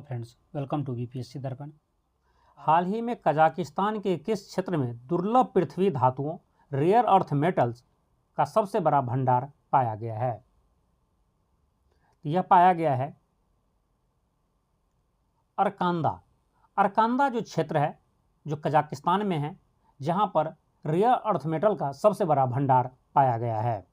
Hello friends, welcome to BPSC Darpan. हाल ही में Kazakhstan के किस क्षेत्र में दुर्लभ पृथ्वी धातुओं रेयर अर्थ मेटल्स का सबसे बड़ा भंडार पाया गया है? यह पाया गया है अरकांदा। अरकांदा जो क्षेत्र है जो कजाकिस्तान में है, जहां पर रेयर अर्थ मेटल का सबसे बड़ा भंडार पाया गया है।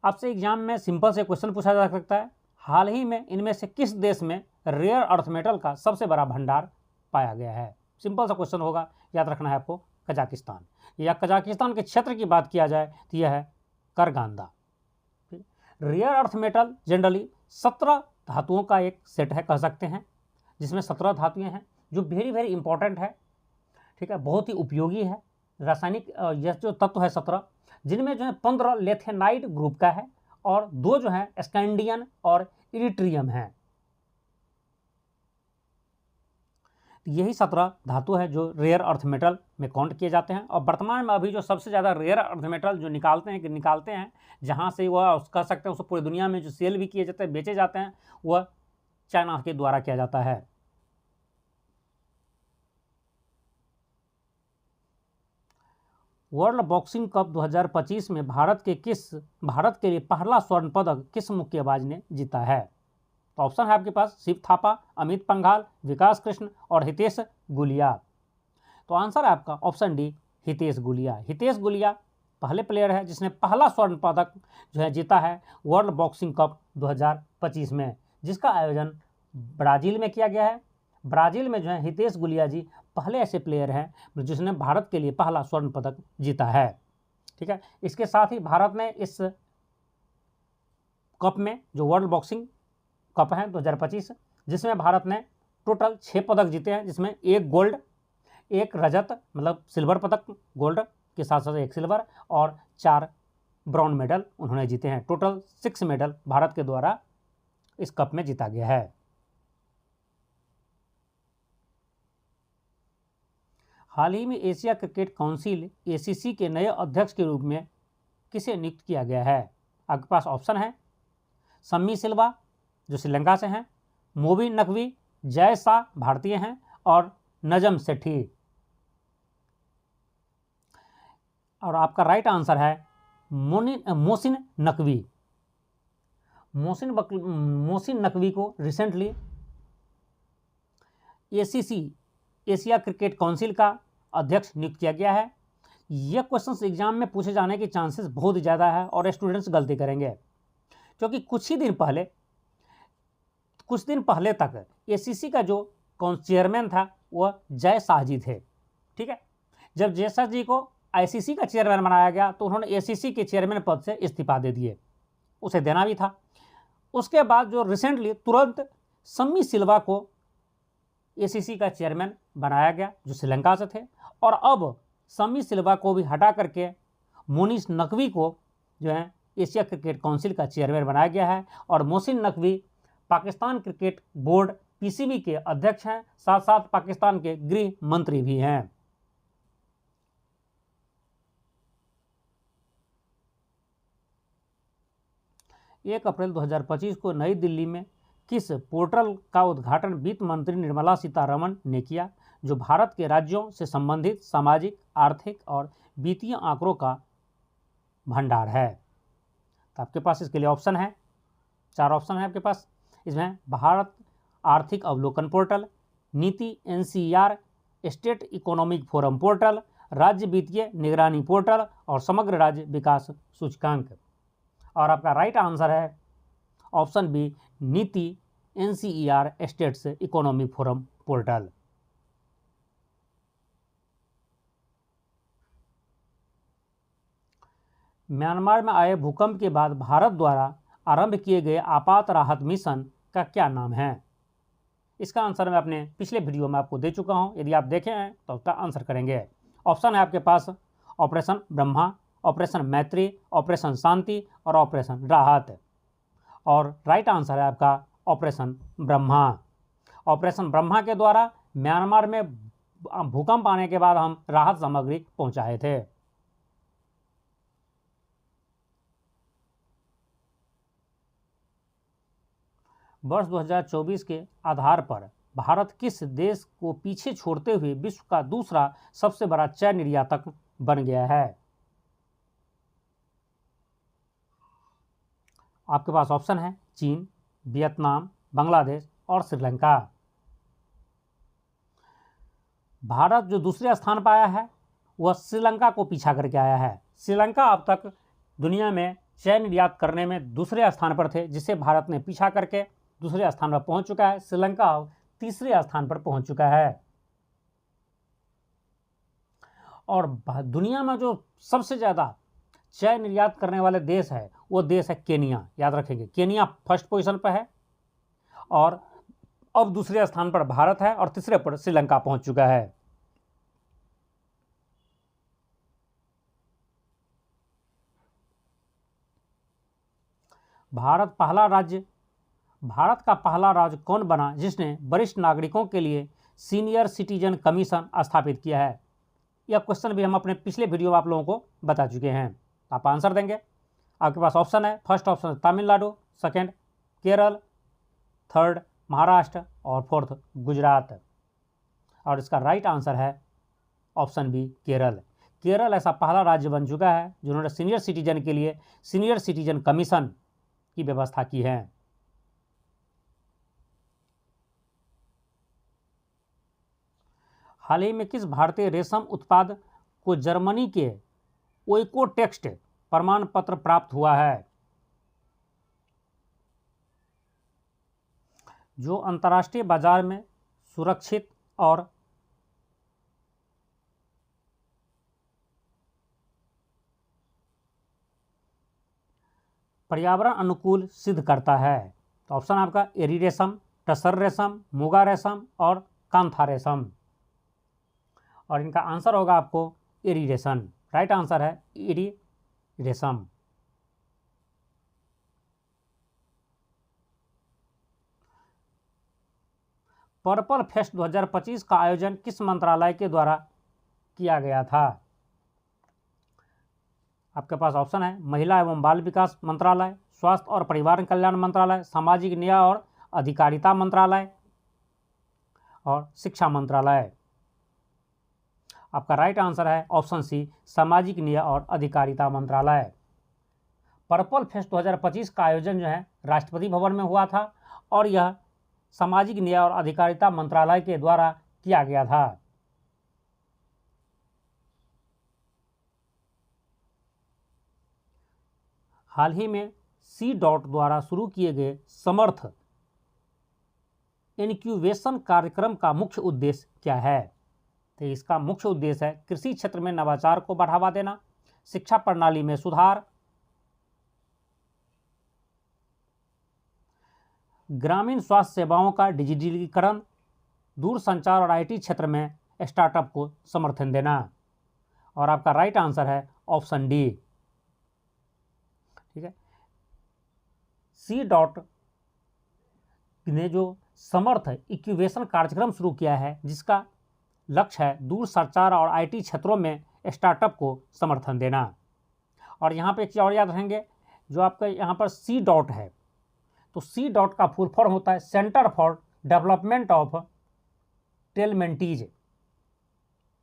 आपसे एग्जाम में सिंपल से क्वेश्चन पूछा जा सकता है, हाल ही में इनमें से किस देश में रेयर अर्थ मेटल का सबसे बड़ा भंडार पाया गया है? सिंपल सा क्वेश्चन होगा, याद रखना है आपको, कजाकिस्तान। या कजाकिस्तान के क्षेत्र की बात किया जाए तो यह है करगांदा। रेयर अर्थ मेटल जनरली 17 धातुओं का एक सेट है, कह सकते हैं, जिसमें 17 धातुएं हैं जो वेरी वेरी इंपॉर्टेंट है, ठीक है, बहुत ही उपयोगी है। रासायनिक यह जो तत्व है 17, जिनमें जो है 15 लेथेनाइट ग्रुप का है और 2 जो है स्कैंडियन और इरिट्रियम हैं। यही 17 धातु है जो रेयर अर्थ मेटल में काउंट किए जाते हैं। और वर्तमान में अभी जो सबसे ज़्यादा रेयर अर्थ मेटल जो निकालते हैं जहाँ से वह कह सकते हैं उसको पूरी दुनिया में जो सेल भी किए जाते हैं, बेचे जाते हैं, वह चाइना के द्वारा किया जाता है। वर्ल्ड बॉक्सिंग कप 2025 में भारत के लिए पहला स्वर्ण पदक किस मुक्केबाज ने जीता है? तो ऑप्शन है आपके पास शिव थापा, अमित पंघाल, विकास कृष्ण और हितेश गुलिया। तो आंसर है आपका ऑप्शन डी, हितेश गुलिया। हितेश गुलिया पहले प्लेयर है जिसने पहला स्वर्ण पदक जो है जीता है वर्ल्ड बॉक्सिंग कप 2025 में, जिसका आयोजन ब्राज़ील में किया गया है। ब्राज़ील में जो है हितेश गुलिया जी पहले ऐसे प्लेयर हैं जिसने भारत के लिए पहला स्वर्ण पदक जीता है, ठीक है। इसके साथ ही भारत ने इस कप में, जो वर्ल्ड बॉक्सिंग कप है 2025, जिसमें भारत ने टोटल 6 पदक जीते हैं, जिसमें 1 गोल्ड, 1 रजत मतलब सिल्वर पदक, गोल्ड के साथ साथ 1 सिल्वर और 4 ब्रॉन्ज मेडल उन्होंने जीते हैं। टोटल 6 मेडल भारत के द्वारा इस कप में जीता गया है। हाल ही में एशिया क्रिकेट काउंसिल एसीसी के नए अध्यक्ष के रूप में किसे नियुक्त किया गया है? आपके पास ऑप्शन है सम्मी सिल्वा जो श्रीलंका से हैं, मोबिन नकवी, जय शाह भारतीय हैं और नजम सेठी। और आपका राइट आंसर है मोहसिन नकवी। मोहसिन नकवी को recently ACC Asia cricket council का अध्यक्ष नियुक्त किया गया है। यह क्वेश्चन एग्जाम में पूछे जाने के चांसेस बहुत ज़्यादा है और स्टूडेंट्स गलती करेंगे, क्योंकि कुछ दिन पहले तक एसीसी का जो चेयरमैन था वह जय शाह जी थे, ठीक है। जब जय शाह जी को आईसीसी का चेयरमैन बनाया गया तो उन्होंने एसीसी के चेयरमैन पद से इस्तीफा दे दिए, उसे देना भी था। उसके बाद जो रिसेंटली तुरंत सम्मी सिल्वा को एसीसी का चेयरमैन बनाया गया जो श्रीलंका से थे, और अब सम्मी सिल्वा को भी हटा करके मोनिस नकवी को जो है एशिया क्रिकेट काउंसिल का चेयरमैन बनाया गया है। और Mohsin Naqvi Pakistan cricket board PCB के अध्यक्ष हैं, साथ साथ पाकिस्तान के गृह मंत्री भी हैं। एक अप्रैल 2025 को नई दिल्ली में किस पोर्टल का उद्घाटन वित्त मंत्री निर्मला सीतारमण ने किया, जो भारत के राज्यों से संबंधित सामाजिक, आर्थिक और वित्तीय आंकड़ों का भंडार है? तो आपके पास इसके लिए ऑप्शन है, 4 ऑप्शन है आपके पास। इसमें भारत आर्थिक अवलोकन पोर्टल, नीति एनसीईआर, स्टेट इकोनॉमिक फोरम पोर्टल, राज्य वित्तीय निगरानी पोर्टल और समग्र राज्य विकास सूचकांक। और आपका राइट आंसर है option B, NITI NCAER states economic forum portal. Myanmar में आए भूकंप के बाद भारत द्वारा आरंभ किए गए आपात राहत मिशन का क्या नाम है? इसका आंसर मैं अपने पिछले वीडियो में आपको दे चुका हूं, यदि आप देखे हैं तो उसका आंसर करेंगे। ऑप्शन है आपके पास ऑपरेशन ब्रह्मा, ऑपरेशन मैत्री, ऑपरेशन शांति और ऑपरेशन राहत। और राइट आंसर है आपका ऑपरेशन ब्रह्मा। ऑपरेशन ब्रह्मा के द्वारा म्यांमार में भूकंप आने के बाद हम राहत सामग्री पहुंचाए थे। वर्ष 2024 के आधार पर भारत किस देश को पीछे छोड़ते हुए विश्व का दूसरा सबसे बड़ा चाय निर्यातक बन गया है? आपके पास ऑप्शन है चीन, वियतनाम, बांग्लादेश और श्रीलंका। भारत जो दूसरे स्थान पर आया है वह श्रीलंका को पीछा करके आया है। श्रीलंका अब तक दुनिया में चाय निर्यात करने में दूसरे स्थान पर थे, जिसे भारत ने पीछा करके दूसरे स्थान पर पहुंच चुका है। श्रीलंका अब तीसरे स्थान पर पहुंच चुका है। और दुनिया में जो सबसे ज़्यादा चाय निर्यात करने वाले देश है वो देश है केनिया। याद रखेंगे, केनिया फर्स्ट पोजीशन पर है और अब दूसरे स्थान पर भारत है और तीसरे पर श्रीलंका पहुंच चुका है। भारत का पहला राज्य कौन बना जिसने वरिष्ठ नागरिकों के लिए सीनियर सिटीजन कमीशन स्थापित किया है? यह क्वेश्चन भी हम अपने पिछले वीडियो में आप लोगों को बता चुके हैं। आप आंसर देंगे। आपके पास ऑप्शन है, first option Tamil Nadu, second Kerala, third Maharashtra और फोर्थ गुजरात। और इसका राइट आंसर है ऑप्शन बी केरल। केरल ऐसा पहला राज्य बन चुका है जिन्होंने सीनियर सिटीजन के लिए सीनियर सिटीजन कमीशन की व्यवस्था की है। हाल ही में किस भारतीय रेशम उत्पाद को जर्मनी के ओइकोटेक्स्ट प्रमाण पत्र प्राप्त हुआ है? जो अंतर्राष्ट्रीय बाजार में सुरक्षित और पर्यावरण अनुकूल सिद्ध करता है। तो ऑप्शन आपका एरी रेशम, टसर रेशम, मुगा रेशम और कांथा रेशम। और इनका आंसर होगा आपको एरी रेशम। राइट आंसर है एरी रेशम। पर्पल फेस्ट 2025 का आयोजन किस मंत्रालय के द्वारा किया गया था? आपके पास ऑप्शन है महिला एवं बाल विकास मंत्रालय, स्वास्थ्य और परिवार कल्याण मंत्रालय, सामाजिक न्याय और अधिकारिता मंत्रालय और शिक्षा मंत्रालय। आपका राइट आंसर है ऑप्शन सी सामाजिक न्याय और अधिकारिता मंत्रालय। पर्पल फेस्ट 2025 का आयोजन जो है राष्ट्रपति भवन में हुआ था और यह सामाजिक न्याय और अधिकारिता मंत्रालय के द्वारा किया गया था। हाल ही में सी डॉट द्वारा शुरू किए गए समर्थ इनक्यूबेशन कार्यक्रम का मुख्य उद्देश्य क्या है? तो इसका मुख्य उद्देश्य है कृषि क्षेत्र में नवाचार को बढ़ावा देना, शिक्षा प्रणाली में सुधार, ग्रामीण स्वास्थ्य सेवाओं का डिजिटलीकरण, दूरसंचार और आईटी क्षेत्र में स्टार्टअप को समर्थन देना। और आपका राइट आंसर है ऑप्शन डी। ठीक है, सी डॉट ने जो समर्थ इंक्यूबेशन कार्यक्रम शुरू किया है जिसका लक्ष्य है दूरसंचार और आईटी क्षेत्रों में स्टार्टअप को समर्थन देना। और यहाँ पे एक चीज़ और याद रखेंगे, जो आपका यहाँ पर सी डॉट है तो सी डॉट का फुल फॉर्म होता है सेंटर फॉर डेवलपमेंट ऑफ टेलमेंटीज।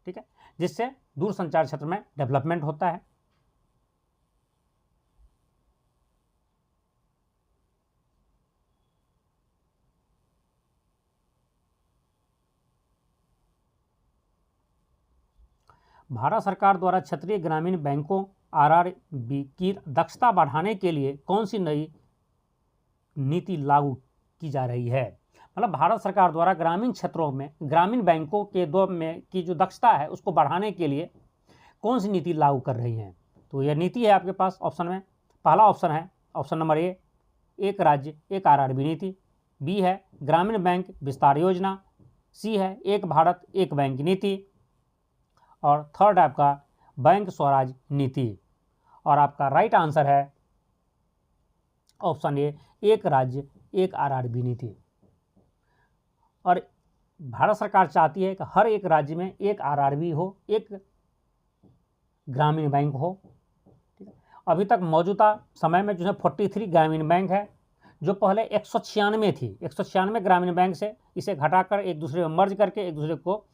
ठीक है, जिससे दूरसंचार क्षेत्र में डेवलपमेंट होता है। भारत सरकार द्वारा क्षेत्रीय ग्रामीण बैंकों आरआरबी की दक्षता बढ़ाने के लिए कौन सी नई नीति लागू की जा रही है? मतलब भारत सरकार द्वारा ग्रामीण क्षेत्रों में ग्रामीण बैंकों के दो में की जो दक्षता है उसको बढ़ाने के लिए कौन सी नीति लागू कर रही है? तो यह नीति है आपके पास ऑप्शन में, पहला ऑप्शन है ऑप्शन नंबर ए, एक राज्य एक आरआरबी नीति, बी है ग्रामीण बैंक विस्तार योजना, सी है एक भारत एक बैंक नीति और थर्ड आपका बैंक स्वराज नीति। और आपका राइट आंसर है ऑप्शन ए, एक राज्य एक आरआरबी नीति। और भारत सरकार चाहती है कि हर एक राज्य में एक आरआरबी हो, एक ग्रामीण बैंक हो। ठीक है, अभी तक मौजूदा समय में जो है 43 ग्रामीण बैंक है, जो पहले 196 थी, 196 ग्रामीण बैंक से इसे घटाकर एक दूसरे में मर्ज करके एक दूसरे को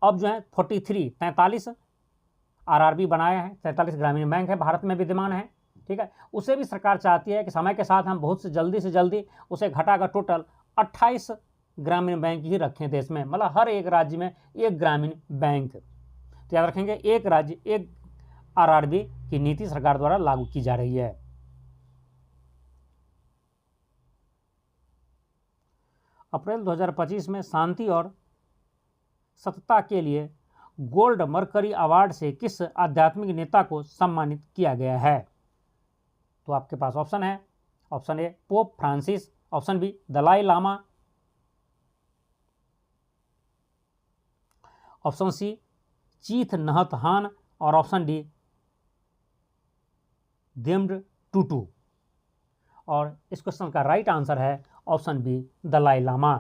अब जो है 43 आरआरबी बनाए हैं। 43 ग्रामीण बैंक है, भारत में विद्यमान है, ठीक है। उसे भी सरकार चाहती है कि समय के साथ हम बहुत से जल्दी उसे घटाकर टोटल 28 ग्रामीण बैंक ही रखें देश में, मतलब हर एक राज्य में एक ग्रामीण बैंक। तो याद रखेंगे, एक राज्य एक आरआरबी की नीति सरकार द्वारा लागू की जा रही है। अप्रैल 2025 में शांति और सतता के लिए गोल्ड मरकरी अवार्ड से किस आध्यात्मिक नेता को सम्मानित किया गया है? तो आपके पास ऑप्शन है, option A Pope Francis, option B Dalai Lama, option C चीथ नहत हान और ऑप्शन डी देम्ड टूटू। और इस क्वेश्चन का राइट आंसर है ऑप्शन बी दलाई लामा।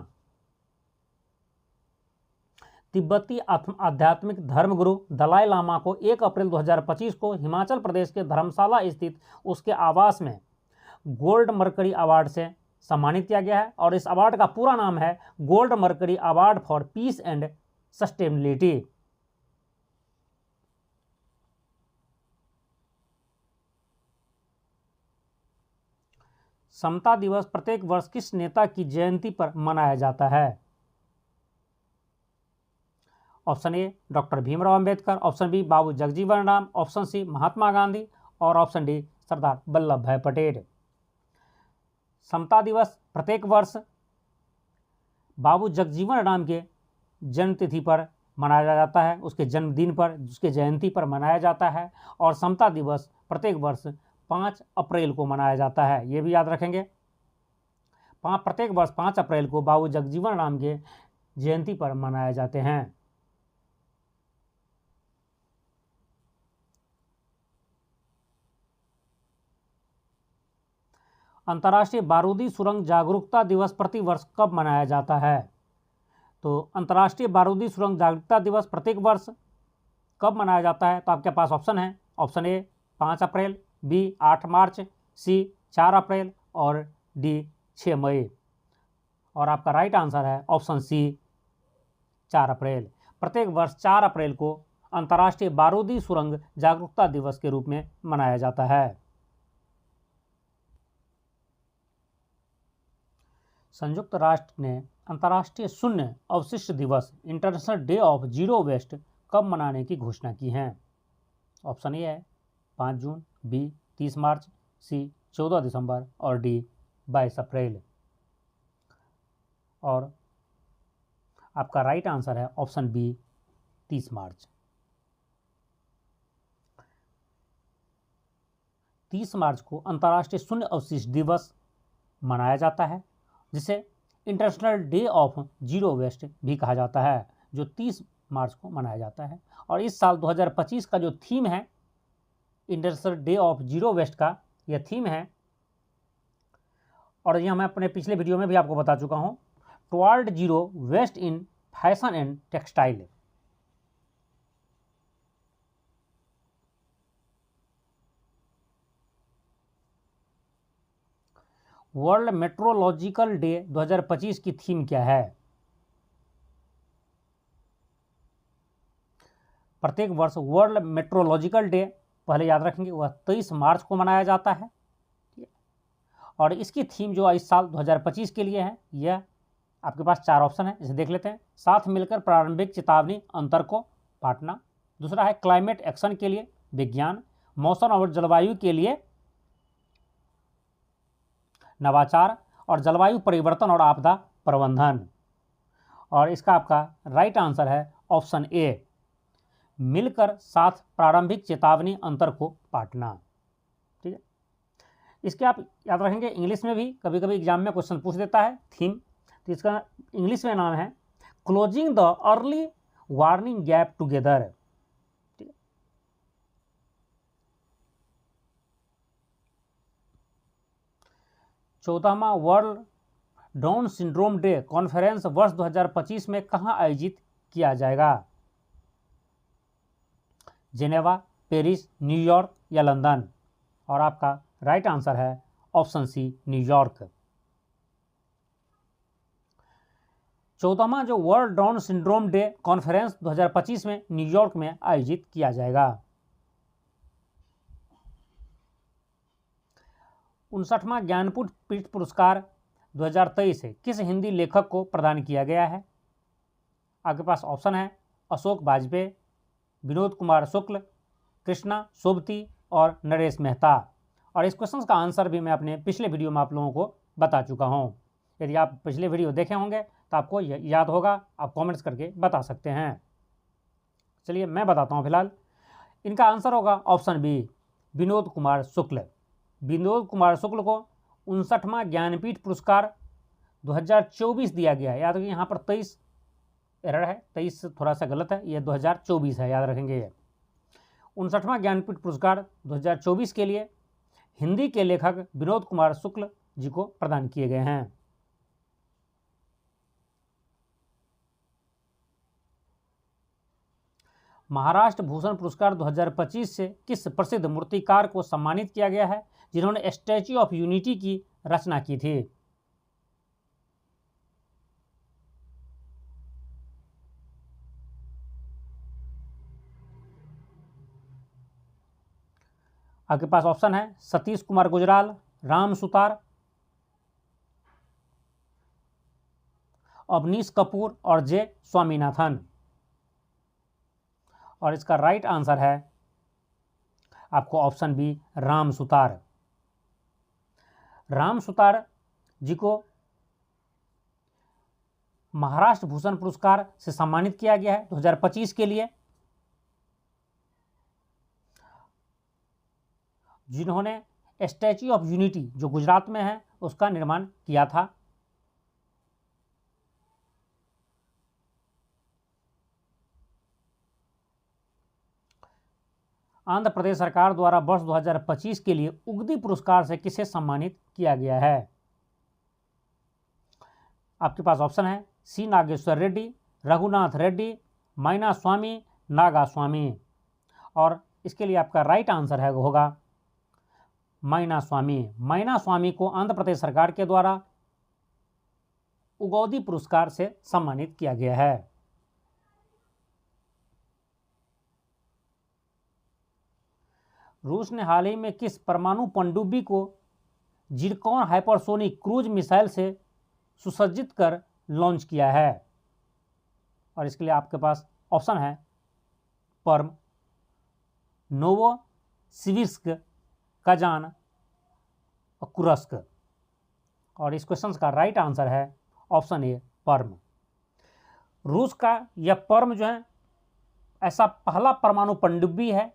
तिब्बती आध्यात्मिक धर्मगुरु दलाई लामा को 1 अप्रैल 2025 को हिमाचल प्रदेश के धर्मशाला स्थित उसके आवास में गोल्ड मरकरी अवार्ड से सम्मानित किया गया है। और इस अवार्ड का पूरा नाम है Gold Mercury Award for Peace and Sustainability. समता दिवस प्रत्येक वर्ष किस नेता की जयंती पर मनाया जाता है? Option A doctor Bhimrao Ambedkar, option B Babu Jagjivan Ram, option C Mahatma Gandhi और ऑप्शन डी सरदार वल्लभ भाई पटेल। समता दिवस प्रत्येक वर्ष बाबू जगजीवन राम के जन्मतिथि पर मनाया जाता है, उसके जन्मदिन पर, उसके जयंती पर मनाया जाता है। और समता दिवस प्रत्येक वर्ष 5 अप्रैल को मनाया जाता है, ये भी याद रखेंगे। प्रत्येक वर्ष 5 अप्रैल को बाबू जगजीवन राम के जयंती पर मनाए जाते हैं। अंतर्राष्ट्रीय बारूदी सुरंग जागरूकता दिवस प्रतिवर्ष कब मनाया जाता है? तो अंतर्राष्ट्रीय बारूदी सुरंग जागरूकता दिवस प्रत्येक वर्ष कब मनाया जाता है? तो आपके पास ऑप्शन है, ऑप्शन ए 5 अप्रैल, बी 8 मार्च, सी 4 अप्रैल और डी 6 मई। और आपका राइट आंसर है ऑप्शन सी 4 अप्रैल। प्रत्येक वर्ष 4 अप्रैल को अंतर्राष्ट्रीय बारूदी सुरंग जागरूकता दिवस के रूप में मनाया जाता है। संयुक्त राष्ट्र ने अंतर्राष्ट्रीय शून्य अवशिष्ट दिवस international day of zero waste कब मनाने की घोषणा की है? ऑप्शन ए है 5 जून, बी 30 मार्च, सी 14 दिसंबर और डी 22 अप्रैल। और आपका राइट आंसर है ऑप्शन बी 30 मार्च। 30 मार्च को अंतर्राष्ट्रीय शून्य अवशिष्ट दिवस मनाया जाता है, जिसे international day of zero waste भी कहा जाता है, जो 30 मार्च को मनाया जाता है। और इस साल 2025 का जो थीम है international day of zero waste का, यह थीम है, और यह मैं अपने पिछले वीडियो में भी आपको बता चुका हूँ, toward zero waste in fashion and textile. World meteorological day 2025 की थीम क्या है? प्रत्येक वर्ष वर्ल्ड मेट्रोलॉजिकल डे, पहले याद रखेंगे, वह 23 मार्च को मनाया जाता है। और इसकी थीम जो इस साल 2025 के लिए है, यह आपके पास 4 ऑप्शन है, इसे देख लेते हैं। साथ मिलकर प्रारंभिक चेतावनी अंतर को बांटना, दूसरा है क्लाइमेट एक्शन के लिए विज्ञान, मौसम और जलवायु के लिए नवाचार, और जलवायु परिवर्तन और आपदा प्रबंधन। और इसका आपका राइट आंसर है ऑप्शन ए, मिलकर साथ प्रारंभिक चेतावनी अंतर को बांटना। ठीक है, इसके आप याद रखेंगे, इंग्लिश में भी कभी कभी एग्जाम में क्वेश्चन पूछ देता है थीम, तो इसका इंग्लिश में नाम है closing the early warning gap together. 14वां world Down syndrome day conference वर्ष 2025 में कहाँ आयोजित किया जाएगा? जेनेवा, पेरिस, न्यूयॉर्क या लंदन? और आपका राइट आंसर है ऑप्शन सी न्यूयॉर्क। 14वां जो world Down syndrome day conference 2025 में न्यूयॉर्क में आयोजित किया जाएगा। 59वां ज्ञानपीठ पुरस्कार 2023 किस हिंदी लेखक को प्रदान किया गया है? आपके पास ऑप्शन है अशोक वाजपेयी, विनोद कुमार शुक्ल, कृष्णा सोबती और नरेश मेहता। और इस क्वेश्चन का आंसर भी मैं अपने पिछले वीडियो में आप लोगों को बता चुका हूँ। यदि आप पिछले वीडियो देखे होंगे तो आपको याद होगा, आप कमेंट्स करके बता सकते हैं। चलिए मैं बताता हूँ। फिलहाल इनका आंसर होगा ऑप्शन बी, विनोद कुमार शुक्ल। विनोद कुमार शुक्ल को 59वां ज्ञानपीठ पुरस्कार 2024 दिया गया है। याद रखिए यहाँ पर 23 एरर है, 23 थोड़ा सा गलत है, ये 2024 है, याद रखेंगे। ये 59वां ज्ञानपीठ पुरस्कार 2024 के लिए हिंदी के लेखक विनोद कुमार शुक्ल जी को प्रदान किए गए हैं। महाराष्ट्र भूषण पुरस्कार 2025 से किस प्रसिद्ध मूर्तिकार को सम्मानित किया गया है जिन्होंने स्टैच्यू ऑफ यूनिटी की रचना की थी? आपके पास ऑप्शन है सतीश कुमार गुजराल, राम सुतार, अवनीश कपूर और जे स्वामीनाथन। और इसका राइट आंसर है आपको ऑप्शन बी, राम सुतार। राम सुतार जी को महाराष्ट्र भूषण पुरस्कार से सम्मानित किया गया है 2025 के लिए, जिन्होंने स्टैच्यू ऑफ यूनिटी जो गुजरात में है उसका निर्माण किया था। आंध्र प्रदेश सरकार द्वारा वर्ष 2025 के लिए उगदी पुरस्कार से किसे सम्मानित किया गया है? आपके पास ऑप्शन है सी नागेश्वर रेड्डी, रघुनाथ रेड्डी, माइना स्वामी, नागा स्वामी। और इसके लिए आपका राइट आंसर है होगा माइना स्वामी। माइना स्वामी को आंध्र प्रदेश सरकार के द्वारा उगौदी पुरस्कार से सम्मानित किया गया है। रूस ने हाल ही में किस परमाणु पनडुब्बी को जिरकॉन हाइपरसोनिक क्रूज मिसाइल से सुसज्जित कर लॉन्च किया है? और इसके लिए आपके पास ऑप्शन है पर्म, नोवोसिविर्स्क, कजान और कुर्स्क। और इस क्वेश्चन का राइट आंसर है ऑप्शन ए, पर्म। रूस का यह पर्म जो है ऐसा पहला परमाणु पनडुब्बी है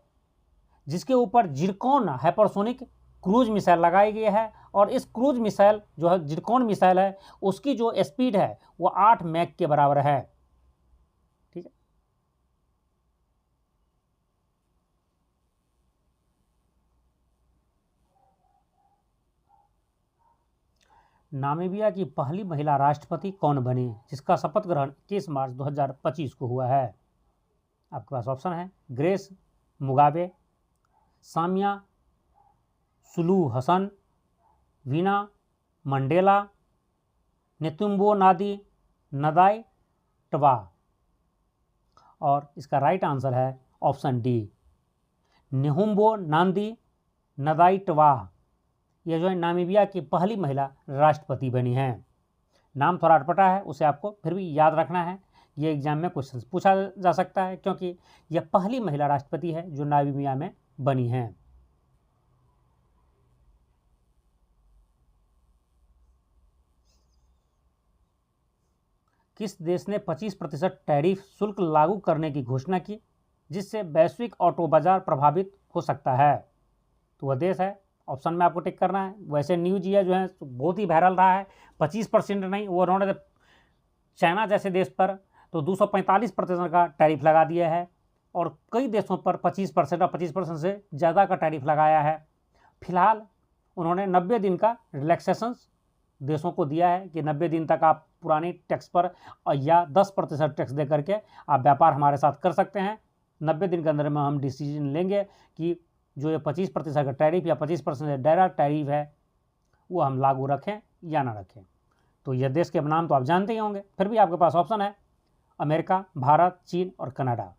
जिसके ऊपर जिरकॉन हाइपरसोनिक क्रूज मिसाइल लगाई गई है। और इस क्रूज मिसाइल जो है जिरकॉन मिसाइल है उसकी जो स्पीड है वो 8 मैक के बराबर है। ठीक है। नामीबिया की पहली महिला राष्ट्रपति कौन बनी जिसका शपथ ग्रहण 21 मार्च 2025 को हुआ है? आपके पास ऑप्शन है Grace Mugabe, Samia Suluhu Hassan, Winnie Mandela, Netumbo Nandi Ndaitwah. और इसका राइट आंसर है ऑप्शन डी, नेहुम्बो नांदी नदाई टबा। यह जो है नामीबिया की पहली महिला राष्ट्रपति बनी हैं। नाम थोड़ा अटपटा है, उसे आपको फिर भी याद रखना है। ये एग्जाम में क्वेश्चन पूछा जा सकता है क्योंकि यह पहली महिला राष्ट्रपति है जो नामीबिया में बनी हैं। किस देश ने 25% टैरिफ शुल्क लागू करने की घोषणा की जिससे वैश्विक ऑटो बाजार प्रभावित हो सकता है? तो वह देश है, ऑप्शन में आपको टिक करना है। वैसे न्यूज ये जो है बहुत ही वायरल रहा है। 25% नहीं, वो उन्होंने चाइना जैसे देश पर तो 245% का टैरिफ लगा दिया है और कई देशों पर 25% और 25% से ज़्यादा का टैरिफ लगाया है। फिलहाल उन्होंने 90 दिन का रिलैक्सेशन देशों को दिया है कि 90 दिन तक आप पुरानी टैक्स पर या 10% टैक्स दे करके आप व्यापार हमारे साथ कर सकते हैं। 90 दिन के अंदर में हम डिसीजन लेंगे कि जो ये 25% का टैरिफ या 25% डायरेक्ट टैरिफ है वो हम लागू रखें या ना रखें। तो यह देश के नाम तो आप जानते ही होंगे, फिर भी आपके पास ऑप्शन है अमेरिका, भारत, चीन और कनाडा।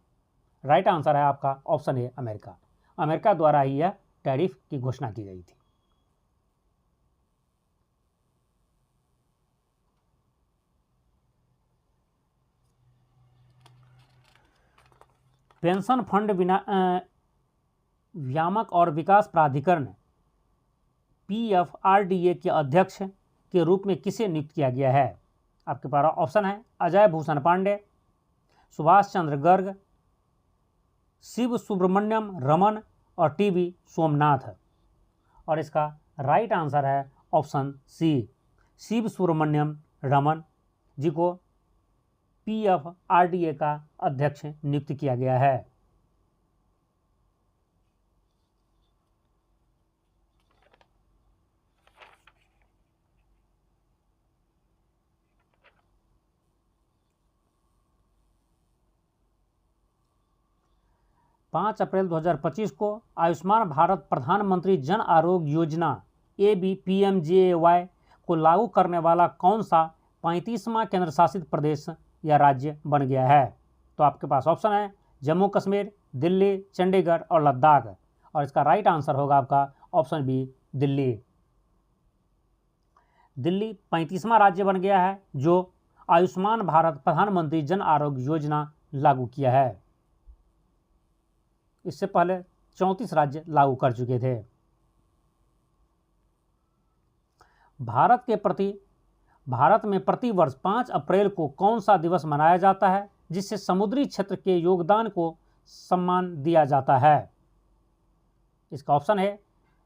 राइट आंसर है आपका ऑप्शन ए अमेरिका। अमेरिका द्वारा ही यह टैरिफ की घोषणा की गई थी। पेंशन फंड व्यामक और विकास प्राधिकरण PFRDA के अध्यक्ष के रूप में किसे नियुक्त किया गया है? आपके पास ऑप्शन है अजय भूषण पांडे, सुभाष चंद्र गर्ग, शिव सुब्रमण्यम रमन और TB सोमनाथ। और इसका राइट आंसर है ऑप्शन सी, शिव सुब्रमण्यम रमन जी को PFRDA का अध्यक्ष नियुक्त किया गया है। पाँच अप्रैल 2025 को आयुष्मान भारत प्रधानमंत्री जन आरोग्य योजना ABPMJAY को लागू करने वाला कौन सा 35वां केंद्र शासित प्रदेश या राज्य बन गया है? तो आपके पास ऑप्शन है जम्मू कश्मीर, दिल्ली, चंडीगढ़ और लद्दाख। और इसका राइट आंसर होगा आपका ऑप्शन बी, दिल्ली। दिल्ली 35वां राज्य बन गया है जो आयुष्मान भारत प्रधानमंत्री जन आरोग्य योजना लागू किया है। इससे पहले 34 राज्य लागू कर चुके थे। भारत में प्रति वर्ष 5 अप्रैल को कौन सा दिवस मनाया जाता है जिससे समुद्री क्षेत्र के योगदान को सम्मान दिया जाता है? इसका ऑप्शन है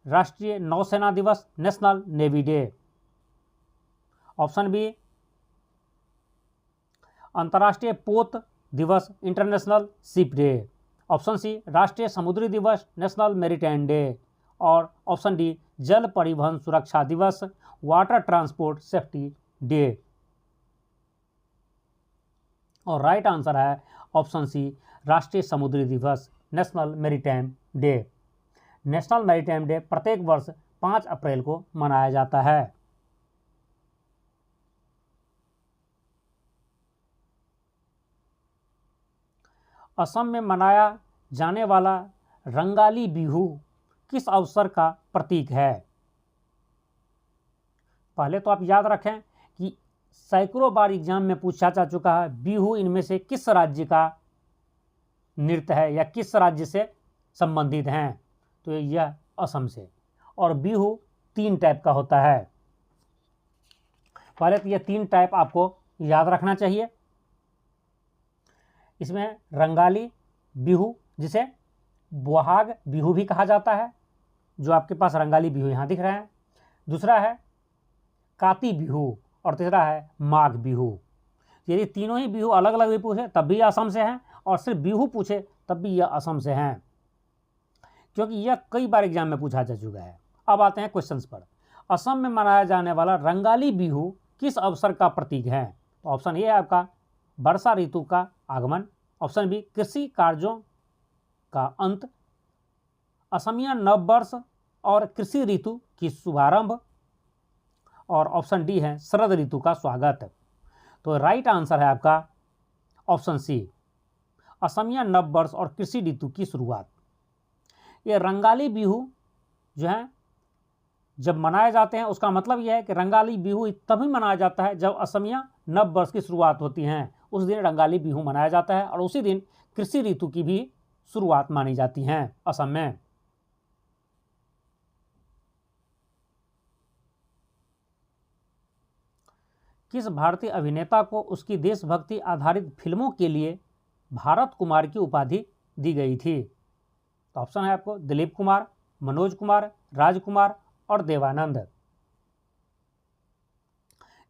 राष्ट्रीय नौसेना दिवस, national navy day. Option B अंतर्राष्ट्रीय पोत दिवस, international ship day. Option C राष्ट्रीय समुद्री दिवस, नेशनल मैरीटाइम डे। और ऑप्शन डी जल परिवहन सुरक्षा दिवस, वाटर ट्रांसपोर्ट सेफ्टी डे। और राइट आंसर है ऑप्शन सी राष्ट्रीय समुद्री दिवस, national maritime day. National maritime day प्रत्येक वर्ष 5 अप्रैल को मनाया जाता है। असम में मनाया जाने वाला रंगाली बिहू किस अवसर का प्रतीक है? पहले तो आप याद रखें कि सैकड़ों बार एग्जाम में पूछा जा चुका है बिहू इनमें से किस राज्य का नृत्य है या किस राज्य से संबंधित हैं। तो यह असम से। और बिहू 3 टाइप का होता है। पहले तो यह 3 टाइप आपको याद रखना चाहिए। इसमें रंगाली बिहू जिसे बोहाग बिहू भी कहा जाता है, जो आपके पास रंगाली बिहू यहाँ दिख रहे हैं। दूसरा है काती बिहू और तीसरा है माघ बिहू। यदि तीनों ही बिहू अलग अलग भी पूछे तब भी असम से हैं और सिर्फ बिहू पूछे तब भी यह असम से हैं, क्योंकि यह कई बार एग्जाम में पूछा जा चुका है। अब आते हैं क्वेश्चंस पर। असम में मनाया जाने वाला रंगाली बिहू किस अवसर का प्रतीक है? तो ऑप्शन ए है आपका वर्षा ऋतु का आगमन। ऑप्शन बी कृषि कार्यों का अंत। असमिया नव वर्ष और कृषि ऋतु की शुभारंभ। और ऑप्शन डी है शरद ऋतु का स्वागत। तो राइट आंसर है आपका ऑप्शन सी असमिया नव वर्ष और कृषि ऋतु की शुरुआत। ये रंगाली बिहू जो है जब मनाए जाते हैं उसका मतलब यह है कि रंगाली बिहू तभी मनाया जाता है जब असमिया नव वर्ष की शुरुआत होती है, उस दिन रंगाली बिहू मनाया जाता है और उसी दिन कृषि ऋतु की भी शुरुआत मानी जाती है असम में। किस भारतीय अभिनेता को उसकी देशभक्ति आधारित फिल्मों के लिए भारत कुमार की उपाधि दी गई थी? तो ऑप्शन है आपको दिलीप कुमार, मनोज कुमार, राजकुमार और देवानंद।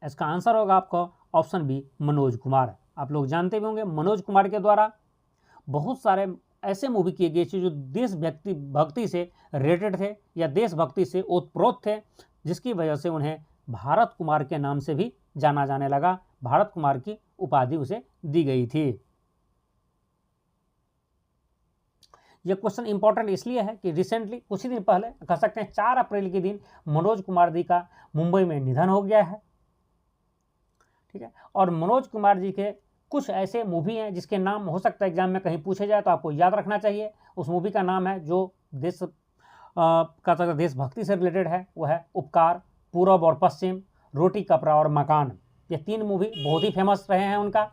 इसका आंसर होगा आपको ऑप्शन बी मनोज कुमार। आप लोग जानते भी होंगे मनोज कुमार के द्वारा बहुत सारे ऐसे मूवी किए गए थे जो देशभक्ति से रिलेटेड थे या देशभक्ति से ओतप्रोत थे, जिसकी वजह से उन्हें भारत कुमार के नाम से भी जाना जाने लगा। भारत कुमार की उपाधि उसे दी गई थी। यह क्वेश्चन इंपॉर्टेंट इसलिए है कि रिसेंटली कुछ ही दिन पहले कह सकते हैं 4 अप्रैल के दिन मनोज कुमार जी का मुंबई में निधन हो गया है। ठीक है। और मनोज कुमार जी के कुछ ऐसे मूवी हैं जिसके नाम हो सकता है एग्जाम में कहीं पूछे जाए तो आपको याद रखना चाहिए। उस मूवी का नाम है जो देशभक्ति से रिलेटेड है, वो है उपकार, पूरब और पश्चिम, रोटी कपड़ा और मकान। ये 3 मूवी बहुत ही फेमस रहे हैं उनका,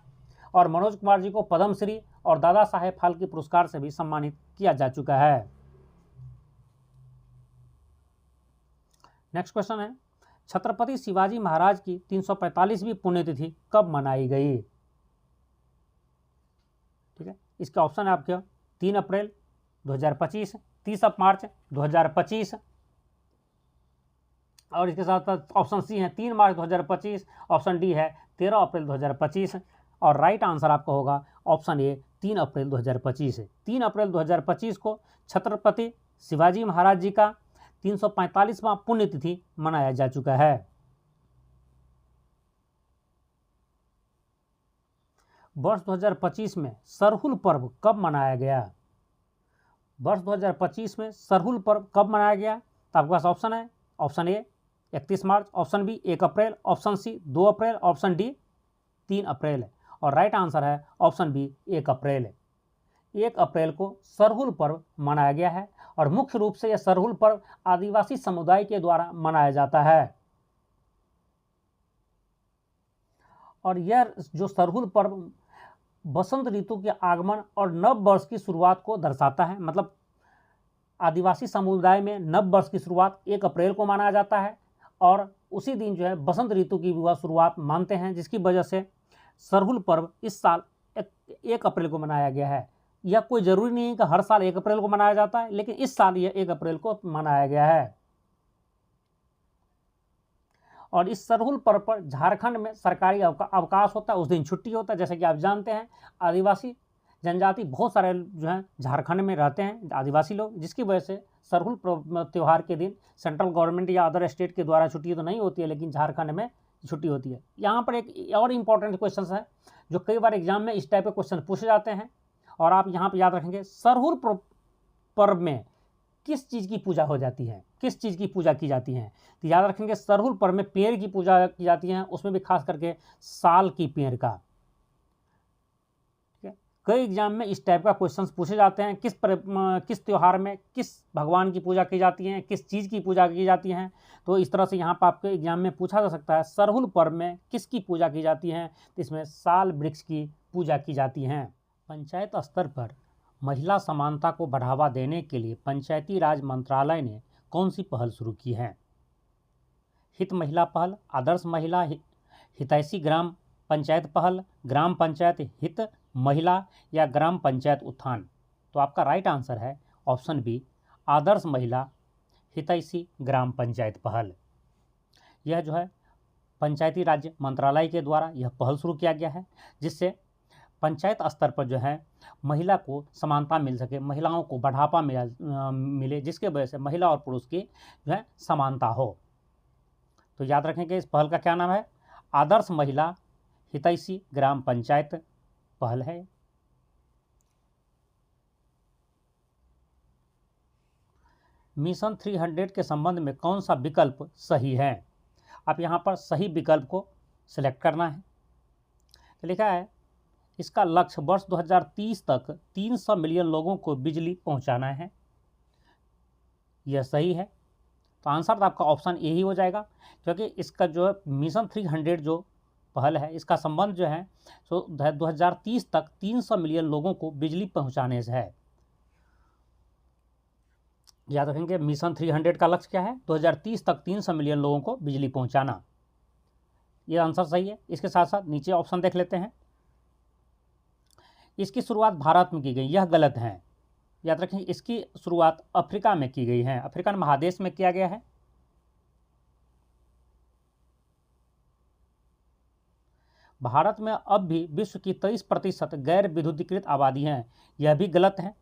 और मनोज कुमार जी को पद्मश्री और दादा साहेब फाल्के पुरस्कार से भी सम्मानित किया जा चुका है। नेक्स्ट क्वेश्चन है, छत्रपति शिवाजी महाराज की 345वीं पुण्यतिथि कब मनाई गई? ठीक है, इसका ऑप्शन है आपके 3 अप्रैल 2025, 30 मार्च 2025, और इसके साथ साथ ऑप्शन सी है 3 मार्च 2025, ऑप्शन डी है 13 अप्रैल 2025, और राइट आंसर आपका होगा ऑप्शन ए 3 अप्रैल 2025 है। 3 अप्रैल 2025 को छत्रपति शिवाजी महाराज जी का 345वां पुण्यतिथि मनाया जा चुका है। वर्ष 2025 में सरहुल पर्व कब मनाया गया? वर्ष 2025 में सरहुल पर्व कब मनाया गया? तो आपके पास ऑप्शन है, ऑप्शन ए 31 मार्च, ऑप्शन बी 1 अप्रैल, ऑप्शन सी 2 अप्रैल, ऑप्शन डी 3 अप्रैल, और राइट आंसर है ऑप्शन बी 1 अप्रैल। 1 अप्रैल को सरहुल पर्व मनाया गया है, और मुख्य रूप से यह सरहुल पर्व आदिवासी समुदाय के द्वारा मनाया जाता है। और यह जो सरहुल पर्व बसंत ऋतु के आगमन और नव वर्ष की शुरुआत को दर्शाता है। मतलब आदिवासी समुदाय में नव वर्ष की शुरुआत 1 अप्रैल को माना जाता है, और उसी दिन जो है बसंत ऋतु की वह शुरुआत मानते हैं, जिसकी वजह से सरहुल पर्व इस साल 1 अप्रैल को मनाया गया है। यह कोई ज़रूरी नहीं है कि हर साल 1 अप्रैल को मनाया जाता है, लेकिन इस साल यह 1 अप्रैल को मनाया गया है। और इस सरहुल पर्व पर झारखंड में सरकारी अवकाश होता है, उस दिन छुट्टी होता है। जैसे कि आप जानते हैं आदिवासी जनजाति बहुत सारे जो हैं झारखंड में रहते हैं, आदिवासी लोग, जिसकी वजह से सरहुल त्यौहार के दिन सेंट्रल गवर्नमेंट या अदर स्टेट के द्वारा छुट्टी तो नहीं होती है, लेकिन झारखंड में छुट्टी होती है। यहाँ पर एक और इम्पॉर्टेंट क्वेश्चन है जो कई बार एग्जाम में इस टाइप के क्वेश्चन पूछे जाते हैं, और आप यहाँ पर याद रखेंगे सरहुल पर्व में किस चीज़ की पूजा हो जाती है, किस चीज़ की पूजा की जाती है। तो याद रखेंगे सरहुल पर्व में पेड़ की पूजा की जाती है, उसमें भी खास करके साल की पेड़ का। ठीक है, कई एग्जाम में इस टाइप का क्वेश्चन पूछे जाते हैं, किस त्यौहार में किस भगवान की पूजा की जाती है, किस चीज़ की पूजा की जाती है। तो इस तरह से यहाँ पर आपके एग्जाम में पूछा जा सकता है सरहुल पर्व में किसकी पूजा की जाती है, तो इसमें साल वृक्ष की पूजा की जाती है। पंचायत स्तर पर महिला समानता को बढ़ावा देने के लिए पंचायती राज मंत्रालय ने कौन सी पहल शुरू की है? हित महिला पहल, आदर्श महिला हितैषी ग्राम पंचायत पहल, ग्राम पंचायत हित महिला, या ग्राम पंचायत उत्थान? तो आपका राइट आंसर है ऑप्शन बी आदर्श महिला हितैषी ग्राम पंचायत पहल। यह जो है पंचायती राज मंत्रालय के द्वारा यह पहल शुरू किया गया है, जिससे पंचायत स्तर पर जो है महिला को समानता मिल सके, महिलाओं को बढ़ावा मिले, जिसके वजह से महिला और पुरुष की जो है समानता हो। तो याद रखें कि इस पहल का क्या नाम है, आदर्श महिला हितैषी ग्राम पंचायत पहल है। मिशन 300 के संबंध में कौन सा विकल्प सही है? आप यहाँ पर सही विकल्प को सिलेक्ट करना है। तो लिखा है इसका लक्ष्य वर्ष 2030 तक 300 मिलियन लोगों को बिजली पहुंचाना है। यह सही है, तो आंसर तो आपका ऑप्शन ए ही हो जाएगा, क्योंकि इसका जो है मिशन 300 जो पहल है इसका संबंध जो है सो 2030 तक 300 मिलियन लोगों को बिजली पहुंचाने से है। याद रखेंगे मिशन 300 का लक्ष्य क्या है, 2030 तक 300 मिलियन लोगों को बिजली पहुंचाना। यह आंसर सही है। इसके साथ साथ नीचे ऑप्शन देख लेते हैं। इसकी शुरुआत भारत में की गई, यह गलत है। याद रखें इसकी शुरुआत अफ्रीका में की गई है, अफ्रीकन महादेश में किया गया है। भारत में अब भी विश्व की 23% गैर विद्युतीकृत आबादी है, यह भी गलत है।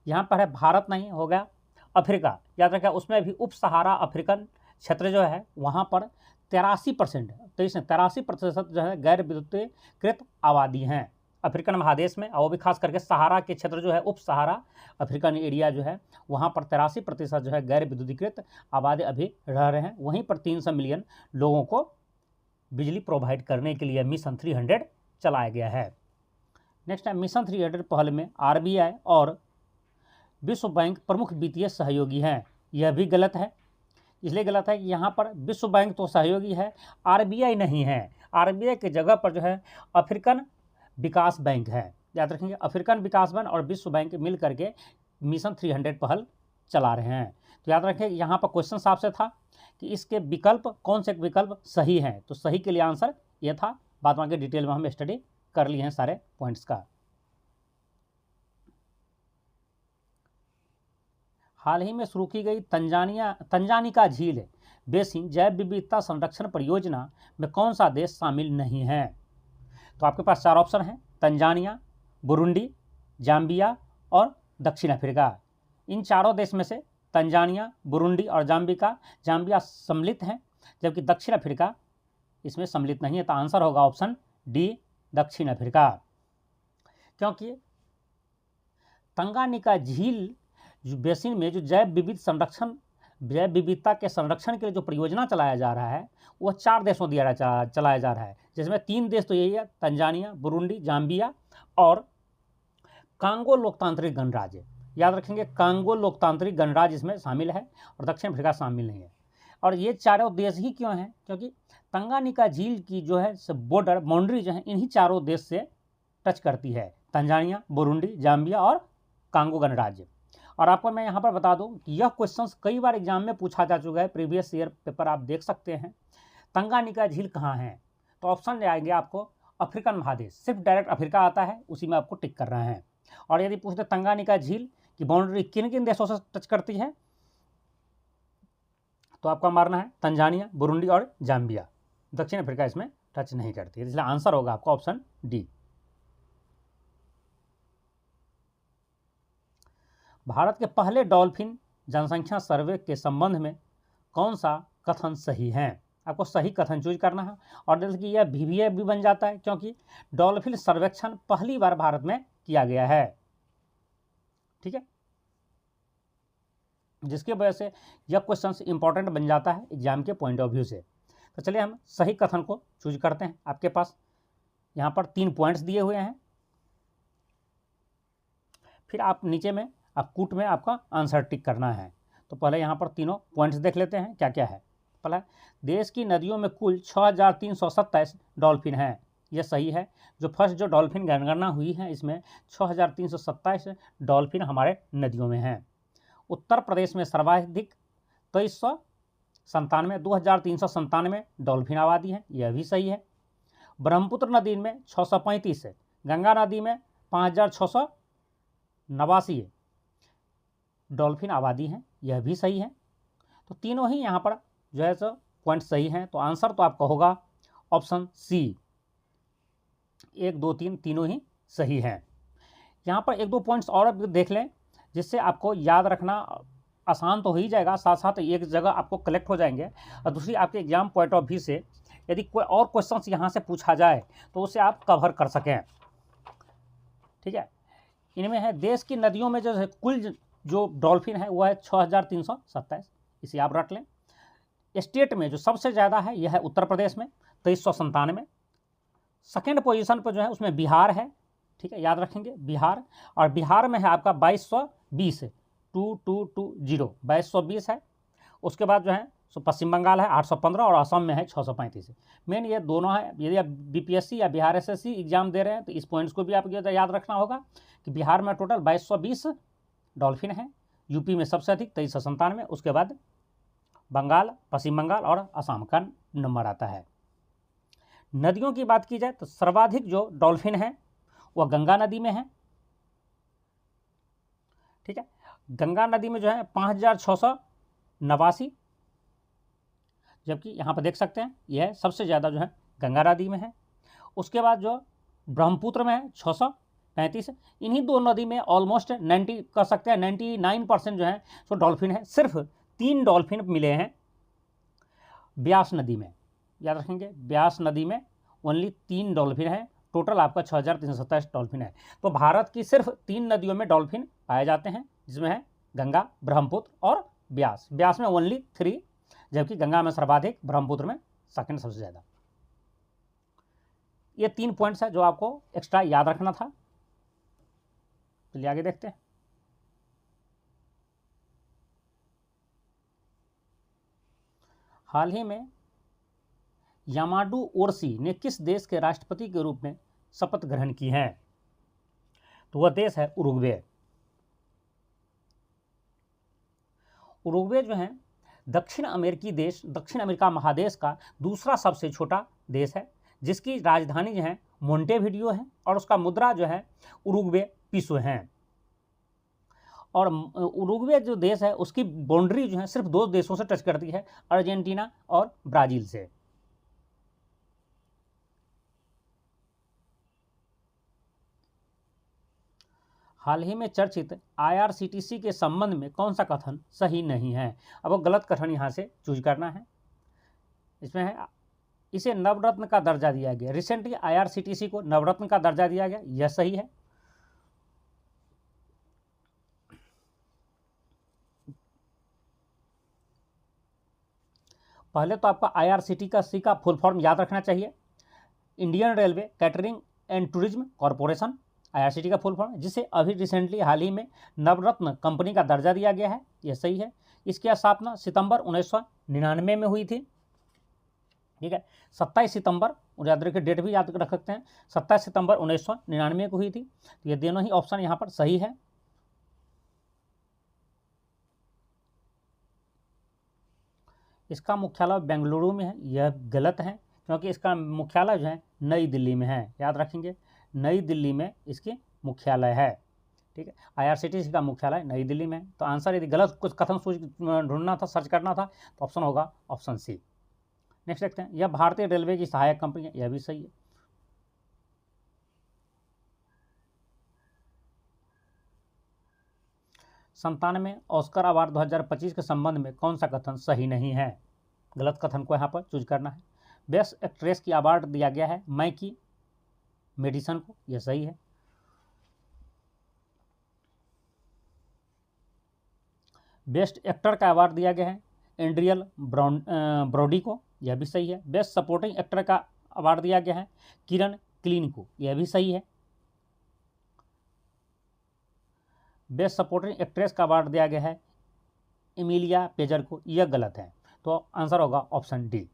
यहाँ पर है भारत नहीं, होगा अफ्रीका। याद रखें उसमें भी उप सहारा अफ्रीकन क्षेत्र जो है वहाँ पर 83%, तो इसमें 83% जो है गैर विद्युतीकृत आबादी हैं अफ्रीकन महादेश में, और वो भी खास करके सहारा के क्षेत्र जो है उप सहारा अफ्रीकन एरिया जो है वहाँ पर 83% जो है गैर विद्युतीकृत आबादी अभी रह रहे हैं। वहीं पर 300 मिलियन लोगों को बिजली प्रोवाइड करने के लिए मिशन 300 चलाया गया है। नेक्स्ट है मिशन 300 पहल में RBI और विश्व बैंक प्रमुख वित्तीय सहयोगी हैं। यह भी गलत है। इसलिए गलत है कि यहाँ पर विश्व बैंक तो सहयोगी है, RBI नहीं है। RBI के जगह पर जो है अफ्रीकन विकास बैंक है। याद रखेंगे, अफ्रीकन विकास बैंक और विश्व बैंक मिल करके मिशन 300 पहल चला रहे हैं। तो याद रखें यहाँ पर क्वेश्चन आपसे था कि इसके विकल्प कौन से विकल्प सही हैं, तो सही के लिए आंसर ये था। बाद में डिटेल में हम स्टडी कर लिए हैं सारे पॉइंट्स का। हाल ही में शुरू की गई तंजानिका झील बेसिन जैव विविधता संरक्षण परियोजना में कौन सा देश शामिल नहीं है? तो आपके पास 4 ऑप्शन हैं, तंजानिया, बुरुंडी, जाम्बिया और दक्षिण अफ्रीका। इन चारों देश में से तंजानिया, बुरुंडी और जाम्बिया सम्मिलित हैं, जबकि दक्षिण अफ्रीका इसमें सम्मिलित नहीं है। तो आंसर होगा ऑप्शन डी, दक्षिण अफ्रीका। क्योंकि तंगानिका झील बेसिन में जो जैव विविधता के संरक्षण के लिए जो परियोजना चलाया जा रहा है वह 4 देशों द्वारा चलाया जा रहा है, जिसमें 3 देश तो यही है, तंजानिया, बुरुंडी, जाम्बिया और कांगो लोकतांत्रिक गणराज्य। याद रखेंगे, कांगो लोकतांत्रिक गणराज्य इसमें शामिल है और दक्षिण अफ्रीका शामिल नहीं है। और ये चारों देश ही क्यों हैं? क्योंकि तंगानिका झील की जो है बाउंड्री जो है इन्हीं चारों देश से टच करती है, तंजानिया, बुरुंडी, जाम्बिया और कांगो गणराज्य। और आपको मैं यहाँ पर बता दूँ कि यह क्वेश्चन कई बार एग्जाम में पूछा जा चुका है, प्रीवियस ईयर पेपर आप देख सकते हैं। तंगानिका झील कहाँ है? तो ऑप्शन ले आएंगे आपको अफ्रीकन महादेश, सिर्फ डायरेक्ट अफ्रीका आता है, उसी में आपको टिक करना है। और यदि पूछते तंगानिका झील की बाउंड्री किन किन देशों से टच करती है, तो आपका मारना है तंजानिया, बुरुंडी और जाम्बिया। दक्षिण अफ्रीका इसमें टच नहीं करती है, इसलिए आंसर होगा आपका ऑप्शन डी। भारत के पहले डॉल्फिन जनसंख्या सर्वे के संबंध में कौन सा कथन सही है? आपको सही कथन चूज करना है। और जैसे कि यह VVA भी बन जाता है, क्योंकि डॉल्फिन सर्वेक्षण पहली बार भारत में किया गया है। ठीक है, जिसकी वजह से यह क्वेश्चन इंपॉर्टेंट बन जाता है एग्जाम के पॉइंट ऑफ व्यू से। तो चलिए हम सही कथन को चूज करते हैं। आपके पास यहाँ पर 3 पॉइंट्स दिए हुए हैं, फिर आप नीचे में आप कूट में आपका आंसर टिक करना है। तो पहले यहाँ पर तीनों पॉइंट्स देख लेते हैं क्या क्या है। पहला, देश की नदियों में कुल 6327 डॉल्फिन हैं, यह सही है। जो फर्स्ट जो डॉल्फिन गणना हुई है इसमें 6327 डॉल्फिन हमारे नदियों में हैं। उत्तर प्रदेश में सर्वाधिक 2397 डॉल्फिन आबादी है, यह भी सही है। ब्रह्मपुत्र नदी में 635 है, गंगा नदी में 5689 डॉल्फिन आबादी है, यह भी सही है। तो तीनों ही यहाँ पर जो है सो पॉइंट सही हैं। तो आंसर तो आपका होगा ऑप्शन सी, 1, 2, 3 तीनों ही सही हैं। यहाँ पर 1-2 पॉइंट्स और देख लें, जिससे आपको याद रखना आसान तो हो ही जाएगा, साथ साथ एक जगह आपको कलेक्ट हो जाएंगे। और दूसरी आपके एग्जाम पॉइंट ऑफ व्यू से यदि कोई और क्वेश्चंस यहाँ से पूछा जाए तो उसे आप कवर कर सकें। ठीक है, इनमें है देश की नदियों में जो है कुल जो डॉल्फिन है वह है 6327, इसे आप रख लें। स्टेट में जो सबसे ज़्यादा है यह है उत्तर प्रदेश में 2397। सेकेंड पोजीशन पर जो है उसमें बिहार है। ठीक है, याद रखेंगे बिहार, और बिहार में है आपका 2220 2220 है। उसके बाद जो है सो पश्चिम बंगाल है 815 और असम में है 635। मेन ये दोनों है। यदि आप BPSC या बिहार SSC एग्जाम दे रहे हैं तो इस पॉइंट्स को भी आपको याद रखना होगा कि बिहार में टोटल 2220 डॉल्फिन है, यूपी में सबसे अधिक 2397, उसके बाद बंगाल, पश्चिम बंगाल और असम का नंबर आता है। नदियों की बात की जाए तो सर्वाधिक जो डॉल्फिन है वह गंगा नदी में है। ठीक है, गंगा नदी में जो है 5689, जबकि यहाँ पर देख सकते हैं यह सबसे ज़्यादा जो है गंगा नदी में है। उसके बाद जो ब्रह्मपुत्र में है 635। इन्हीं दो नदी में ऑलमोस्ट 90 कर सकते हैं 99% जो है सो डॉल्फिन है। सिर्फ 3 डॉल्फिन मिले हैं ब्यास नदी में। याद रखेंगे, ब्यास नदी में ओनली 3 डॉल्फिन है, टोटल आपका 6327 डॉल्फिन है। तो भारत की सिर्फ 3 नदियों में डॉल्फिन पाए जाते हैं, जिसमें है गंगा, ब्रह्मपुत्र और ब्यास। ब्यास में ओनली 3, जबकि गंगा में सर्वाधिक, ब्रह्मपुत्र में सेकंड सबसे ज़्यादा। ये 3 पॉइंट्स है जो आपको एक्स्ट्रा याद रखना था। चलिए आगे देखते हैं। हाल ही में यामाडू ओरसी ने किस देश के राष्ट्रपति के रूप में शपथ ग्रहण की है? तो वह देश है उरुग्वे। उरुग्वे जो है दक्षिण अमेरिका महादेश का दूसरा सबसे छोटा देश है, जिसकी राजधानी जो है मोंटेविडियो है और उसका मुद्रा जो है उरुग्वे पीसो है। और उरुग्वे जो देश है उसकी बाउंड्री जो है सिर्फ 2 देशों से टच करती है, अर्जेंटीना और ब्राज़ील से। हाल ही में चर्चित IRCTC के संबंध में कौन सा कथन सही नहीं है? अब वो गलत कथन यहाँ से चूज करना है। इसमें है इसे नवरत्न का दर्जा दिया गया। रिसेंटली IRCTC को नवरत्न का दर्जा दिया गया, यह सही है। पहले तो आपका IRCTC का फुल फॉर्म याद रखना चाहिए, Indian railway catering and tourism corporation, IRCTC का फुल फॉर्म, जिसे अभी रिसेंटली हाल ही में नवरत्न कंपनी का दर्जा दिया गया है, यह सही है। इसकी स्थापना सितंबर 1999 में हुई थी। ठीक है, 27 सितंबर, याद रखिए, डेट भी याद रख सकते हैं, 27 सितंबर 1999 को हुई थी। तो ये दोनों ही ऑप्शन यहाँ पर सही है। इसका मुख्यालय बेंगलुरु में है, यह गलत है, क्योंकि इसका मुख्यालय जो है नई दिल्ली में है। याद रखेंगे, नई दिल्ली में इसकी मुख्यालय है। ठीक है, IRCTC का मुख्यालय नई दिल्ली में है। तो आंसर यदि गलत कुछ कथन ढूंढना था, सर्च करना था, तो ऑप्शन होगा ऑप्शन सी। नेक्स्ट देखते हैं, यह भारतीय रेलवे की सहायक कंपनी है, यह भी सही है। संतानवे ऑस्कर अवार्ड 2025 के संबंध में कौन सा कथन सही नहीं है? गलत कथन को यहाँ पर चूज करना है। बेस्ट एक्ट्रेस की अवार्ड दिया गया है मैकी मेडिसन को, यह सही है। बेस्ट एक्टर का अवार्ड दिया गया है एंड्रियल ब्रॉडी को, यह भी सही है। बेस्ट सपोर्टिंग एक्टर का अवार्ड दिया गया है किरण क्लीन को, यह भी सही है। बेस्ट सपोर्टिंग एक्ट्रेस का अवार्ड दिया गया है एमिलिया पेजर को, यह गलत है। तो आंसर होगा ऑप्शन डी।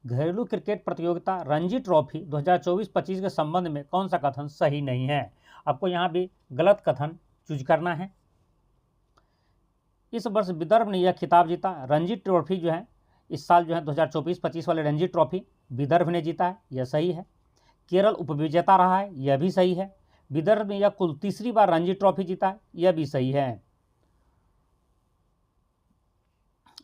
घरेलू क्रिकेट प्रतियोगिता रणजी ट्रॉफी 2024-25 के संबंध में कौन सा कथन सही नहीं है? आपको यहाँ भी गलत कथन चूज करना है। इस वर्ष विदर्भ ने यह खिताब जीता। रणजी ट्रॉफी जो है इस साल जो है 2024-25 वाले रणजी ट्रॉफी विदर्भ ने जीता है, यह सही है। केरल उपविजेता रहा है, यह भी सही है। विदर्भ ने यह कुल तीसरी बार रणजी ट्रॉफी जीता है, यह भी सही है।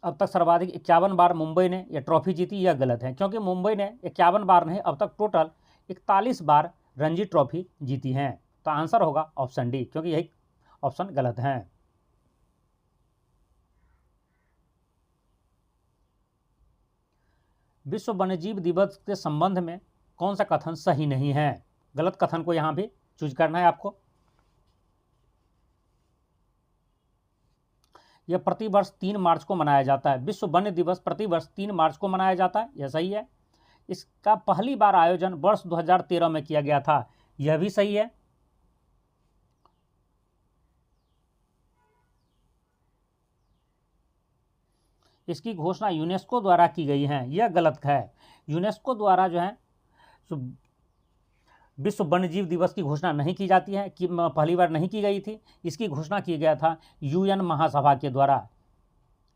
अब तक सर्वाधिक 51 बार मुंबई ने यह ट्रॉफी जीती, यह गलत है, क्योंकि मुंबई ने 51 बार नहीं, अब तक टोटल 41 बार रणजी ट्रॉफी जीती हैं। तो आंसर होगा ऑप्शन डी, क्योंकि यही ऑप्शन गलत है। विश्व वन्यजीव दिवस के संबंध में कौन सा कथन सही नहीं है? गलत कथन को यहाँ भी चूज करना है आपको। यह प्रतिवर्ष 3 मार्च को मनाया जाता है। विश्व वन्य दिवस प्रतिवर्ष 3 मार्च को मनाया जाता है, यह सही है। इसका पहली बार आयोजन वर्ष 2013 में किया गया था, यह भी सही है। इसकी घोषणा यूनेस्को द्वारा की गई है, यह गलत है। यूनेस्को द्वारा जो है विश्व वन्यजीव दिवस की घोषणा नहीं की जाती है, कि पहली बार नहीं की गई थी। इसकी घोषणा की गया था UN महासभा के द्वारा।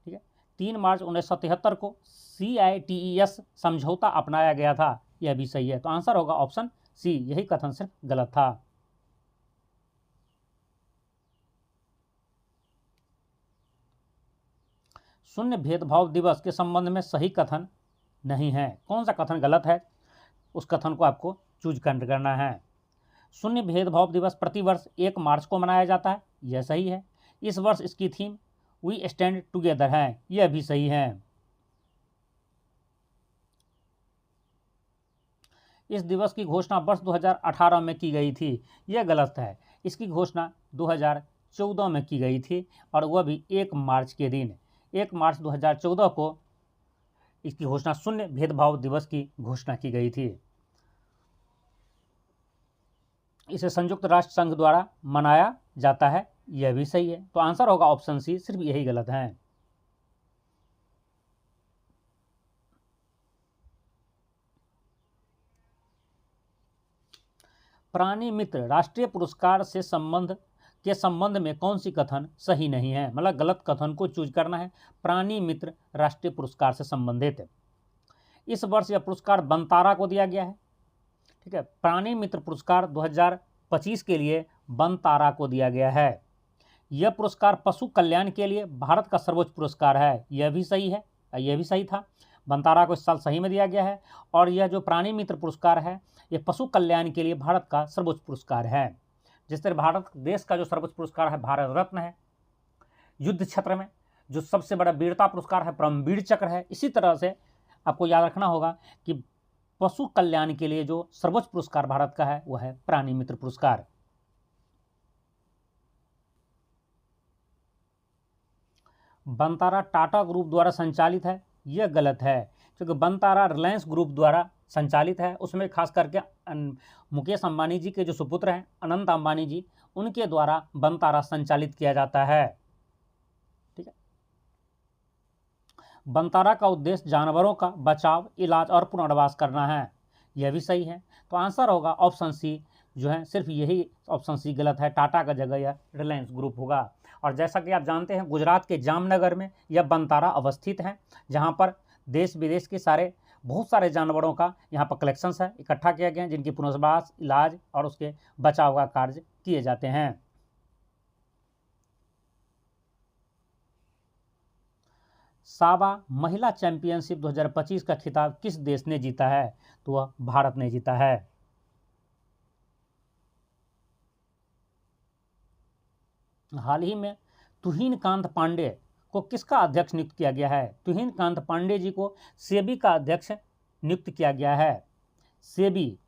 ठीक है, 3 मार्च 1973 को CITES समझौता अपनाया गया था, यह भी सही है। तो आंसर होगा ऑप्शन सी, यही कथन सिर्फ गलत था। शून्य भेदभाव दिवस के संबंध में सही कथन नहीं है। कौन सा कथन गलत है, उस कथन को आपको चूज करना है। शून्य भेदभाव दिवस प्रतिवर्ष 1 मार्च को मनाया जाता है, यह सही है। इस वर्ष इसकी थीम वी स्टैंड टुगेदर है, यह भी सही है। इस दिवस की घोषणा वर्ष 2018 में की गई थी, यह गलत है। इसकी घोषणा 2014 में की गई थी, और वह भी 1 मार्च के दिन। 1 मार्च 2014 को इसकी घोषणा शून्य भेदभाव दिवस की घोषणा की गई थी। इसे संयुक्त राष्ट्र संघ द्वारा मनाया जाता है, यह भी सही है। तो आंसर होगा ऑप्शन सी, सिर्फ यही गलत है। प्राणी मित्र राष्ट्रीय पुरस्कार से संबंध में कौन सी कथन सही नहीं है, मतलब गलत कथन को चूज करना है। प्राणी मित्र राष्ट्रीय पुरस्कार से संबंधित है। इस वर्ष यह पुरस्कार बनतारा को दिया गया है। ठीक है, प्राणी मित्र पुरस्कार 2025 के लिए बनतारा को दिया गया है। यह पुरस्कार पशु कल्याण के लिए भारत का सर्वोच्च पुरस्कार है, यह भी सही है, यह भी सही था। बनतारा को इस साल सही में दिया गया है। और यह जो प्राणी मित्र पुरस्कार है, यह पशु कल्याण के लिए भारत का सर्वोच्च पुरस्कार है। जिस तरह भारत देश का जो सर्वोच्च पुरस्कार है भारत रत्न है, युद्ध क्षेत्र में जो सबसे बड़ा वीरता पुरस्कार है परमवीर चक्र है, इसी तरह से आपको याद रखना होगा कि पशु कल्याण के लिए जो सर्वोच्च पुरस्कार भारत का है वह है प्राणी मित्र पुरस्कार। बनतारा टाटा ग्रुप द्वारा संचालित है, यह गलत है, क्योंकि बनतारा रिलायंस ग्रुप द्वारा संचालित है। उसमें खास करके मुकेश अंबानी जी के जो सुपुत्र हैं अनंत अंबानी जी, उनके द्वारा बनतारा संचालित किया जाता है। ठीक है, बनतारा का उद्देश्य जानवरों का बचाव, इलाज और पुनर्वास करना है, यह भी सही है। तो आंसर होगा ऑप्शन सी जो है, सिर्फ यही ऑप्शन सी गलत है। टाटा का जगह यह रिलायंस ग्रुप होगा। और जैसा कि आप जानते हैं गुजरात के जामनगर में यह बनतारा अवस्थित है, जहां पर देश विदेश के बहुत सारे जानवरों का यहाँ पर कलेक्शंस है, इकट्ठा किया गया है, जिनकी पुनर्वास, इलाज और उसके बचाव का कार्य किए जाते हैं। सावा महिला चैंपियनशिप 2025 का खिताब किस देश ने जीता है? तो वह भारत ने जीता है। हाल ही में तुहिन कांत पांडे को किसका अध्यक्ष नियुक्त किया गया है? तुहिन कांत पांडे जी को सेबी का अध्यक्ष नियुक्त किया गया है। सेबी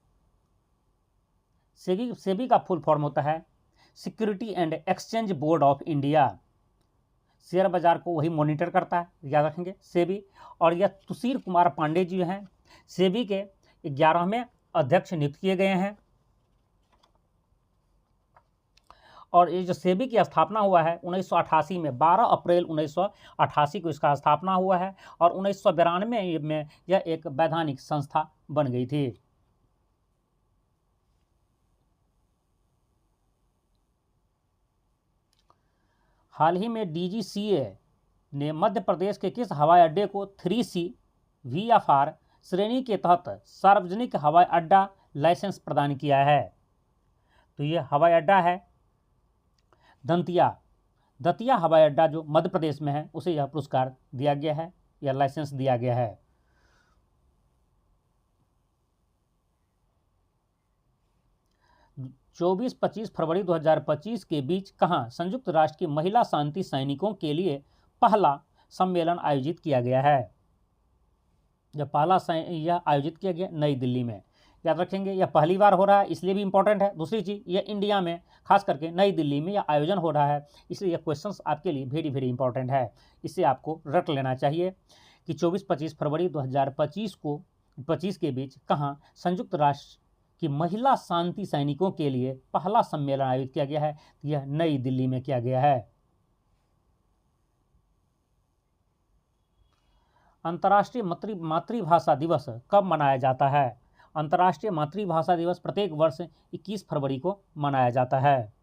का फुल फॉर्म होता है security and exchange board of India. Share बाजार को वही मॉनिटर करता है, याद रखेंगे, सेबी। और यह तुषार कुमार पांडे जी हैं, सेबी के 11वें अध्यक्ष नियुक्त किए गए हैं। और ये जो सेबी की स्थापना हुआ है 1988 में, 12 अप्रैल 1988 को इसका स्थापना हुआ है। और 1992 में यह एक वैधानिक संस्था बन गई थी। हाल ही में DGCA ने मध्य प्रदेश के किस हवाई अड्डे को 3C VFR श्रेणी के तहत सार्वजनिक हवाई अड्डा लाइसेंस प्रदान किया है? तो यह हवाई अड्डा है दतिया हवाई अड्डा जो मध्य प्रदेश में है, उसे यह पुरस्कार दिया गया है, यह लाइसेंस दिया गया है। चौबीस 25 फरवरी 2025 के बीच कहाँ संयुक्त राष्ट्र की महिला शांति सैनिकों के लिए पहला सम्मेलन आयोजित किया गया है? यह आयोजित किया गया नई दिल्ली में। याद रखेंगे, यह पहली बार हो रहा है, इसलिए भी इंपॉर्टेंट है। दूसरी चीज़, यह इंडिया में खास करके नई दिल्ली में यह आयोजन हो रहा है, इसलिए यह क्वेश्चंस आपके लिए वेरी वेरी इंपॉर्टेंट है। इससे आपको रट लेना चाहिए कि 24-25 फरवरी 2025 के बीच कहाँ संयुक्त राष्ट्र की महिला शांति सैनिकों के लिए पहला सम्मेलन आयोजित किया गया है? यह नई दिल्ली में किया गया है। अंतर्राष्ट्रीय मातृभाषा दिवस कब मनाया जाता है? अंतर्राष्ट्रीय मातृभाषा दिवस प्रत्येक वर्ष 21 फरवरी को मनाया जाता है।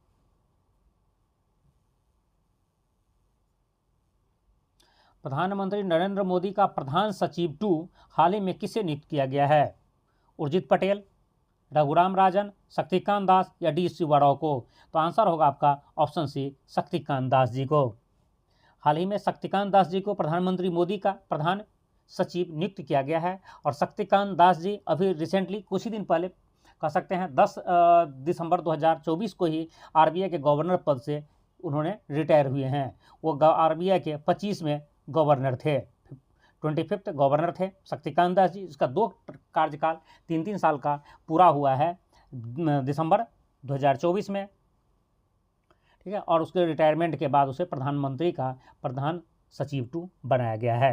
प्रधानमंत्री नरेंद्र मोदी का प्रधान सचिव 2 हाल ही में किसे नियुक्त किया गया है? उर्जित पटेल, रघुराम राजन, शक्तिकांत दास या डी शिवराव को? तो आंसर होगा आपका ऑप्शन सी, शक्तिकांत दास जी को। हाल ही में शक्तिकांत दास जी को प्रधानमंत्री मोदी का प्रधान सचिव नियुक्त किया गया है। और शक्तिकांत दास जी अभी रिसेंटली कुछ ही दिन पहले, कह सकते हैं 10 दिसंबर 2024 को ही RBI के गवर्नर पद से उन्होंने रिटायर हुए हैं। वो RBI के 25वें गवर्नर थे, 25th गवर्नर थे शक्तिकांत दास जी। इसका 2 कार्यकाल 3-3 साल का पूरा हुआ है दिसंबर 2024 में। ठीक है, और उसके रिटायरमेंट के बाद उसे प्रधान सचिव 2 बनाया गया है।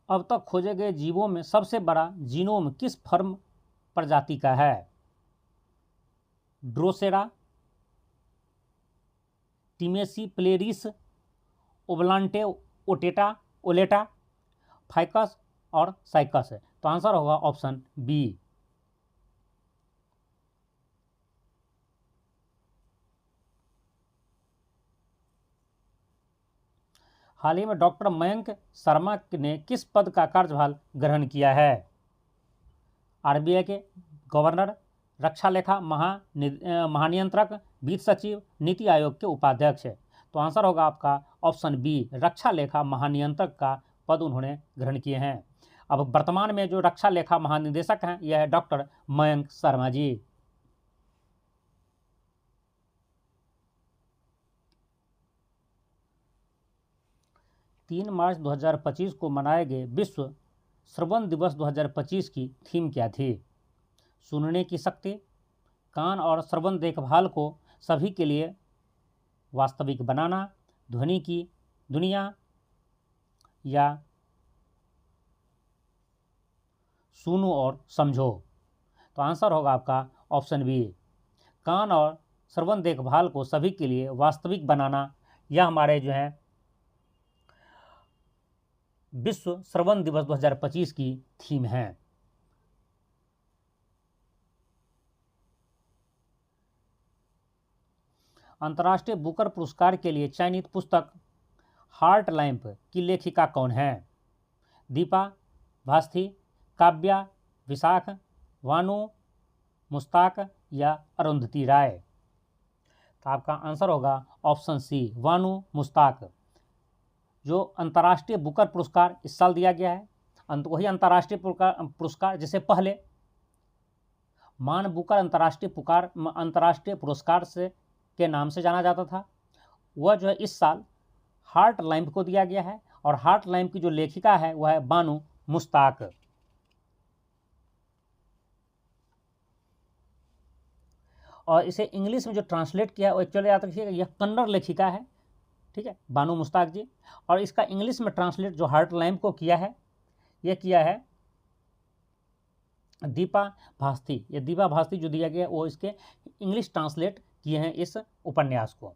अब तक खोजे गए जीवों में सबसे बड़ा जीनोम किस फर्म प्रजाति का है? ड्रोसेरा, टिमेसी प्लेरिस, ओबलांटे ओलेटा, फाइकस और साइकस है। तो आंसर होगा ऑप्शन बी। हाल ही में डॉक्टर मयंक शर्मा ने किस पद का कार्यभार ग्रहण किया है? आरबीआई के गवर्नर, रक्षा लेखा महानियंत्रक, वित्त सचिव, नीति आयोग के उपाध्यक्ष। तो आंसर होगा आपका ऑप्शन बी, रक्षा लेखा महानियंत्रक का पद उन्होंने ग्रहण किए हैं। अब वर्तमान में जो रक्षा लेखा महानिदेशक हैं यह है डॉक्टर मयंक शर्मा जी। तीन मार्च 2025 को मनाए गए विश्व श्रवण दिवस 2025 की थीम क्या थी? सुनने की शक्ति, कान और श्रवण देखभाल को सभी के लिए वास्तविक बनाना, ध्वनि की दुनिया या सुनो और समझो। तो आंसर होगा आपका ऑप्शन बी, कान और श्रवण देखभाल को सभी के लिए वास्तविक बनाना। यह हमारे जो है विश्व श्रवण दिवस 2025 की थीम है। अंतर्राष्ट्रीय बुकर पुरस्कार के लिए चयनित पुस्तक हार्ट लैंप की लेखिका कौन है? दीपा भास्थी, काव्या, विशाख, वानु, मुस्ताक या अरुंधति राय? तो आपका आंसर होगा ऑप्शन सी, वानु मुस्ताक। जो अंतर्राष्ट्रीय बुकर पुरस्कार इस साल दिया गया है, वही अंतर्राष्ट्रीय पुरस्कार जिसे पहले मान बुकर अंतर्राष्ट्रीय पुरस्कार से के नाम से जाना जाता था, वह जो है इस साल हार्ट लैंप को दिया गया है। और हार्ट लैंप की जो लेखिका है वह है बानु मुस्ताक। और इसे इंग्लिश में जो ट्रांसलेट किया है वो एक्चुअली याद रखिएगा यह कन्नड़ लेखिका है, ठीक है, बानु मुस्ताक जी। और इसका इंग्लिश में ट्रांसलेट जो हार्ट लैंप को किया है यह किया है दीपा भास्थी। ये दीपा भास्थी जो दिया गया वो इसके इंग्लिश ट्रांसलेट किए हैं इस उपन्यास को।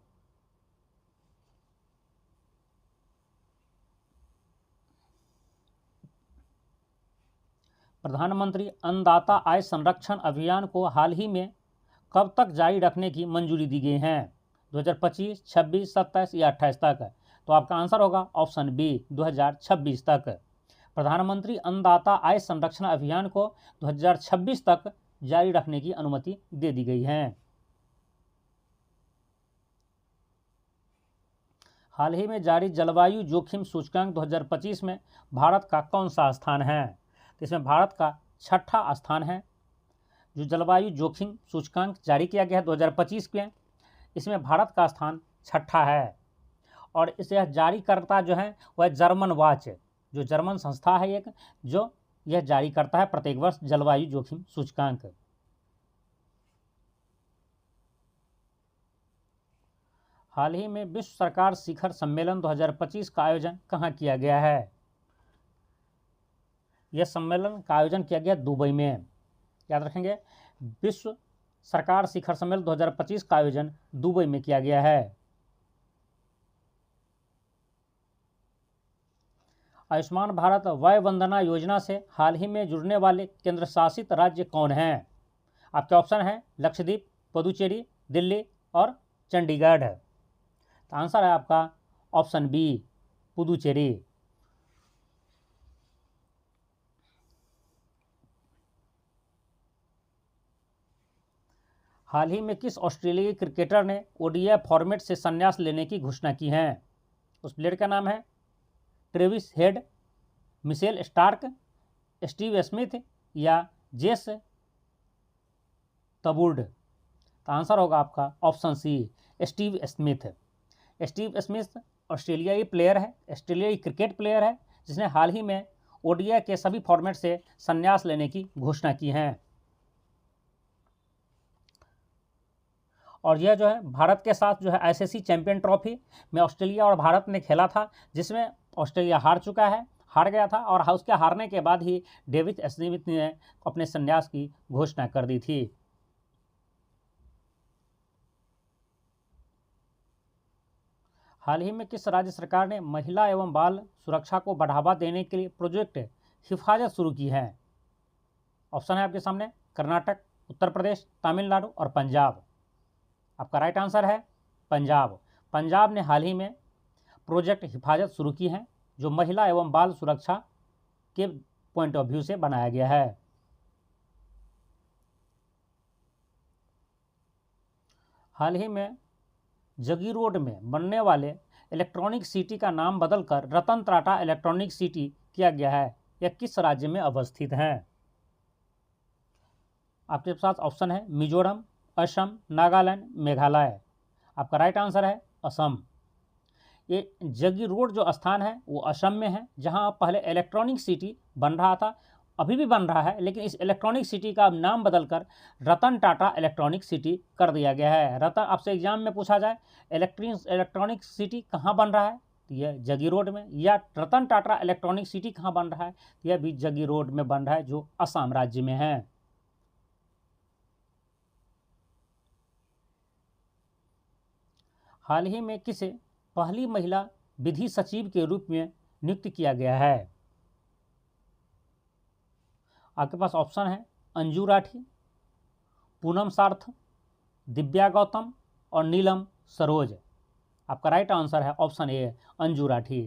प्रधानमंत्री अन्नदाता आय संरक्षण अभियान को हाल ही में कब तक जारी रखने की मंजूरी दी गई है? 2025, 26, 27 या 28 तक? तो आपका आंसर होगा ऑप्शन बी, 2026 तक। प्रधानमंत्री अन्नदाता आय संरक्षण अभियान को 2026 तक जारी रखने की अनुमति दे दी गई है। हाल ही में जारी जलवायु जोखिम सूचकांक 2025 में भारत का कौन सा स्थान है? तो इसमें भारत का 6ठा स्थान है। जो जलवायु जोखिम सूचकांक जारी किया गया है 2025 में, इसमें भारत का स्थान 6ठा है। और इसे जारीकर्ता जो है वह जर्मन वॉच, जो जर्मन संस्था है एक, जो यह जारी करता है प्रत्येक वर्ष जलवायु जोखिम सूचकांक। हाल ही में विश्व सरकार शिखर सम्मेलन 2025 का आयोजन कहाँ किया गया है? यह सम्मेलन का आयोजन किया गया दुबई में। याद रखेंगे, विश्व सरकार शिखर सम्मेलन 2025 का आयोजन दुबई में किया गया है। आयुष्मान भारत वय वंदना योजना से हाल ही में जुड़ने वाले केंद्र शासित राज्य कौन हैं? आपके ऑप्शन हैं लक्षद्वीप, पुदुचेरी, दिल्ली और चंडीगढ़। तो आंसर है आपका ऑप्शन बी, पुदुचेरी। हाल ही में किस ऑस्ट्रेलियाई क्रिकेटर ने ओडीआई फॉर्मेट से संन्यास लेने की घोषणा की है? उस प्लेयर का नाम है Travis Head, Mitchell Starc, Steve Smith या जेस तबुर्ड। तो आंसर होगा आपका option C, Steve Smith. Steve Smith ऑस्ट्रेलियाई प्लेयर है, ऑस्ट्रेलियाई क्रिकेट प्लेयर है, जिसने हाल ही में ओडीआई के सभी फॉर्मेट से संन्यास लेने की घोषणा की है। और यह जो है भारत के साथ जो है आईसीसी चैंपियन ट्रॉफी में ऑस्ट्रेलिया और भारत ने खेला था, जिसमें ऑस्ट्रेलिया हार गया था और उसके हारने के बाद ही डेविड स्मिथ ने अपने संन्यास की घोषणा कर दी थी। हाल ही में किस राज्य सरकार ने महिला एवं बाल सुरक्षा को बढ़ावा देने के लिए प्रोजेक्ट हिफाजत शुरू की है? ऑप्शन है आपके सामने कर्नाटक, उत्तर प्रदेश, तमिलनाडु और पंजाब। आपका राइट आंसर है पंजाब। पंजाब ने हाल ही में प्रोजेक्ट हिफाजत शुरू की है, जो महिला एवं बाल सुरक्षा के पॉइंट ऑफ व्यू से बनाया गया है। हाल ही में जगी रोड में बनने वाले इलेक्ट्रॉनिक सिटी का नाम बदलकर रतन टाटा इलेक्ट्रॉनिक सिटी किया गया है। यह किस राज्य में अवस्थित है? आपके पास ऑप्शन है मिजोरम, असम, नागालैंड, मेघालय। आपका राइट आंसर है असम। ये जगी रोड जो स्थान है वो असम में है, जहां पहले इलेक्ट्रॉनिक सिटी बन रहा था, अभी भी बन रहा है, लेकिन इस इलेक्ट्रॉनिक सिटी का नाम बदलकर रतन टाटा इलेक्ट्रॉनिक सिटी कर दिया गया है। रतन, आपसे एग्जाम में पूछा जाए इलेक्ट्रॉनिक सिटी कहाँ बन रहा है, तो यह जगी रोड में, या रतन टाटा इलेक्ट्रॉनिक सिटी कहाँ बन रहा है, तो यह भी जगी रोड में बन रहा है, जो असम राज्य में है। हाल ही में किसे पहली महिला विधि सचिव के रूप में नियुक्त किया गया है? आपके पास ऑप्शन है अंजू राठी, पूनम सार्थ, दिव्या गौतम और नीलम सरोज। आपका राइट आंसर है ऑप्शन ए अंजू राठी।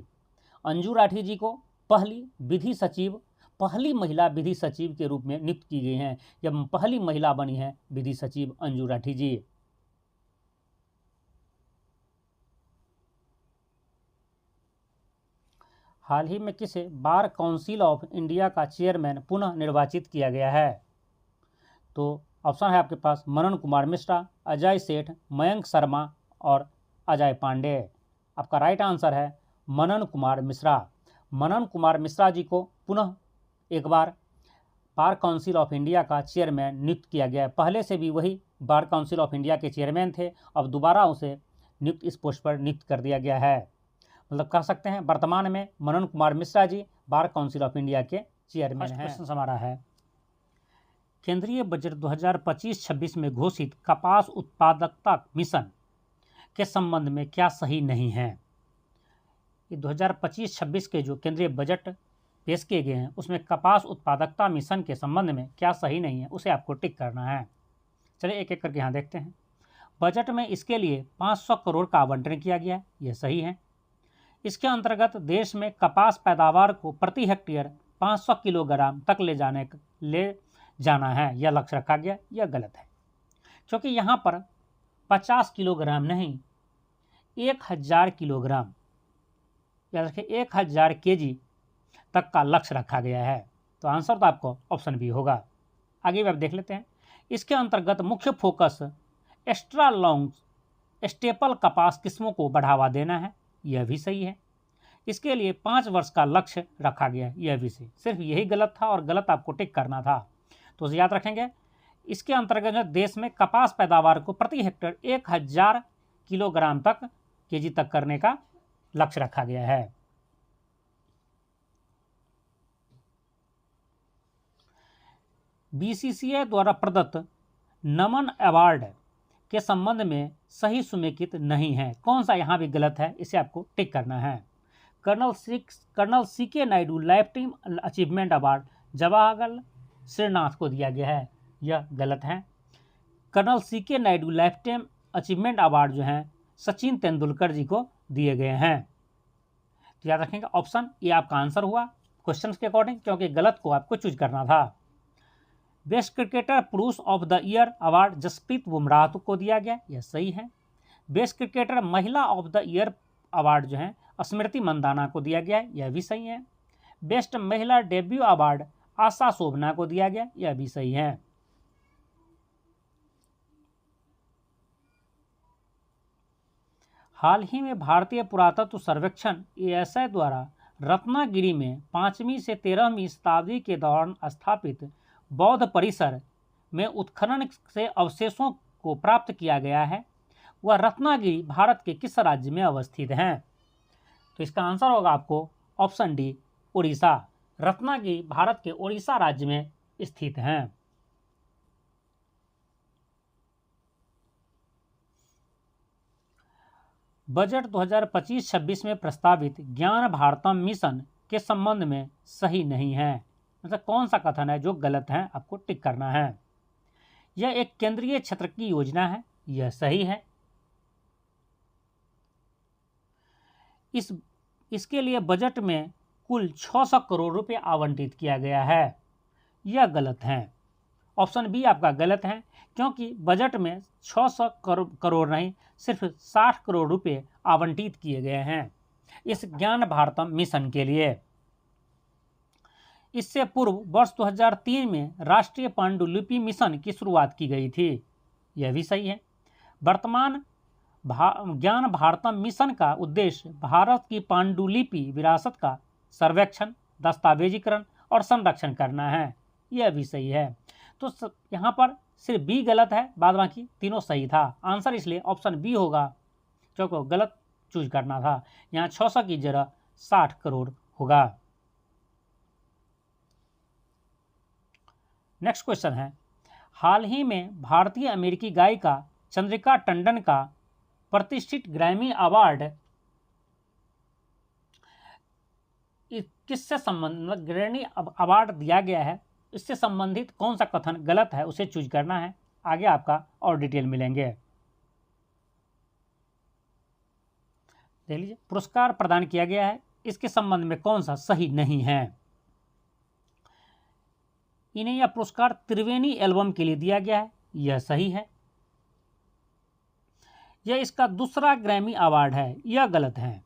अंजू राठी जी को पहली महिला विधि सचिव के रूप में नियुक्त की गई हैं। यह पहली महिला बनी है विधि सचिव अंजू राठी जी। हाल ही में किसे बार काउंसिल ऑफ इंडिया का चेयरमैन पुनः निर्वाचित किया गया है? तो ऑप्शन है आपके पास मनन कुमार मिश्रा, अजय सेठ, मयंक शर्मा और अजय पांडे। आपका राइट आंसर है मनन कुमार मिश्रा। मनन कुमार मिश्रा जी को पुनः एक बार बार काउंसिल ऑफ इंडिया का चेयरमैन नियुक्त किया गया है। पहले से भी वही बार काउंसिल ऑफ इंडिया के चेयरमैन थे, अब दोबारा उसे इस पोस्ट पर नियुक्त कर दिया गया है। मतलब कह सकते हैं वर्तमान में Manan Kumar Mishra ji bar council of India के चेयरमैन हैं। क्वेश्चन हमारा है केंद्रीय बजट 2025-26 में घोषित कपास उत्पादकता मिशन के संबंध में क्या सही नहीं है? ये 2025-26 के जो केंद्रीय बजट पेश किए गए हैं उसमें कपास उत्पादकता मिशन के संबंध में क्या सही नहीं है, उसे आपको टिक करना है। चलिए एक एक करके यहाँ देखते हैं। बजट में इसके लिए 500 करोड़ का आवंटन किया गया है, यह सही है। इसके अंतर्गत देश में कपास पैदावार को प्रति हेक्टेयर 500 किलोग्राम तक ले जाना है, यह लक्ष्य रखा गया, यह गलत है, क्योंकि यहाँ पर 50 किलोग्राम नहीं 1000 किलोग्राम, याद रखिए 1000 केजी तक का लक्ष्य रखा गया है। तो आंसर तो आपको ऑप्शन बी होगा। आगे भी आप देख लेते हैं। इसके अंतर्गत मुख्य फोकस एक्स्ट्रा लॉन्ग स्टेपल कपास किस्मों को बढ़ावा देना है, यह भी सही है। इसके लिए 5 वर्ष का लक्ष्य रखा गया है, यह भी सही। सिर्फ यही गलत था और गलत आपको टिक करना था, तो याद रखेंगे। इसके अंतर्गत देश में कपास पैदावार को प्रति हेक्टेयर 1000 किलोग्राम तक केजी तक करने का लक्ष्य रखा गया है। बीसीसीआई द्वारा प्रदत्त नमन अवार्ड के संबंध में सही समेकित नहीं है, कौन सा यहाँ भी गलत है, इसे आपको टिक करना है। Colonel C K Naidu life time achievement award Jawaharlal Srinath को दिया गया है, यह गलत है। Colonel C K Naidu life time achievement award जो हैं सचिन तेंदुलकर जी को दिए गए हैं। तो याद रखेंगे ऑप्शन ये आपका आंसर हुआ क्वेश्चन के अकॉर्डिंग, क्योंकि गलत को आपको चूज करना था। बेस्ट क्रिकेटर पुरुष of the year award Jasprit Bumrah को दिया गया, यह सही है। बेस्ट क्रिकेटर महिला ऑफ द ईयर अवार्ड जो है स्मृति मंदाना को दिया गया, यह भी सही है। बेस्ट महिला डेब्यू अवार्ड आशा शोभना को दिया गया, यह भी सही है। हाल ही में भारतीय पुरातत्व सर्वेक्षण ASI द्वारा रत्नागिरी में 5वीं से 13वीं शताब्दी के दौरान स्थापित बौद्ध परिसर में उत्खनन से अवशेषों को प्राप्त किया गया है, वह रत्नागिरी भारत के किस राज्य में अवस्थित हैं? तो इसका आंसर होगा आपको ऑप्शन डी, उड़ीसा। रत्नागिरी भारत के उड़ीसा राज्य में स्थित हैं। बजट 2025-26 में प्रस्तावित ज्ञान भारतम मिशन के संबंध में सही नहीं है। मतलब कौन सा कथन है जो गलत है, आपको टिक करना है। यह एक केंद्रीय क्षेत्र की योजना है, यह सही है। इसके लिए बजट में कुल 600 करोड़ रुपए आवंटित किया गया है, यह गलत है। ऑप्शन बी आपका गलत है, क्योंकि बजट में 600 करोड़ नहीं, सिर्फ 60 करोड़ रुपए आवंटित किए गए हैं इस ज्ञान भारतम मिशन के लिए। इससे पूर्व वर्ष 2003 में राष्ट्रीय पांडुलिपि मिशन की शुरुआत की गई थी, यह भी सही है। वर्तमान ज्ञान भारतम मिशन का उद्देश्य भारत की पांडुलिपि विरासत का सर्वेक्षण, दस्तावेजीकरण और संरक्षण करना है, यह भी सही है। तो यहाँ पर सिर्फ बी गलत है, बाद बाकी तीनों सही था। आंसर इसलिए ऑप्शन बी होगा, क्योंकि गलत चूज करना था। यहाँ 600 की जगह 60 करोड़ होगा। नेक्स्ट क्वेश्चन है, हाल ही में भारतीय अमेरिकी गायिका चंद्रिका टंडन का प्रतिष्ठित ग्रैमी अवार्ड किससे संबंधित ग्रैमी अवार्ड दिया गया है, इससे संबंधित कौन सा कथन गलत है उसे चूज करना है। आगे आपका और डिटेल मिलेंगे। देख लीजिए, पुरस्कार प्रदान किया गया है, इसके संबंध में कौन सा सही नहीं है। इन्हें यह पुरस्कार त्रिवेणी एल्बम के लिए दिया गया है, यह सही है। यह इसका दूसरा ग्रैमी अवार्ड है, यह गलत है।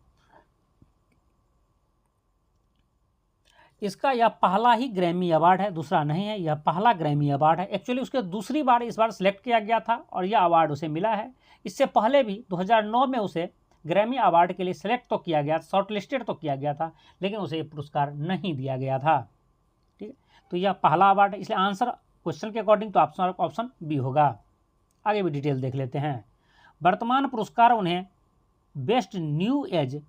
इसका यह पहला ही ग्रैमी अवार्ड है, दूसरा नहीं है, यह पहला ग्रैमी अवार्ड है। एक्चुअली उसके दूसरी बार इस बार सिलेक्ट किया गया था और यह अवार्ड उसे मिला है। इससे पहले भी 2009 में उसे ग्रैमी अवार्ड के लिए सिलेक्ट तो किया गया, शॉर्टलिस्टेड तो किया गया था, लेकिन उसे ये पुरस्कार नहीं दिया गया था। ठीक है, तो यह पहला अवार्ड है, इसलिए आंसर क्वेश्चन के अकॉर्डिंग तो ऑप्शन बी होगा। आगे भी डिटेल देख लेते हैं। वर्तमान पुरस्कार उन्हें बेस्ट न्यू एज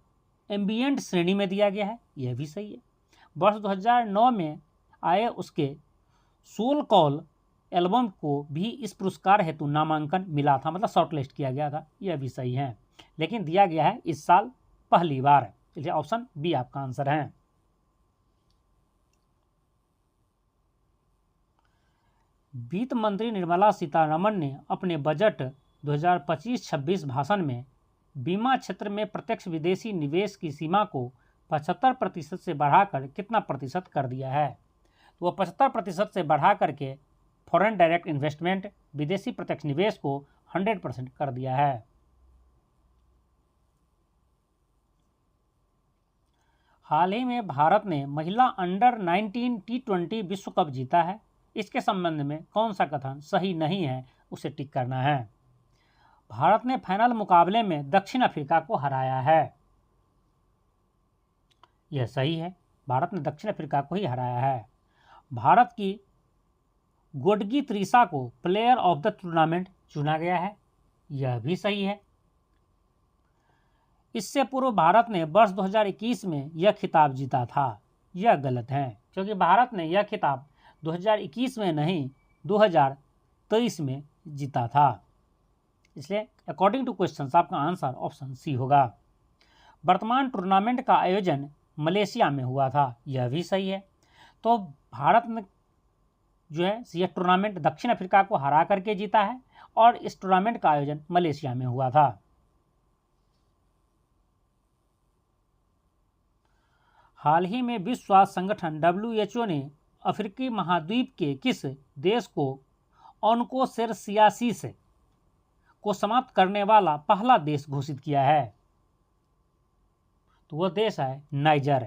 एम्बियंट श्रेणी में दिया गया है, यह भी सही है। वर्ष 2009 में आए उसके सोल कॉल एल्बम को भी इस पुरस्कार हेतु नामांकन मिला था, मतलब शॉर्टलिस्ट किया गया था, यह भी सही है। लेकिन दिया गया है इस साल पहली बार, इसलिए ऑप्शन बी आपका आंसर है। वित्त मंत्री निर्मला सीतारमण ने अपने बजट 2025-26 भाषण में बीमा क्षेत्र में प्रत्यक्ष विदेशी निवेश की सीमा को 75% से बढ़ाकर कितना प्रतिशत कर दिया है? तो वह 75% से बढ़ा करके फॉरेन डायरेक्ट इन्वेस्टमेंट, विदेशी प्रत्यक्ष निवेश को 100% कर दिया है। हाल ही में भारत ने महिला अंडर 19 T20 विश्व कप जीता है, इसके संबंध में कौन सा कथन सही नहीं है, उसे टिक करना है। भारत ने फाइनल मुकाबले में दक्षिण अफ्रीका को हराया है, यह सही है, भारत ने दक्षिण अफ्रीका को ही हराया है। भारत की गोडगी त्रिशा को प्लेयर ऑफ द टूर्नामेंट चुना गया है, यह भी सही है। इससे पूर्व भारत ने वर्ष 2021 में यह खिताब जीता था, यह गलत है, क्योंकि भारत ने यह खिताब 2021 में नहीं 2023 में जीता था। इसलिए अकॉर्डिंग टू क्वेश्चन आपका आंसर ऑप्शन सी होगा। वर्तमान टूर्नामेंट का आयोजन मलेशिया में हुआ था, यह भी सही है। तो भारत ने जो है यह टूर्नामेंट दक्षिण अफ्रीका को हरा करके जीता है और इस टूर्नामेंट का आयोजन मलेशिया में हुआ था। हाल ही में विश्व स्वास्थ्य संगठन WHO ने अफ्रीकी महाद्वीप के किस देश को ऑन्कोसेरसियासिस को समाप्त करने वाला पहला देश घोषित किया है? तो वह देश है नाइजर।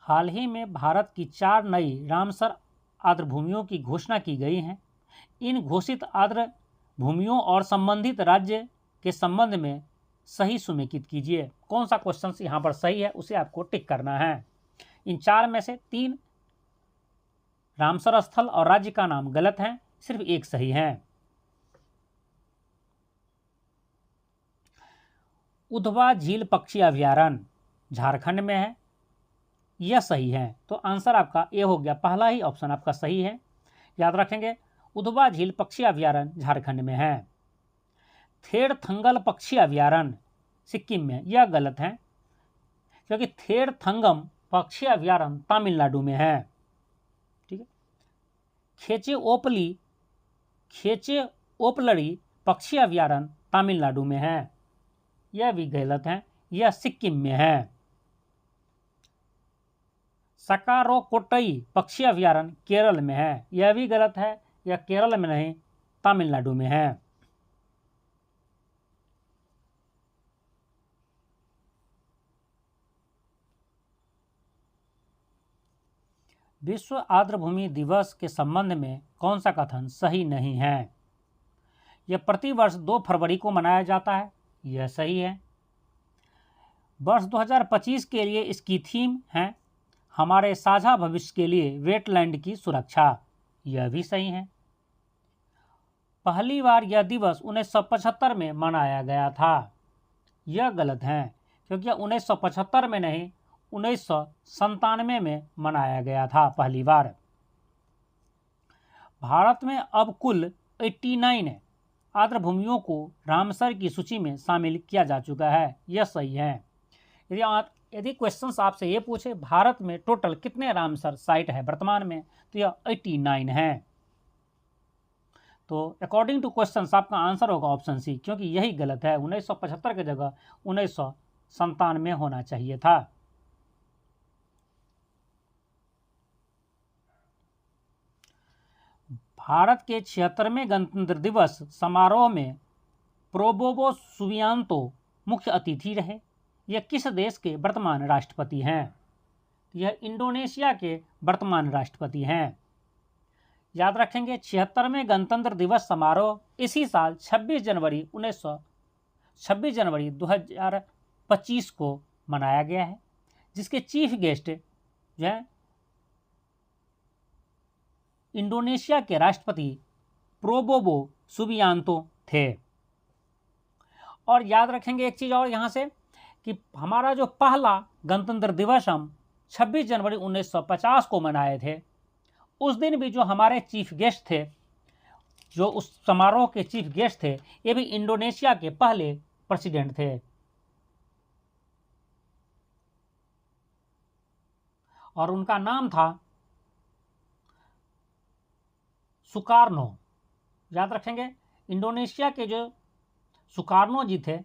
हाल ही में भारत की 4 नई रामसर आर्द्रभूमियों की घोषणा की गई है। इन घोषित आर्द्र भूमियों और संबंधित राज्य के संबंध में सही सुमेकित कीजिए। कौन सा क्वेश्चन यहाँ पर सही है उसे आपको टिक करना है। इन 4 में से 3 रामसर स्थल और राज्य का नाम गलत है, सिर्फ एक सही है। उधवा झील पक्षी अभयारण्य झारखंड में है, यह सही है। तो आंसर आपका ए हो गया, पहला ही ऑप्शन आपका सही है। याद रखेंगे, उधवा झील पक्षी अभयारण्य झारखंड में है। थेरथंगल पक्षी अभयारण्य सिक्किम में, यह गलत है क्योंकि थेरथंगम पक्षी अभयारण्य तमिलनाडु में है। ठीक है। खेचे ओपलड़ी पक्षी अभयारण्य तमिलनाडु में है, यह भी गलत है, यह सिक्किम में है। सकारोकोटई पक्षी अभयारण्य केरल में है, यह भी गलत है, यह केरल में नहीं तमिलनाडु में है। विश्व आर्द्रभूमि दिवस के संबंध में कौन सा कथन सही नहीं है? यह प्रतिवर्ष 2 फरवरी को मनाया जाता है, यह सही है। वर्ष 2025 के लिए इसकी थीम है हमारे साझा भविष्य के लिए वेटलैंड की सुरक्षा, यह भी सही है। पहली बार यह दिवस 1975 में मनाया गया था, यह गलत है क्योंकि 1975 में नहीं 1997 में मनाया गया था पहली बार। भारत में अब कुल 89 आर्द्रभूमियों को रामसर की सूची में शामिल किया जा चुका है, यह सही है। यदि क्वेश्चंस आपसे ये पूछे भारत में टोटल कितने रामसर साइट है वर्तमान में, तो यह 89 है। तो अकॉर्डिंग टू क्वेश्चंस आपका आंसर होगा ऑप्शन सी, क्योंकि यही गलत है। 1975 की जगह 1997 में होना चाहिए था। भारत के 76वें गणतंत्र दिवस समारोह में प्रोबोवो सुबियांतो मुख्य अतिथि रहे। यह किस देश के वर्तमान राष्ट्रपति हैं? यह इंडोनेशिया के वर्तमान राष्ट्रपति हैं। याद रखेंगे, 76वें गणतंत्र दिवस समारोह इसी साल 26 जनवरी 2025 को मनाया गया है, जिसके चीफ गेस्ट जो है इंडोनेशिया के राष्ट्रपति प्रोबोवो सुबियांतो थे। और याद रखेंगे एक चीज़ और यहाँ से कि हमारा जो पहला गणतंत्र दिवस हम 26 जनवरी 1950 को मनाए थे, उस दिन भी जो हमारे चीफ गेस्ट थे, जो उस समारोह के चीफ गेस्ट थे, ये भी इंडोनेशिया के पहले प्रेसिडेंट थे और उनका नाम था सुकार्नो। याद रखेंगे, इंडोनेशिया के जो सुकार्नो जी थे,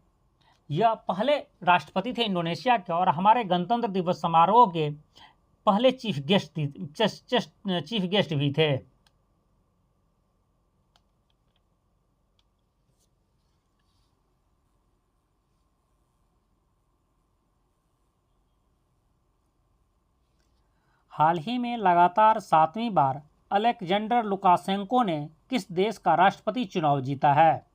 यह पहले राष्ट्रपति थे इंडोनेशिया के और हमारे गणतंत्र दिवस समारोह के पहले चीफ गेस्ट भी थे। हाल ही में लगातार 7वीं बार अलेक्जेंडर लुकाशेंको ने किस देश का राष्ट्रपति चुनाव जीता है?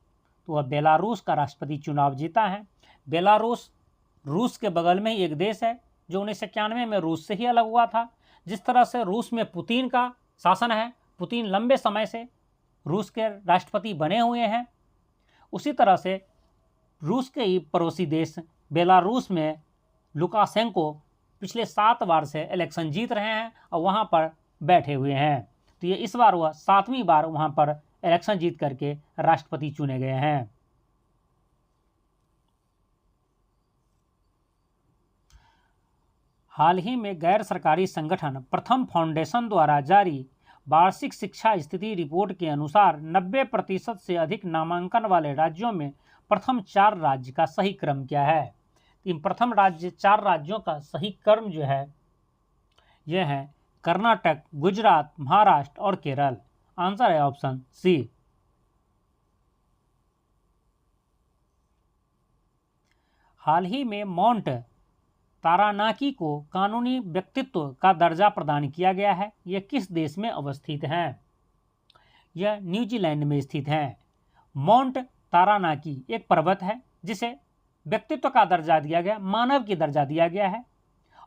तो वह बेलारूस का राष्ट्रपति चुनाव जीता है। बेलारूस रूस के बगल में ही एक देश है जो 1991 में रूस से ही अलग हुआ था। जिस तरह से रूस में पुतिन का शासन है, पुतिन लंबे समय से रूस के राष्ट्रपति बने हुए हैं, उसी तरह से रूस के ही पड़ोसी देश बेलारूस में लुकाशेंको पिछले 7 बार से इलेक्शन जीत रहे हैं और वहाँ पर बैठे हुए हैं। तो ये इस बार वह 7वीं बार वहाँ पर इलेक्शन जीत करके राष्ट्रपति चुने गए हैं। हाल ही में गैर सरकारी संगठन प्रथम फाउंडेशन द्वारा जारी वार्षिक शिक्षा स्थिति रिपोर्ट के अनुसार 90% से अधिक नामांकन वाले राज्यों में प्रथम 4 राज्य का सही क्रम क्या है? इन प्रथम 4 राज्यों का सही क्रम जो है यह है कर्नाटक, गुजरात, महाराष्ट्र और केरल। आंसर है ऑप्शन सी। हाल ही में माउंट तारानाकी को कानूनी व्यक्तित्व का दर्जा प्रदान किया गया है। यह किस देश में अवस्थित है? यह न्यूजीलैंड में स्थित है। माउंट तारानाकी एक पर्वत है जिसे व्यक्तित्व का दर्जा दिया गया, मानव की दर्जा दिया गया है,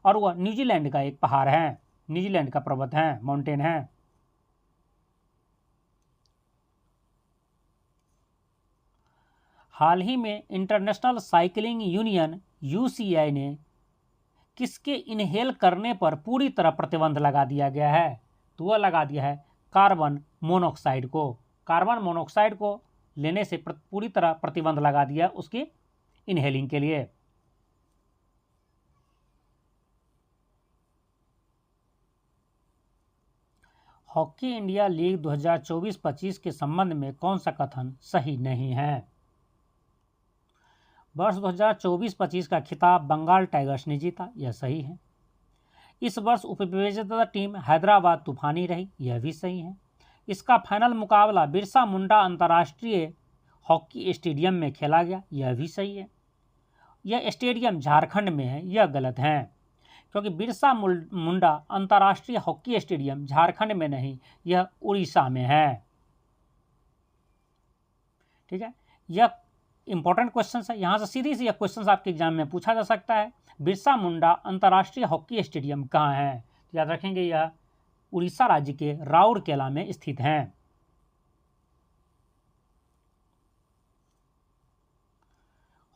और वह न्यूजीलैंड का एक पहाड़ है, न्यूजीलैंड का पर्वत है, माउंटेन है। हाल ही में इंटरनेशनल साइकिलिंग यूनियन यूसीआई ने किसके इनहेल करने पर पूरी तरह प्रतिबंध लगा दिया गया है? तो वह लगा दिया है कार्बन मोनोऑक्साइड को। कार्बन मोनोऑक्साइड को लेने से पूरी तरह प्रतिबंध लगा दिया उसकी इनहेलिंग के लिए। हॉकी इंडिया लीग 2024-25 के संबंध में कौन सा कथन सही नहीं है? वर्ष 2024-25 का खिताब बंगाल टाइगर्स ने जीता, यह सही है। इस वर्ष उपविजेता टीम हैदराबाद तूफानी रही, यह भी सही है। इसका फाइनल मुकाबला बिरसा मुंडा अंतर्राष्ट्रीय हॉकी स्टेडियम में खेला गया, यह भी सही है। यह स्टेडियम झारखंड में है, यह गलत है, क्योंकि बिरसा मुंडा अंतर्राष्ट्रीय हॉकी स्टेडियम झारखंड में नहीं, यह उड़ीसा में है। ठीक है, यह इंपॉर्टेंट क्वेश्चन है, यहाँ से सीधी सी यह क्वेश्चन आपके एग्जाम में पूछा जा सकता है। बिरसा मुंडा अंतर्राष्ट्रीय हॉकी स्टेडियम कहाँ है? याद रखेंगे यह उड़ीसा राज्य के राउरकेला में स्थित है।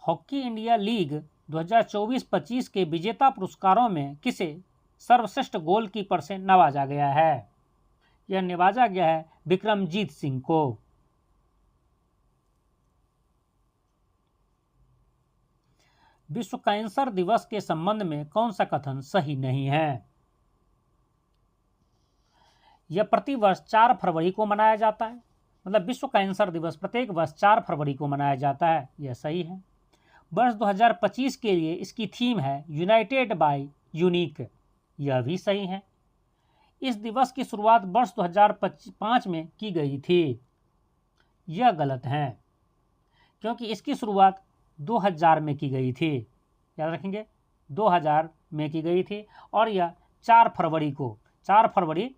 हॉकी इंडिया लीग 2024-25 के विजेता पुरस्कारों में किसे सर्वश्रेष्ठ गोलकीपर से नवाजा गया है? यह नवाजा गया है विक्रमजीत सिंह को। विश्व कैंसर दिवस के संबंध में कौन सा कथन सही नहीं है? यह प्रतिवर्ष 4 फरवरी को मनाया जाता है, मतलब विश्व कैंसर दिवस प्रत्येक वर्ष 4 फरवरी को मनाया जाता है, यह सही है। वर्ष 2025 के लिए इसकी थीम है यूनाइटेड बाय यूनिक, यह भी सही है। इस दिवस की शुरुआत वर्ष 2005 में की गई थी, यह गलत है, क्योंकि इसकी शुरुआत 2000 में की गई थी। याद रखेंगे 2000 में की गई थी, और यह 4 फरवरी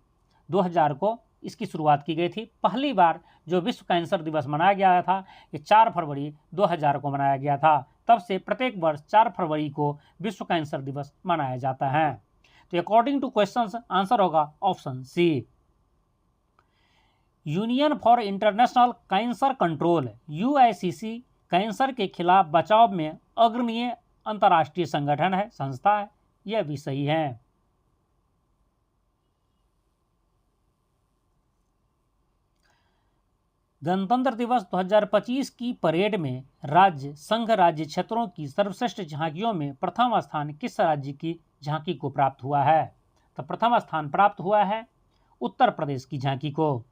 2000 को इसकी शुरुआत की गई थी। पहली बार जो विश्व कैंसर दिवस मनाया गया था ये 4 फरवरी 2000 को मनाया गया था। तब से प्रत्येक वर्ष 4 फरवरी को विश्व कैंसर दिवस मनाया जाता है। तो अकॉर्डिंग टू क्वेश्चंस आंसर होगा option C. Union for International Cancer Control UICC cancer के खिलाफ बचाव में अग्रणीय अंतर्राष्ट्रीय संगठन है, संस्था है, यह भी सही है। गणतंत्र दिवस 2025 की परेड में राज्य संघ राज्य क्षेत्रों की सर्वश्रेष्ठ झांकियों में प्रथम स्थान किस राज्य की झांकी को प्राप्त हुआ है? तो प्रथम स्थान प्राप्त हुआ है उत्तर प्रदेश की झांकी को।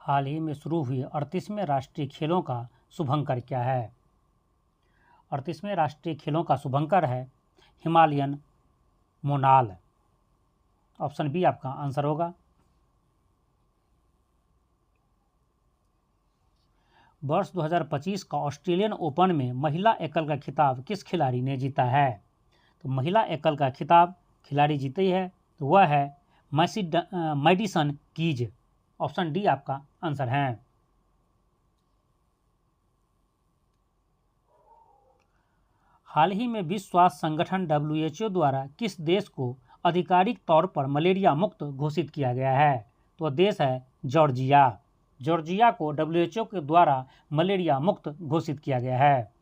हाल ही में शुरू हुए 38वें राष्ट्रीय खेलों का शुभंकर क्या है? 38वें राष्ट्रीय खेलों का शुभंकर है हिमालयन मोनाल। ऑप्शन बी आपका आंसर होगा। वर्ष 2025 का ऑस्ट्रेलियन ओपन में महिला एकल का खिताब किस खिलाड़ी ने जीता है? तो महिला एकल का खिताब खिलाड़ी जीती है तो वह है मैडिसन कीज। ऑप्शन डी आपका आंसर है। हाल ही में विश्व स्वास्थ्य संगठन WHO द्वारा किस देश को आधिकारिक तौर पर मलेरिया मुक्त घोषित किया गया है? तो देश है जॉर्जिया। जॉर्जिया को WHO के द्वारा मलेरिया मुक्त घोषित किया गया है।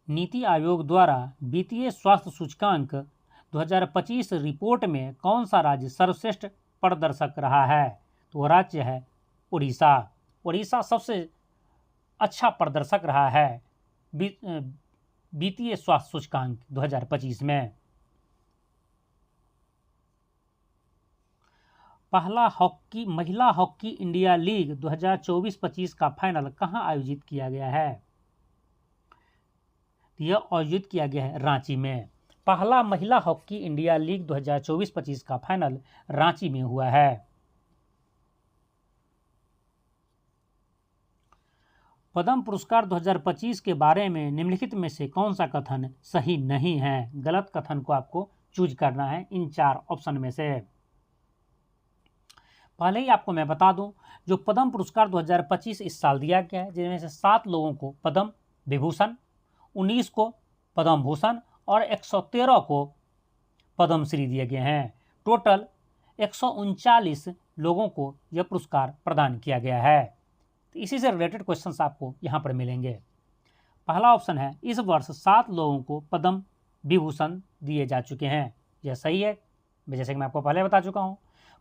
नीति आयोग द्वारा वित्तीय स्वास्थ्य सूचकांक 2025 रिपोर्ट में कौन सा राज्य सर्वश्रेष्ठ प्रदर्शक रहा है? तो राज्य है उड़ीसा। उड़ीसा सबसे अच्छा प्रदर्शक रहा है वित्तीय स्वास्थ्य सूचकांक 2025 में। पहला महिला हॉकी इंडिया लीग 2024-25 का फाइनल कहां आयोजित किया गया है? यह आयोजित किया गया है रांची में। पहला महिला हॉकी इंडिया लीग 2024-25 का फाइनल रांची में हुआ है। पद्म पुरस्कार 2025 के बारे में निम्नलिखित में से कौन सा कथन सही नहीं है? गलत कथन को आपको चूज करना है इन 4 ऑप्शन में से। पहले ही आपको मैं बता दूं, जो पद्म पुरस्कार 2025 इस साल दिया गया है, जिनमें से 7 लोगों को पद्म विभूषण, 19 को पद्म भूषण और 113 को पद्मश्री दिए गए हैं। टोटल 139 लोगों को यह पुरस्कार प्रदान किया गया है। तो इसी से रिलेटेड क्वेश्चंस आपको यहाँ पर मिलेंगे। पहला ऑप्शन है, इस वर्ष 7 लोगों को पद्म विभूषण दिए जा चुके हैं। यह सही है, जैसे कि मैं आपको पहले बता चुका हूँ।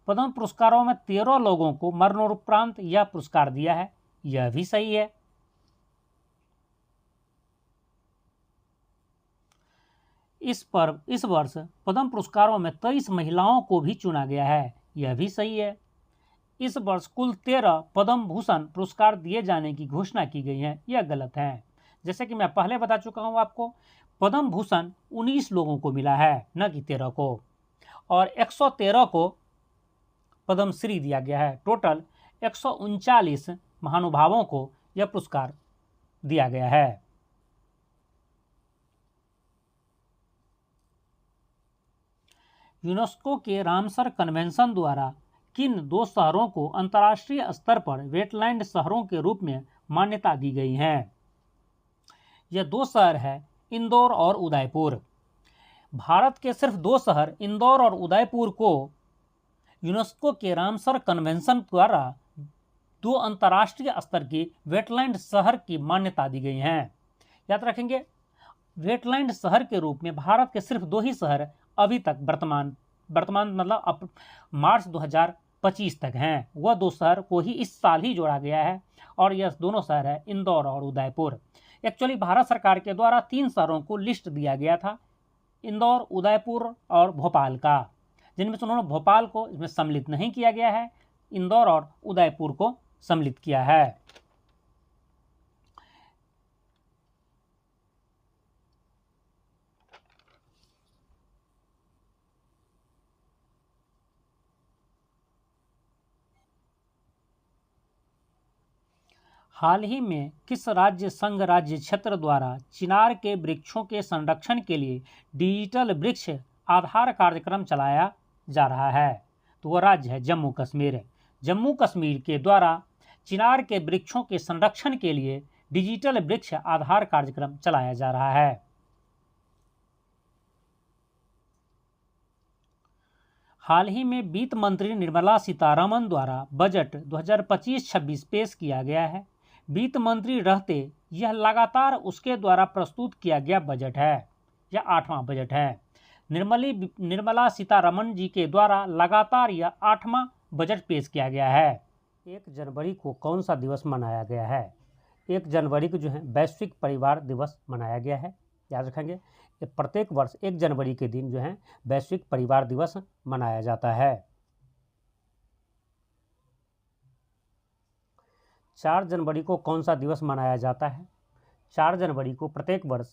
पद्म पुरस्कारों में 13 लोगों को मरणोपरांत यह पुरस्कार दिया है। यह भी सही है। इस वर्ष पद्म पुरस्कारों में 23 महिलाओं को भी चुना गया है। यह भी सही है। इस वर्ष कुल 13 पद्म भूषण पुरस्कार दिए जाने की घोषणा की गई है। यह गलत है। जैसे कि मैं पहले बता चुका हूँ आपको, पद्म भूषण 19 लोगों को मिला है, न कि 13 को, और 113 को पद्मश्री दिया गया है। टोटल 139 महानुभावों को यह पुरस्कार दिया गया है। यूनेस्को के रामसर कन्वेंशन द्वारा किन 2 शहरों को अंतर्राष्ट्रीय स्तर पर वेटलैंड शहरों के रूप में मान्यता दी गई है? यह 2 शहर है इंदौर और उदयपुर। भारत के सिर्फ 2 शहर इंदौर और उदयपुर को यूनेस्को के रामसर कन्वेंशन द्वारा 2 अंतर्राष्ट्रीय स्तर की वेटलैंड शहर की मान्यता दी गई है। याद रखेंगे, वेटलैंड शहर के रूप में भारत के सिर्फ 2 ही शहर अभी तक वर्तमान मतलब अब मार्च 2025 तक हैं। वह 2 शहर को ही इस साल ही जोड़ा गया है, और यह दोनों शहर है इंदौर और उदयपुर। एक्चुअली भारत सरकार के द्वारा 3 शहरों को लिस्ट दिया गया था, इंदौर, उदयपुर और भोपाल का, जिनमें से उन्होंने भोपाल को इसमें सम्मिलित नहीं किया गया है, इंदौर और उदयपुर को सम्मिलित किया है। हाल ही में किस राज्य संघ राज्य क्षेत्र द्वारा चिनार के वृक्षों के संरक्षण के लिए डिजिटल वृक्ष आधार कार्यक्रम चलाया जा रहा है? तो वह राज्य है जम्मू कश्मीर। जम्मू कश्मीर के द्वारा चिनार के वृक्षों के संरक्षण के लिए डिजिटल वृक्ष आधार कार्यक्रम चलाया जा रहा है। हाल ही में वित्त मंत्री निर्मला सीतारमण द्वारा बजट 2025-26 पेश किया गया है। वित्त मंत्री रहते यह लगातार उसके द्वारा प्रस्तुत किया गया बजट है, यह 8वां बजट है। निर्मला सीतारमण जी के द्वारा लगातार यह 8वां बजट पेश किया गया है। 1 जनवरी को कौन सा दिवस मनाया गया है? 1 जनवरी को जो है वैश्विक परिवार दिवस मनाया गया है। याद रखेंगे, प्रत्येक वर्ष 1 जनवरी के दिन जो है वैश्विक परिवार दिवस मनाया जाता है। 4 जनवरी को कौन सा दिवस मनाया जाता है? 4 जनवरी को प्रत्येक वर्ष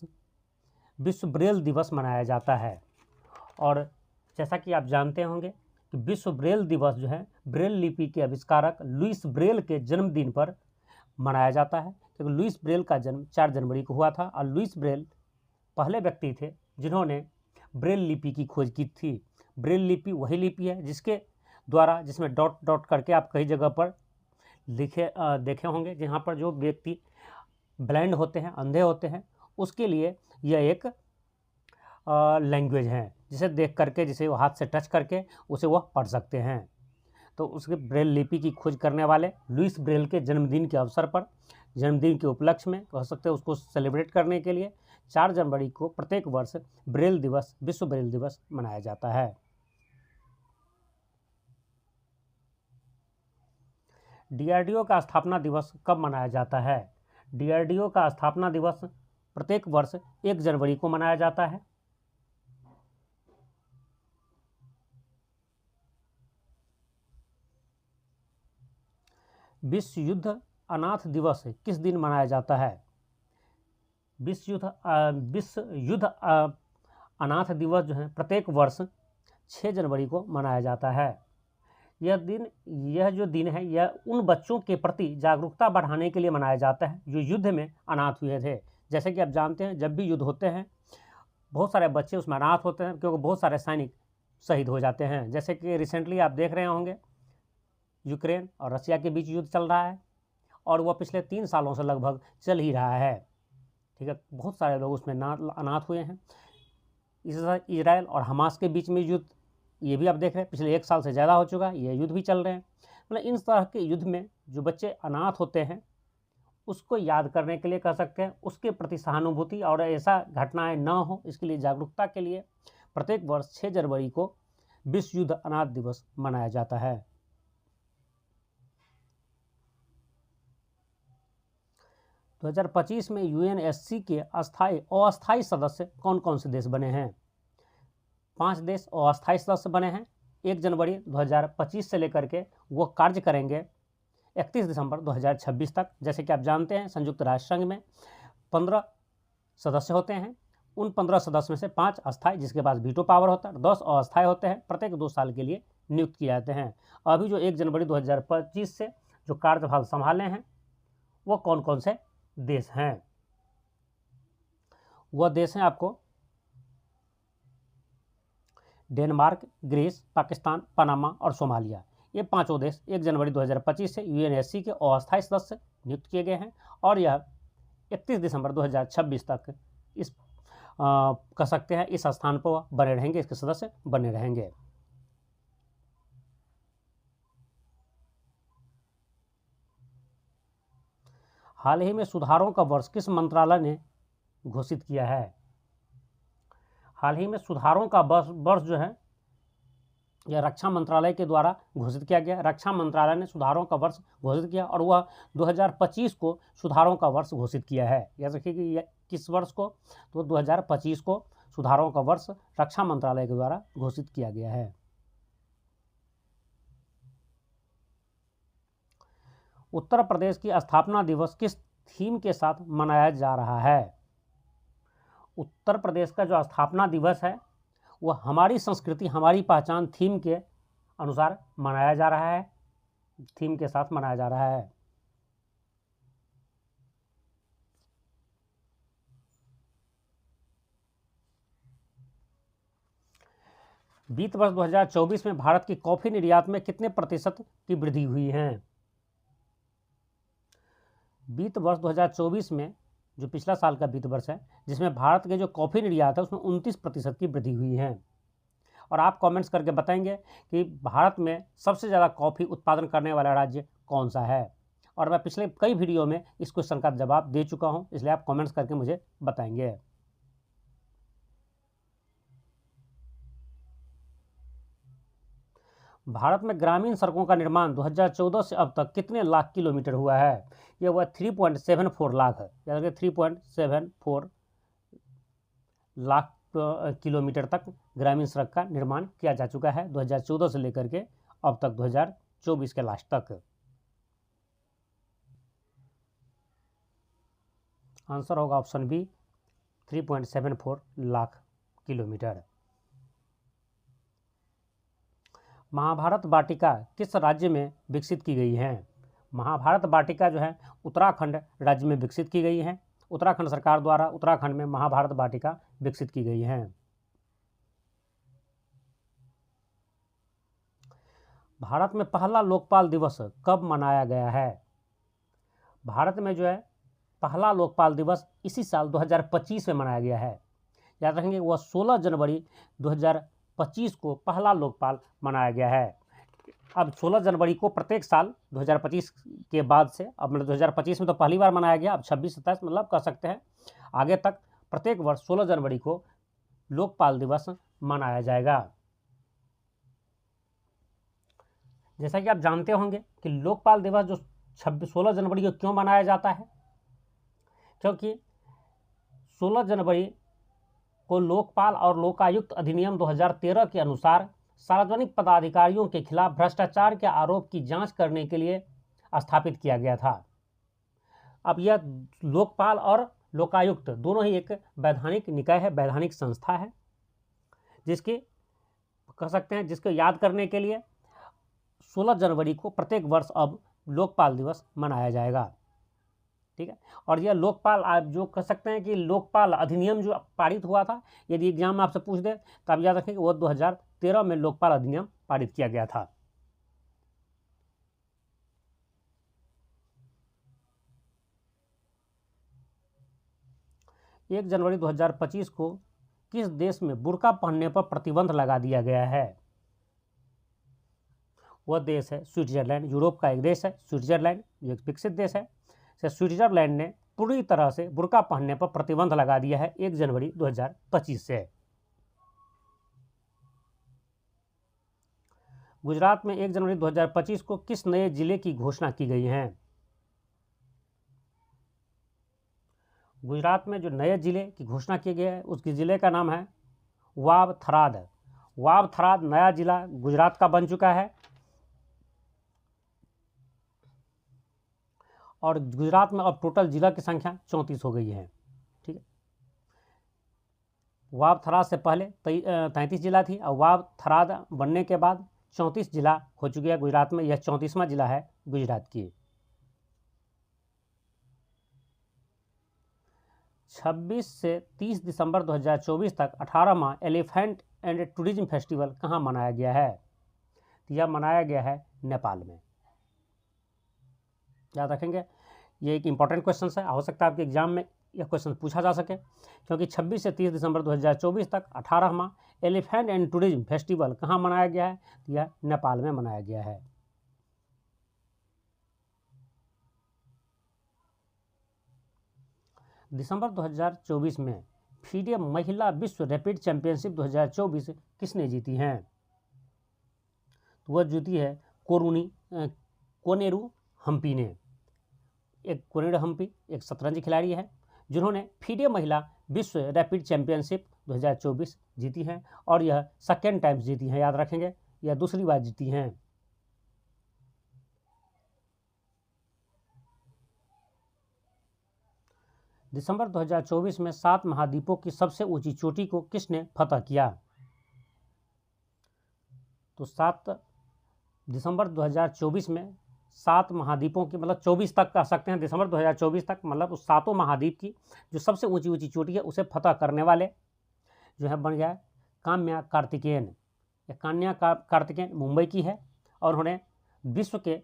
विश्व ब्रेल दिवस मनाया जाता है। और जैसा कि आप जानते होंगे कि विश्व ब्रेल दिवस जो है ब्रेल लिपि के आविष्कारक लुईस ब्रेल के जन्मदिन पर मनाया जाता है, क्योंकि लुईस ब्रेल का जन्म 4 जनवरी को हुआ था, और लुईस ब्रेल पहले व्यक्ति थे जिन्होंने ब्रेल लिपि की खोज की थी। ब्रेल लिपि वही लिपि है जिसके द्वारा, जिसमें डॉट डॉट करके आप कई जगह पर देखे होंगे, जहाँ पर जो व्यक्ति ब्लाइंड होते हैं, अंधे होते हैं, उसके लिए यह एक लैंग्वेज है, जिसे देख करके, जिसे वो हाथ से टच करके उसे वह पढ़ सकते हैं। तो उसके ब्रेल लिपि की खोज करने वाले लुईस ब्रेल के जन्मदिन के अवसर पर, जन्मदिन के उपलक्ष्य में कह सकते हैं, उसको सेलिब्रेट करने के लिए 4 जनवरी को प्रत्येक वर्ष ब्रेल दिवस, विश्व ब्रेल दिवस मनाया जाता है। डीआरडीओ का स्थापना दिवस कब मनाया जाता है? डीआरडीओ का स्थापना दिवस प्रत्येक वर्ष 1 जनवरी को मनाया जाता है। विश्व युद्ध अनाथ दिवस किस दिन मनाया जाता है? विश्व युद्ध अनाथ दिवस जो है प्रत्येक वर्ष 6 जनवरी को मनाया जाता है। यह जो दिन है, यह उन बच्चों के प्रति जागरूकता बढ़ाने के लिए मनाया जाता है जो युद्ध में अनाथ हुए थे। जैसे कि आप जानते हैं, जब भी युद्ध होते हैं, बहुत सारे बच्चे उसमें अनाथ होते हैं, क्योंकि बहुत सारे सैनिक शहीद हो जाते हैं। जैसे कि रिसेंटली आप देख रहे होंगे यूक्रेन और रशिया के बीच युद्ध चल रहा है, और वह पिछले 3 सालों से लगभग चल ही रहा है। ठीक है, बहुत सारे लोग उसमें अनाथ हुए हैं। इजराइल और हमास के बीच में युद्ध, ये भी आप देख रहे हैं, पिछले 1 साल से ज़्यादा हो चुका है, ये युद्ध भी चल रहे हैं। मतलब इन तरह के युद्ध में जो बच्चे अनाथ होते हैं उसको याद करने के लिए कह सकते हैं, उसके प्रति सहानुभूति और ऐसा घटनाएं न हो इसके लिए जागरूकता के लिए प्रत्येक वर्ष 6 जनवरी को विश्व युद्ध अनाथ दिवस मनाया जाता है। तो 2025 में यूएनएससी के अस्थायी सदस्य कौन कौन से देश बने हैं? 5 देश अस्थायी सदस्य बने हैं। 1 जनवरी 2025 से लेकर के वो कार्य करेंगे 31 दिसंबर 2026 तक। जैसे कि आप जानते हैं संयुक्त राष्ट्र संघ में 15 सदस्य होते हैं। उन 15 सदस्य में से 5 अस्थायी, जिसके पास वीटो पावर होता है, 10 अस्थायी होते हैं, प्रत्येक 2 साल के लिए नियुक्त किए जाते हैं। अभी जो 1 जनवरी 2025 से जो कार्यभार संभाले हैं वो कौन कौन से देश हैं? वह देश हैं आपको डेनमार्क, ग्रीस, पाकिस्तान, पनामा और सोमालिया। ये 5 देश 1 जनवरी 2025 से यूएनएससी के अस्थायी सदस्य नियुक्त किए गए हैं, और यह 31 दिसंबर 2026 तक इस कह सकते हैं इस स्थान पर बने रहेंगे, इसके सदस्य बने रहेंगे। हाल ही में सुधारों का वर्ष किस मंत्रालय ने घोषित किया है? हाल ही में सुधारों का वर्ष जो है यह रक्षा मंत्रालय के द्वारा घोषित किया गया। रक्षा मंत्रालय ने सुधारों का वर्ष घोषित किया, और वह 2025 को सुधारों का वर्ष घोषित किया है। याद रखिए कि किस वर्ष को? तो 2025 को सुधारों का वर्ष रक्षा मंत्रालय के द्वारा घोषित किया गया है। उत्तर प्रदेश की स्थापना दिवस किस थीम के साथ मनाया जा रहा है? उत्तर प्रदेश का जो स्थापना दिवस है वह हमारी संस्कृति हमारी पहचान थीम के अनुसार मनाया जा रहा है, थीम के साथ मनाया जा रहा है। वित्त वर्ष 2024 में भारत की कॉफी निर्यात में कितने प्रतिशत की वृद्धि हुई है? वित्त वर्ष 2024 में जो पिछला साल का वित्त वर्ष है, जिसमें भारत के जो कॉफ़ी निर्यात है उसमें 29% की वृद्धि हुई है। और आप कमेंट्स करके बताएंगे कि भारत में सबसे ज़्यादा कॉफ़ी उत्पादन करने वाला राज्य कौन सा है। और मैं पिछले कई वीडियो में इस क्वेश्चन का जवाब दे चुका हूं, इसलिए आप कमेंट्स करके मुझे बताएंगे। भारत में ग्रामीण सड़कों का निर्माण 2014 से अब तक कितने लाख किलोमीटर हुआ है? यह वह 3.74 लाख है, यानी 3.74 लाख किलोमीटर तक ग्रामीण सड़क का निर्माण किया जा चुका है 2014 से लेकर के अब तक 2024 के लास्ट तक। आंसर होगा option B 3.74 lakh kilometre. Mahabharat Vatika किस राज्य में विकसित की गई है? महाभारत वाटिका जो है उत्तराखंड राज्य में विकसित की गई है। उत्तराखंड सरकार द्वारा उत्तराखंड में महाभारत वाटिका विकसित की गई है। भारत में पहला लोकपाल दिवस कब मनाया गया है? भारत में जो है पहला लोकपाल दिवस इसी साल 2025 में मनाया गया है। याद रखेंगे वह 16 जनवरी 2025 को पहला लोकपाल मनाया गया है। अब 16 जनवरी को प्रत्येक साल 2025 के बाद से, अब मतलब 2025 में तो पहली बार मनाया गया, अब 26-27 मतलब कह सकते हैं आगे तक प्रत्येक वर्ष 16 जनवरी को लोकपाल दिवस मनाया जाएगा। जैसा कि आप जानते होंगे कि लोकपाल दिवस जो 16 जनवरी को क्यों मनाया जाता है, क्योंकि 16 जनवरी को लोकपाल और लोकायुक्त अधिनियम 2013 के अनुसार सार्वजनिक पदाधिकारियों के खिलाफ भ्रष्टाचार के आरोप की जांच करने के लिए स्थापित किया गया था। अब यह लोकपाल और लोकायुक्त दोनों ही एक वैधानिक निकाय है, वैधानिक संस्था है, जिसकी कह सकते हैं जिसको याद करने के लिए 16 जनवरी को प्रत्येक वर्ष अब लोकपाल दिवस मनाया जाएगा। ठीक है। और यह लोकपाल, आप जो कह सकते हैं कि लोकपाल अधिनियम जो पारित हुआ था, यदि एग्जाम में आपसे पूछ दे तो आप याद रखें कि वो 2013 में लोकपाल अधिनियम पारित किया गया था। एक जनवरी 2025 को किस देश में बुर्का पहनने पर प्रतिबंध लगा दिया गया है? वह देश है स्विट्जरलैंड। यूरोप का एक देश है स्विट्जरलैंड, जो एक विकसित देश है। स्विट्जरलैंड ने पूरी तरह से बुर्का पहनने पर प्रतिबंध लगा दिया है 1 जनवरी 2025 से। गुजरात में 1 जनवरी 2025 को किस नए जिले की घोषणा की गई है? गुजरात में जो नए जिले की घोषणा की गई है उसके जिले का नाम है वाव थराद। वाव थराद नया जिला गुजरात का बन चुका है और गुजरात में अब टोटल जिला की संख्या 34 हो गई है। ठीक है, वाव थराद से पहले 33 जिला थी और वाव थराद बनने के बाद 34 जिला हो चुके हैं गुजरात में। यह 34वां जिला है गुजरात की। 26 से 30 दिसंबर 2024 तक 18वां एलिफेंट एंड टूरिज्म फेस्टिवल कहाँ मनाया गया है? यह मनाया गया है नेपाल में। याद रखेंगे, ये एक इंपॉर्टेंट क्वेश्चन है, हो सकता है आपके एग्जाम में यह क्वेश्चन पूछा जा सके, क्योंकि 26 से 30 दिसंबर 2024 तक 18वां एलिफेंट एंड टूरिज्म फेस्टिवल कहाँ मनाया गया है? यह नेपाल में मनाया गया है। दिसंबर 2024 में फीडे महिला विश्व रैपिड चैंपियनशिप 2024 किसने जीती हैं? तो वह जीती है कोनेरू हम्पी ने। एक कोनेरू हम्पी एक शतरंज खिलाड़ी है जिन्होंने फीडे महिला विश्व रैपिड चैंपियनशिप 2024 जीती हैं और यह सेकेंड टाइम जीती हैं। याद रखेंगे, यह दूसरी बार जीती हैं। दिसंबर 2024 में 7 महाद्वीपों की सबसे ऊंची चोटी को किसने फतह किया? तो 7 दिसंबर 2024 में 7 महाद्वीपों की, मतलब 24 तक कह सकते हैं, दिसंबर 2024 तक, मतलब उस 7 महाद्वीप की जो सबसे ऊंची ऊंची चोटी है उसे फतह करने वाले जो है बन गया है काम्या कार्तिकेयन। कान्या कार्तिकेयन मुंबई की है और उन्होंने विश्व के,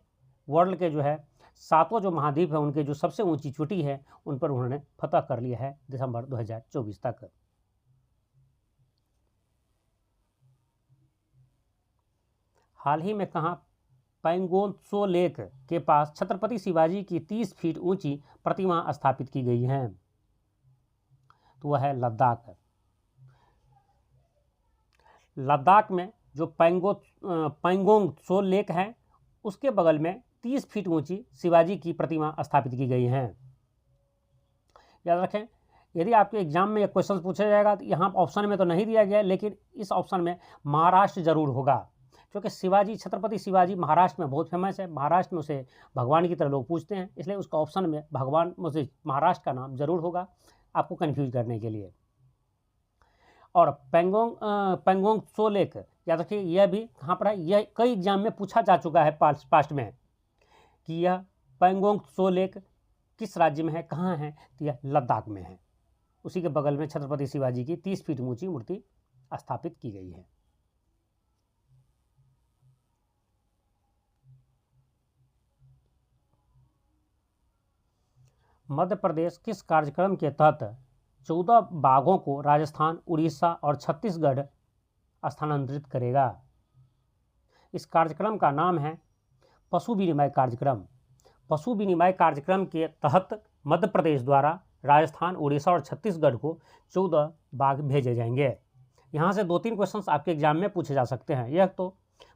वर्ल्ड के जो है 7 जो महाद्वीप है उनके जो सबसे ऊंची चोटी है उन पर उन्होंने फतह कर लिया है दिसंबर 2024 तक। हाल ही में कहाँ पैंगोत्सो लेक के पास छत्रपति शिवाजी की 30 फीट ऊंची प्रतिमा स्थापित की गई है? तो वह है लद्दाख। लद्दाख में जो पैंगोंग त्सो लेक है उसके बगल में 30 फीट ऊंची शिवाजी की प्रतिमा स्थापित की गई है। याद रखें, यदि आपके एग्जाम में यह क्वेश्चन पूछा जाएगा तो यहाँ ऑप्शन में तो नहीं दिया गया, लेकिन इस ऑप्शन में महाराष्ट्र जरूर होगा, क्योंकि शिवाजी, छत्रपति शिवाजी महाराष्ट्र में बहुत फेमस है। महाराष्ट्र में उसे भगवान की तरह लोग पूजते हैं, इसलिए उसका ऑप्शन में भगवान मुझे महाराष्ट्र का नाम जरूर होगा आपको कन्फ्यूज करने के लिए। और पैंगोंग त्सो लेक, याद रखिए यह भी कहाँ पर है, यह कई एग्जाम में पूछा जा चुका है पास्ट में कि यह पैंगोंग त्सो लेक किस राज्य में है, कहाँ है? तो यह लद्दाख में है। उसी के बगल में छत्रपति शिवाजी की 30 फीट ऊंची मूर्ति स्थापित की गई है। मध्य प्रदेश किस कार्यक्रम के तहत 14 बाघों को राजस्थान, उड़ीसा और छत्तीसगढ़ स्थानांतरित करेगा? इस कार्यक्रम का नाम है पशु विनिमय कार्यक्रम। पशु विनिमय कार्यक्रम के तहत मध्य प्रदेश द्वारा राजस्थान, उड़ीसा और छत्तीसगढ़ को 14 बाघ भेजे जाएंगे। यहाँ से 2-3 क्वेश्चंस आपके एग्जाम में पूछे जा सकते हैं। यह तो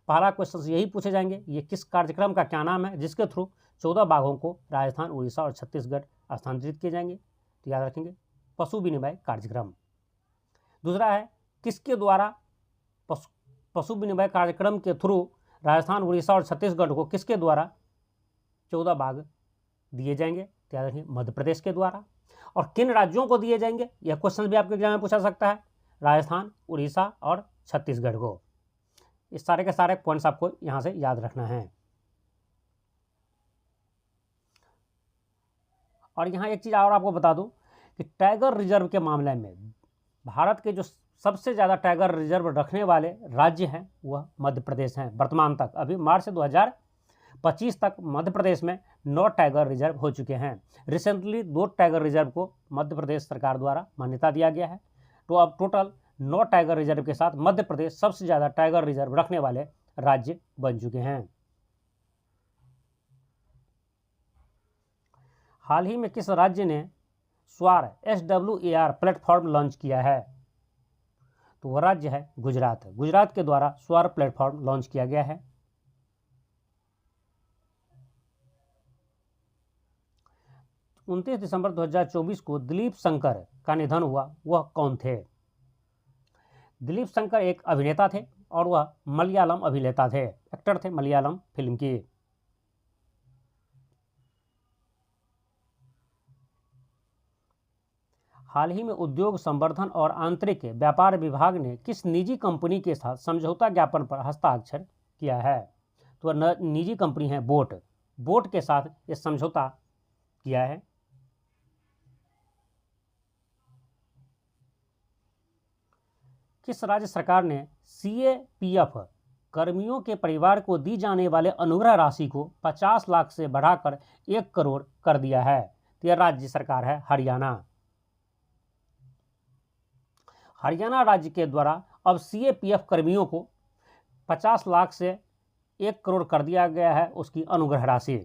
पहला क्वेश्चन यही पूछे जाएंगे, ये किस कार्यक्रम का क्या नाम है जिसके थ्रू 14 बाघों को राजस्थान, उड़ीसा और छत्तीसगढ़ स्थानांतरित किए जाएंगे? तो याद रखेंगे पशु विनिमय कार्यक्रम। दूसरा है किसके द्वारा पशु विनिमय कार्यक्रम के थ्रू राजस्थान, उड़ीसा और छत्तीसगढ़ को किसके द्वारा 14 बाघ दिए जाएंगे? तो याद रखिए मध्य प्रदेश के द्वारा। और किन राज्यों को दिए जाएंगे, यह क्वेश्चन भी आपके एग्जाम में पूछा सकता है, राजस्थान, उड़ीसा और छत्तीसगढ़ को। इस सारे के सारे पॉइंट्स आपको यहाँ से याद रखना है। और यहाँ एक चीज़ और आपको बता दूँ कि टाइगर रिजर्व के मामले में भारत के जो सबसे ज़्यादा टाइगर रिजर्व रखने वाले राज्य हैं वह मध्य प्रदेश हैं। वर्तमान तक अभी मार्च 2025 तक मध्य प्रदेश में 9 टाइगर रिजर्व हो चुके हैं। रिसेंटली 2 टाइगर रिजर्व को मध्य प्रदेश सरकार द्वारा मान्यता दिया गया है। तो अब टोटल 9 टाइगर रिजर्व के साथ मध्य प्रदेश सबसे ज़्यादा टाइगर रिजर्व रखने वाले राज्य बन चुके हैं। हाल ही में किस राज्य ने स्वार SWAR प्लेटफॉर्म लॉन्च किया है? तो वह राज्य है गुजरात। गुजरात के द्वारा स्वार प्लेटफॉर्म लॉन्च किया गया है। उनतीस दिसंबर 2024 को दिलीप शंकर का निधन हुआ। वह कौन थे? दिलीप शंकर एक अभिनेता थे और वह मलयालम अभिनेता थे, एक्टर थे मलयालम फिल्म की। हाल ही में उद्योग संवर्धन और आंतरिक व्यापार विभाग ने किस निजी कंपनी के साथ समझौता ज्ञापन पर हस्ताक्षर किया है? तो निजी कंपनी है बोट के साथ ये समझौता किया है। किस राज्य सरकार ने CAPF कर्मियों के परिवार को दी जाने वाले अनुग्रह राशि को 50 लाख से बढ़ाकर 1 करोड़ कर दिया है? तो यह राज्य सरकार है हरियाणा। हरियाणा राज्य के द्वारा अब CAPF कर्मियों को 50 लाख से 1 करोड़ कर दिया गया है उसकी अनुग्रह राशि।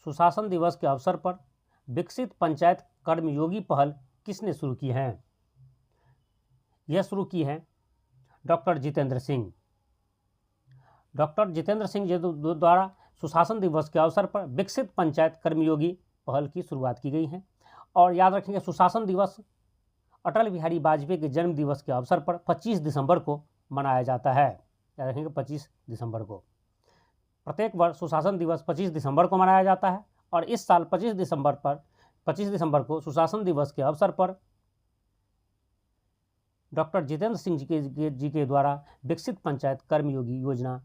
सुशासन दिवस के अवसर पर विकसित पंचायत कर्मयोगी पहल किसने शुरू की है? यह शुरू की है डॉक्टर जितेंद्र सिंह। डॉक्टर जितेंद्र सिंह जी द्वारा सुशासन दिवस के अवसर पर विकसित पंचायत कर्मयोगी पहल की शुरुआत की गई है। और याद रखेंगे सुशासन दिवस अटल बिहारी वाजपेयी के जन्म दिवस के अवसर पर 25 दिसंबर को मनाया जाता है। याद रखेंगे 25 दिसंबर को। प्रत्येक वर्ष सुशासन दिवस 25 दिसंबर को मनाया जाता है और इस साल 25 दिसंबर को सुशासन दिवस के अवसर पर डॉक्टर जितेंद्र सिंह जी के द्वारा विकसित पंचायत कर्मयोगी योजना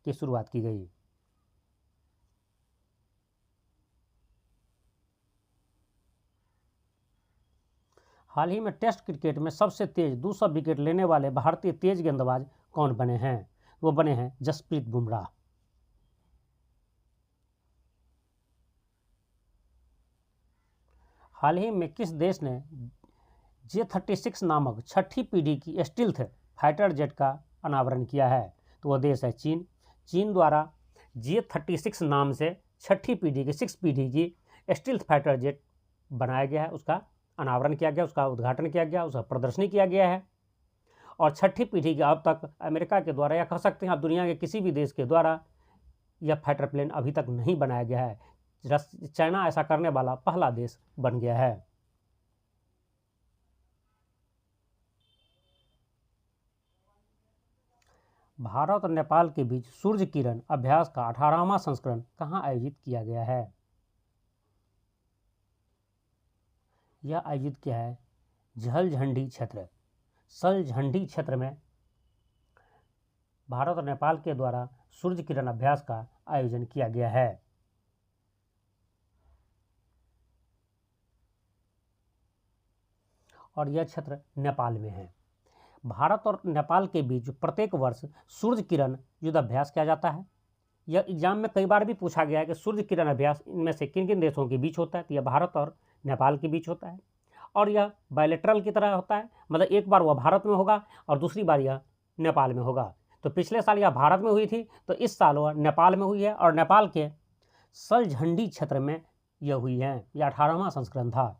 की शुरुआत की गई। हाल ही में टेस्ट क्रिकेट में सबसे तेज 200 विकेट लेने वाले भारतीय तेज गेंदबाज कौन बने हैं? वो बने हैं जसप्रीत बुमराह। हाल ही में किस देश ने J-36 नामक छठी पीढ़ी की स्टील्थ फाइटर जेट का अनावरण किया है? तो वह देश है चीन। चीन द्वारा J-36 नाम से छठी पीढ़ी की 6 पीढ़ी की स्टील्थ फाइटर जेट बनाया गया है, उसका अनावरण किया गया, उसका उद्घाटन किया गया, उसका प्रदर्शनी किया गया है। और छठी पीढ़ी के अब तक अमेरिका के द्वारा या कह सकते हैं आप दुनिया के किसी भी देश के द्वारा यह फाइटर प्लेन अभी तक नहीं बनाया गया है। चाइना ऐसा करने वाला पहला देश बन गया है। भारत और नेपाल के बीच सूर्य किरण अभ्यास का 18वां संस्करण कहाँ आयोजित किया गया है? यह आयोजित किया है झलझंडी क्षेत्र, सलझंडी क्षेत्र में भारत और नेपाल के द्वारा सूर्य किरण अभ्यास का आयोजन किया गया है। और यह क्षेत्र नेपाल में है। भारत और नेपाल के बीच प्रत्येक वर्ष सूर्य किरण युद्धाभ्यास किया जाता है। यह एग्जाम में कई बार भी पूछा गया है कि सूर्य किरण अभ्यास इनमें से किन किन देशों के बीच होता है? तो यह भारत और नेपाल के बीच होता है और यह बायलैटरल की तरह होता है, मतलब एक बार वह भारत में होगा और दूसरी बार यह नेपाल में होगा। तो पिछले साल यह भारत में हुई थी, तो इस साल वह नेपाल में हुई है और नेपाल के सलझंडी क्षेत्र में यह हुई है। यह 18वां संस्करण था।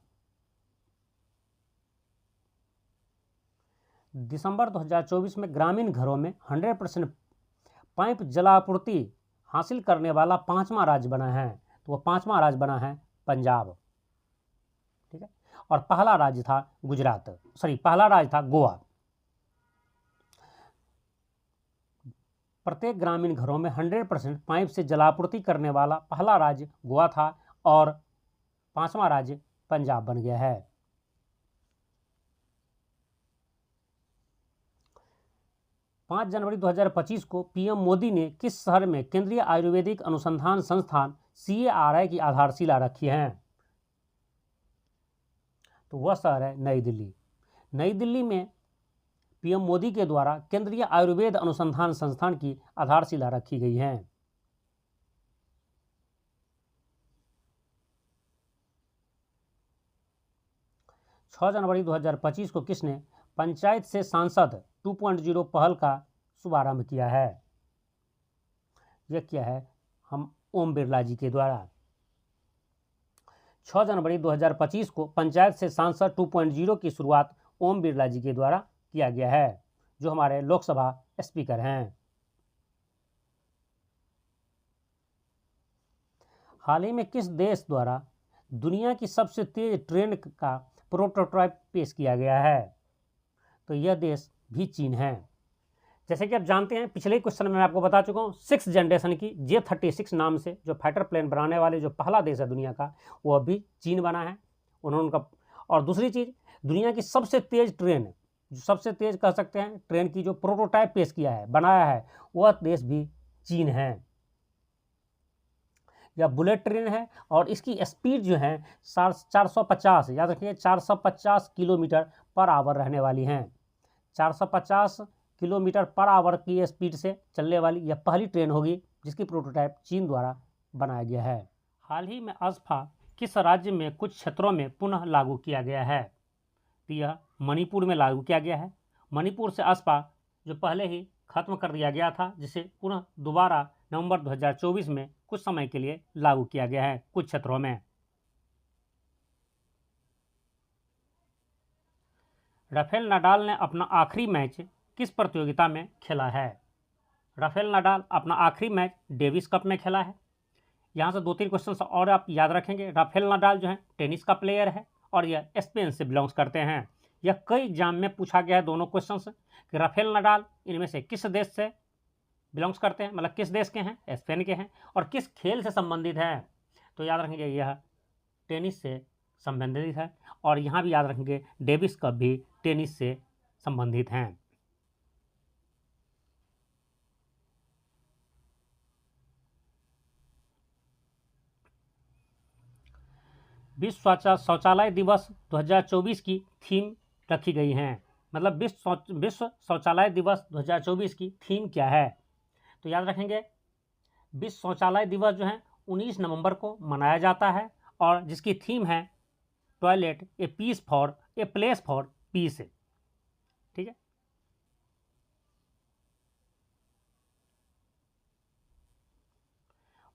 दिसंबर 2024 में ग्रामीण घरों में 100% पाइप जलापूर्ति हासिल करने वाला 5वां राज्य बना है। तो वह 5वां राज्य बना है पंजाब। ठीक है, और पहला राज्य था गोवा। प्रत्येक ग्रामीण घरों में 100% पाइप से जलापूर्ति करने वाला पहला राज्य गोवा था और 5वां राज्य पंजाब बन गया है। 5 जनवरी 2025 को पीएम मोदी ने किस शहर में केंद्रीय आयुर्वेदिक अनुसंधान संस्थान CARI की आधारशिला रखी है? तो वह शहर है नई दिल्ली। नई दिल्ली में पीएम मोदी के द्वारा केंद्रीय आयुर्वेद अनुसंधान संस्थान की आधारशिला रखी गई है। छह जनवरी 2025 को किसने पंचायत से सांसद 2.0 पहल का शुभारंभ किया है? यह किया है हम ओम बिरला जी के द्वारा। 6 जनवरी 2025 को पंचायत से सांसद 2.0 की शुरुआत ओम बिरला जी के द्वारा किया गया है, जो हमारे लोकसभा स्पीकर हैं। हाल ही में किस देश द्वारा दुनिया की सबसे तेज ट्रेन का प्रोटोटाइप पेश किया गया है? तो यह देश भी चीन है। जैसे कि आप जानते हैं, पिछले क्वेश्चन में मैं आपको बता चुका हूँ, 6th जनरेशन की J-36 नाम से जो फाइटर प्लेन बनाने वाले जो पहला देश है दुनिया का, वो अभी चीन बना है। उन्होंने उनका, और दूसरी चीज़, दुनिया की सबसे तेज ट्रेन, जो सबसे तेज कह सकते हैं ट्रेन की जो प्रोटोटाइप पेश किया है, बनाया है, वह देश भी चीन है। यह बुलेट ट्रेन है और इसकी स्पीड जो है 450, याद रखिए 450 किलोमीटर पर आवर रहने वाली हैं। 450 किलोमीटर पर आवर की स्पीड से चलने वाली यह पहली ट्रेन होगी जिसकी प्रोटोटाइप चीन द्वारा बनाया गया है। हाल ही में ASFA किस राज्य में कुछ क्षेत्रों में पुनः लागू किया गया है? तो यह मणिपुर में लागू किया गया है। मणिपुर से ASFA जो पहले ही खत्म कर दिया गया था, जिसे पुनः दोबारा नवंबर 2024 में कुछ समय के लिए लागू किया गया है कुछ क्षेत्रों में। राफेल नाडाल ने अपना आखिरी मैच किस प्रतियोगिता में खेला है? राफेल नाडाल अपना आखिरी मैच डेविस कप में खेला है। यहाँ से 2-3 क्वेश्चन और आप याद रखेंगे। राफेल नाडाल जो है टेनिस का प्लेयर है और यह स्पेन से बिलोंग्स करते हैं। यह कई एग्जाम में पूछा गया है दोनों क्वेश्चंस कि राफेल नाडाल इनमें से किस देश से बिलोंग्स करते हैं, मतलब किस देश के हैं, स्पेन के हैं, और किस खेल से संबंधित है? तो याद रखेंगे यह टेनिस से संबंधित है। और यहाँ भी याद रखेंगे डेविस कप भी टेनिस से संबंधित हैं। विश्व शौचालय दिवस 2024 की थीम रखी गई है, मतलब विश्व शौचालय दिवस 2024 की थीम क्या है? तो याद रखेंगे विश्व शौचालय दिवस जो है 19 नवंबर को मनाया जाता है और जिसकी थीम है toilet a place for piece. ठीक है।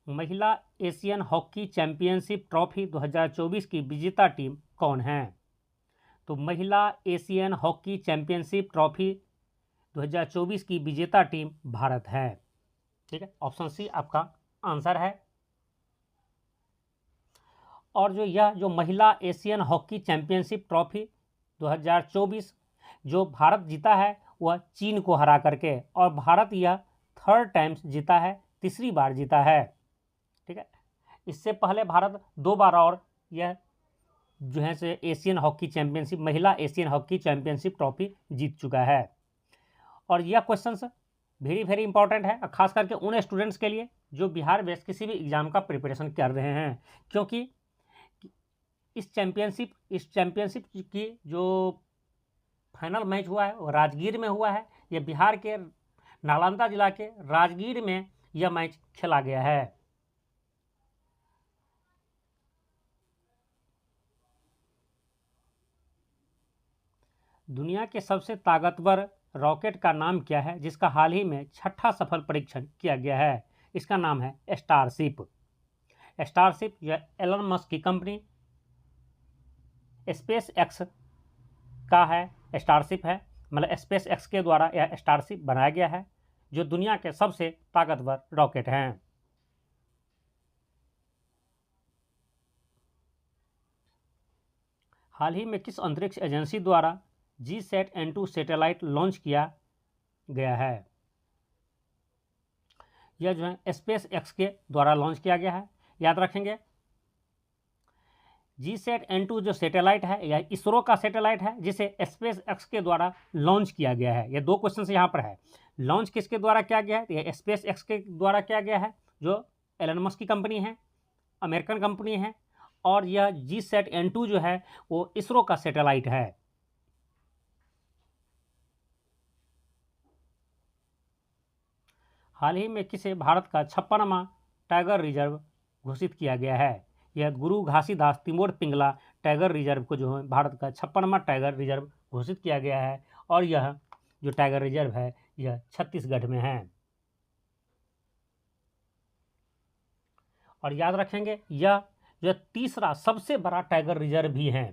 महिला एशियन हॉकी चैंपियनशिप ट्रॉफी 2024 की विजेता टीम कौन है? तो महिला एशियन हॉकी चैंपियनशिप ट्रॉफी 2024 की विजेता टीम भारत है। ठीक है, ऑप्शन सी आपका आंसर है। और जो महिला एशियन हॉकी चैंपियनशिप ट्रॉफी 2024 जो भारत जीता है वह चीन को हरा करके, और भारत यह 3rd टाइम्स जीता है, तीसरी बार जीता है। ठीक है, इससे पहले भारत 2 बार और यह जो है से एशियन हॉकी चैंपियनशिप, महिला एशियन हॉकी चैंपियनशिप ट्रॉफी जीत चुका है। और यह क्वेश्चंस वेरी इंपॉर्टेंट है, खास करके उन स्टूडेंट्स के लिए जो बिहार बेस किसी भी एग्जाम का प्रिपरेशन कर रहे हैं, क्योंकि इस चैंपियनशिप की जो फाइनल मैच हुआ है वो राजगीर में हुआ है। यह बिहार के नालंदा जिला के राजगीर में यह मैच खेला गया है। दुनिया के सबसे ताकतवर रॉकेट का नाम क्या है जिसका हाल ही में 6ठा सफल परीक्षण किया गया है? इसका नाम है स्टारशिप। स्टारशिप यह एलन मस्क की कंपनी स्पेस एक्स का है, स्टारशिप है, मतलब स्पेस एक्स के द्वारा यह स्टारशिप बनाया गया है जो दुनिया के सबसे ताकतवर रॉकेट हैं। हाल ही में किस अंतरिक्ष एजेंसी द्वारा GSAT-N2 सैटेलाइट लॉन्च किया गया है? यह जो है स्पेस एक्स के द्वारा लॉन्च किया गया है। याद रखेंगे GSAT-N2 जो सैटेलाइट है यह इसरो का सैटेलाइट है जिसे स्पेस एक्स के द्वारा लॉन्च किया गया है। ये दो क्वेश्चन यहाँ पर है, लॉन्च किसके द्वारा किया गया है? यह स्पेस एक्स के द्वारा किया गया है जो एलन मस्क की कंपनी है, अमेरिकन कंपनी है। और यह GSAT-N2 जो है वो इसरो का सैटेलाइट है। हाल ही में किसे भारत का 56वां टाइगर रिजर्व घोषित किया गया है? यह गुरु घासीदास तिमोर पिंगला टाइगर रिजर्व को जो है भारत का 56वां टाइगर रिजर्व घोषित किया गया है। और यह जो टाइगर रिजर्व है यह छत्तीसगढ़ में है। और याद रखेंगे यह जो तीसरा सबसे बड़ा टाइगर रिजर्व भी है।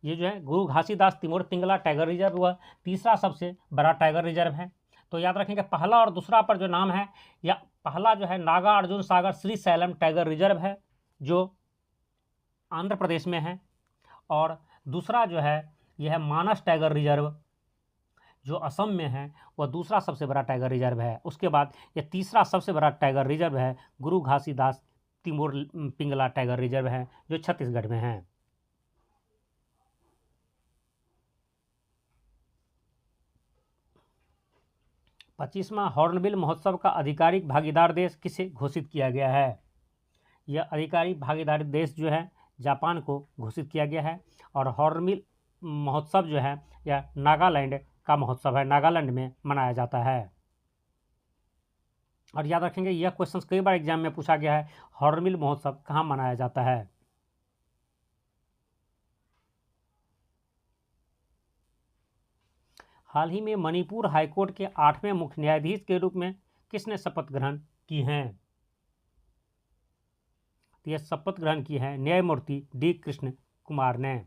ये जो है गुरु घासीदास तिमोर पिंगला टाइगर रिजर्व वह तीसरा सबसे बड़ा टाइगर रिजर्व है। तो याद रखेंगे पहला और दूसरा पर जो नाम है, या पहला जो है नागा अर्जुन सागर श्री सैलम टाइगर रिजर्व है जो आंध्र प्रदेश में है। और दूसरा जो है यह मानस टाइगर रिजर्व जो असम में है, वह दूसरा सबसे बड़ा टाइगर रिजर्व है। उसके बाद यह तीसरा सबसे बड़ा टाइगर रिजर्व है गुरु घासीदास तिमोर पिंगला टाइगर रिजर्व है जो छत्तीसगढ़ में है। पच्चीसवां हॉर्नबिल महोत्सव का आधिकारिक भागीदार देश किसे घोषित किया गया है? यह आधिकारिक भागीदारी देश जो है जापान को घोषित किया गया है। और हॉर्नबिल महोत्सव जो है यह नागालैंड का महोत्सव है, नागालैंड में मनाया जाता है। और याद रखेंगे यह क्वेश्चन कई बार एग्जाम में पूछा गया है, हॉर्नबिल महोत्सव कहाँ मनाया जाता है? हाल ही में मणिपुर हाईकोर्ट के 8वें मुख्य न्यायाधीश के रूप में किसने शपथ ग्रहण की है? तो यह शपथ ग्रहण की है न्यायमूर्ति डी कृष्ण कुमार ने।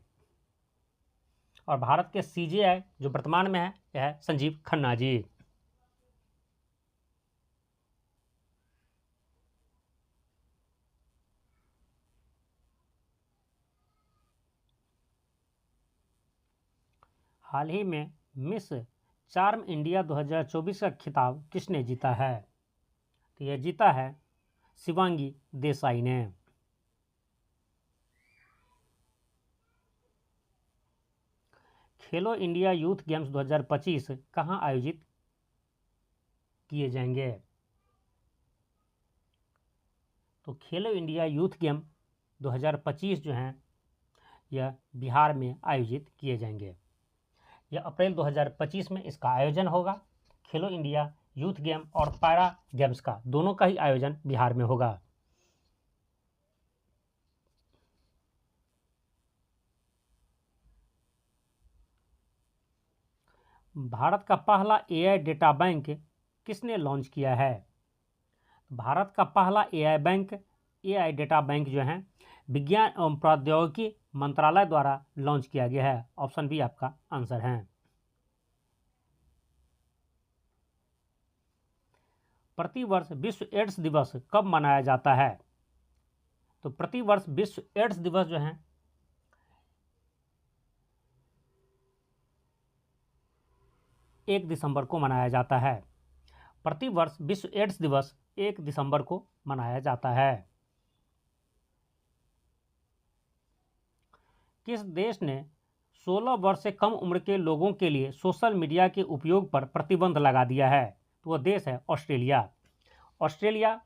और भारत के CJI जो वर्तमान में है यह है संजीव खन्ना जी। हाल ही में मिस चार्म इंडिया 2024 का खिताब किसने जीता है? तो यह जीता है शिवांगी देसाई ने। खेलो इंडिया यूथ गेम्स 2025 कहाँ आयोजित किए जाएंगे? तो खेलो इंडिया यूथ गेम 2025 जो हैं यह बिहार में आयोजित किए जाएंगे। यह अप्रैल 2025 में इसका आयोजन होगा। खेलो इंडिया यूथ गेम और पैरा गेम्स का दोनों का ही आयोजन बिहार में होगा। भारत का पहला AI डेटा बैंक किसने लॉन्च किया है? भारत का पहला AI डेटा बैंक जो है विज्ञान एवं प्रौद्योगिकी मंत्रालय द्वारा लॉन्च किया गया है। ऑप्शन बी आपका आंसर है। प्रतिवर्ष विश्व एड्स दिवस कब मनाया जाता है? तो प्रतिवर्ष विश्व एड्स दिवस जो है 1 दिसंबर को मनाया जाता है। प्रतिवर्ष विश्व एड्स दिवस 1 दिसंबर को मनाया जाता है। किस देश ने 16 वर्ष से कम उम्र के लोगों के लिए सोशल मीडिया के उपयोग पर प्रतिबंध लगा दिया है? तो वह देश है ऑस्ट्रेलिया। ऑस्ट्रेलिया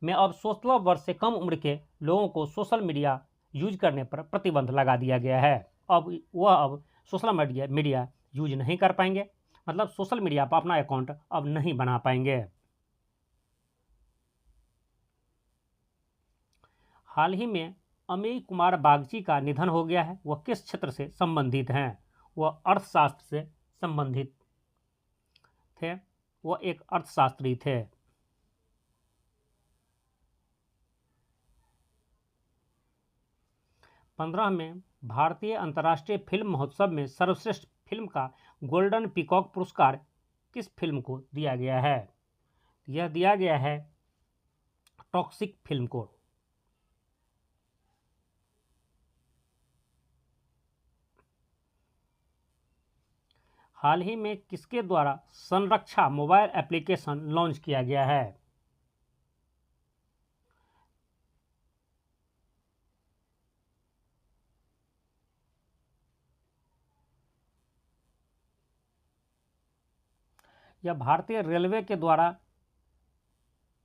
में अब 16 वर्ष से कम उम्र के लोगों को सोशल मीडिया यूज करने पर प्रतिबंध लगा दिया गया है। अब सोशल मीडिया यूज नहीं कर पाएंगे, मतलब सोशल मीडिया पर अपना अकाउंट अब नहीं बना पाएंगे। हाल ही में अमेय कुमार बागची का निधन हो गया है। वह किस क्षेत्र से संबंधित हैं? वह अर्थशास्त्र से संबंधित थे। वह एक अर्थशास्त्री थे। 15 में भारतीय अंतर्राष्ट्रीय फिल्म महोत्सव में सर्वश्रेष्ठ फिल्म का गोल्डन पीकॉक पुरस्कार किस फिल्म को दिया गया है? यह दिया गया है टॉक्सिक फिल्म को। हाल ही में किसके द्वारा संरक्षा मोबाइल एप्लीकेशन लॉन्च किया गया है? यह भारतीय रेलवे के द्वारा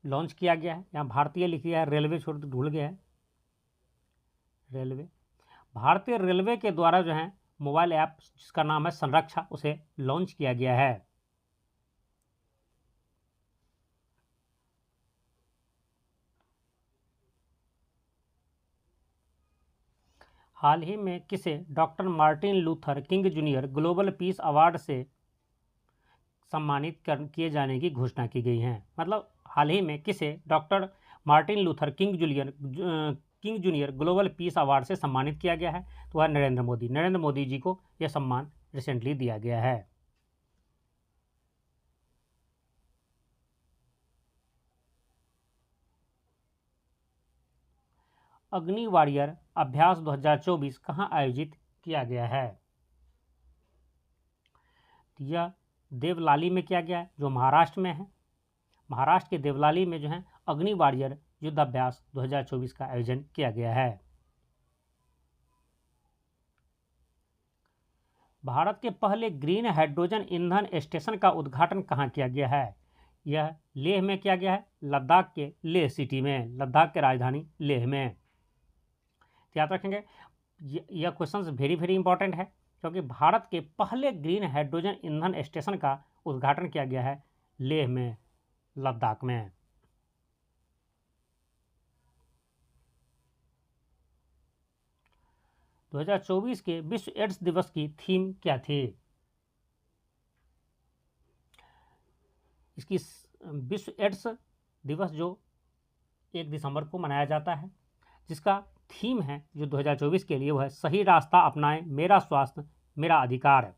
लॉन्च किया गया है। यहाँ भारतीय लिख दिया है, रेलवे छोड़ के भूल गया है, रेलवे। भारतीय रेलवे के द्वारा जो है मोबाइल ऐप जिसका नाम है संरक्षा, उसे लॉन्च किया गया है। हाल ही में किसे doctor Martin Luther king junior global peace award से सम्मानित किए जाने की घोषणा की गई है। मतलब हाल ही में किसे doctor Martin Luther king junior global peace award से सम्मानित किया गया है? तो वह नरेंद्र मोदी जी को यह सम्मान रिसेंटली दिया गया है। अग्नि वॉरियर अभ्यास 2024 कहाँ आयोजित किया गया है? यह देवलाली में किया गया है, जो महाराष्ट्र में है। महाराष्ट्र के देवलाली में जो है अग्नि वॉरियर युद्धाभ्यास 2024 का आयोजन किया गया है। भारत के पहले ग्रीन हाइड्रोजन ईंधन स्टेशन का उद्घाटन कहाँ किया गया है? यह लेह में किया गया है, लद्दाख के लेह सिटी में, लद्दाख के राजधानी लेह में। याद रखेंगे, यह क्वेश्चन वेरी वेरी इंपॉर्टेंट है, क्योंकि भारत के पहले ग्रीन हाइड्रोजन ईंधन स्टेशन का उद्घाटन किया गया है लेह में, लद्दाख में। दो 2024 के विश्व एड्स दिवस की थीम क्या थी? इसकी विश्व एड्स दिवस जो 1 दिसंबर को मनाया जाता है, जिसका थीम है जो 2024 के लिए, वो है सही रास्ता अपनाएं, मेरा स्वास्थ्य मेरा अधिकार।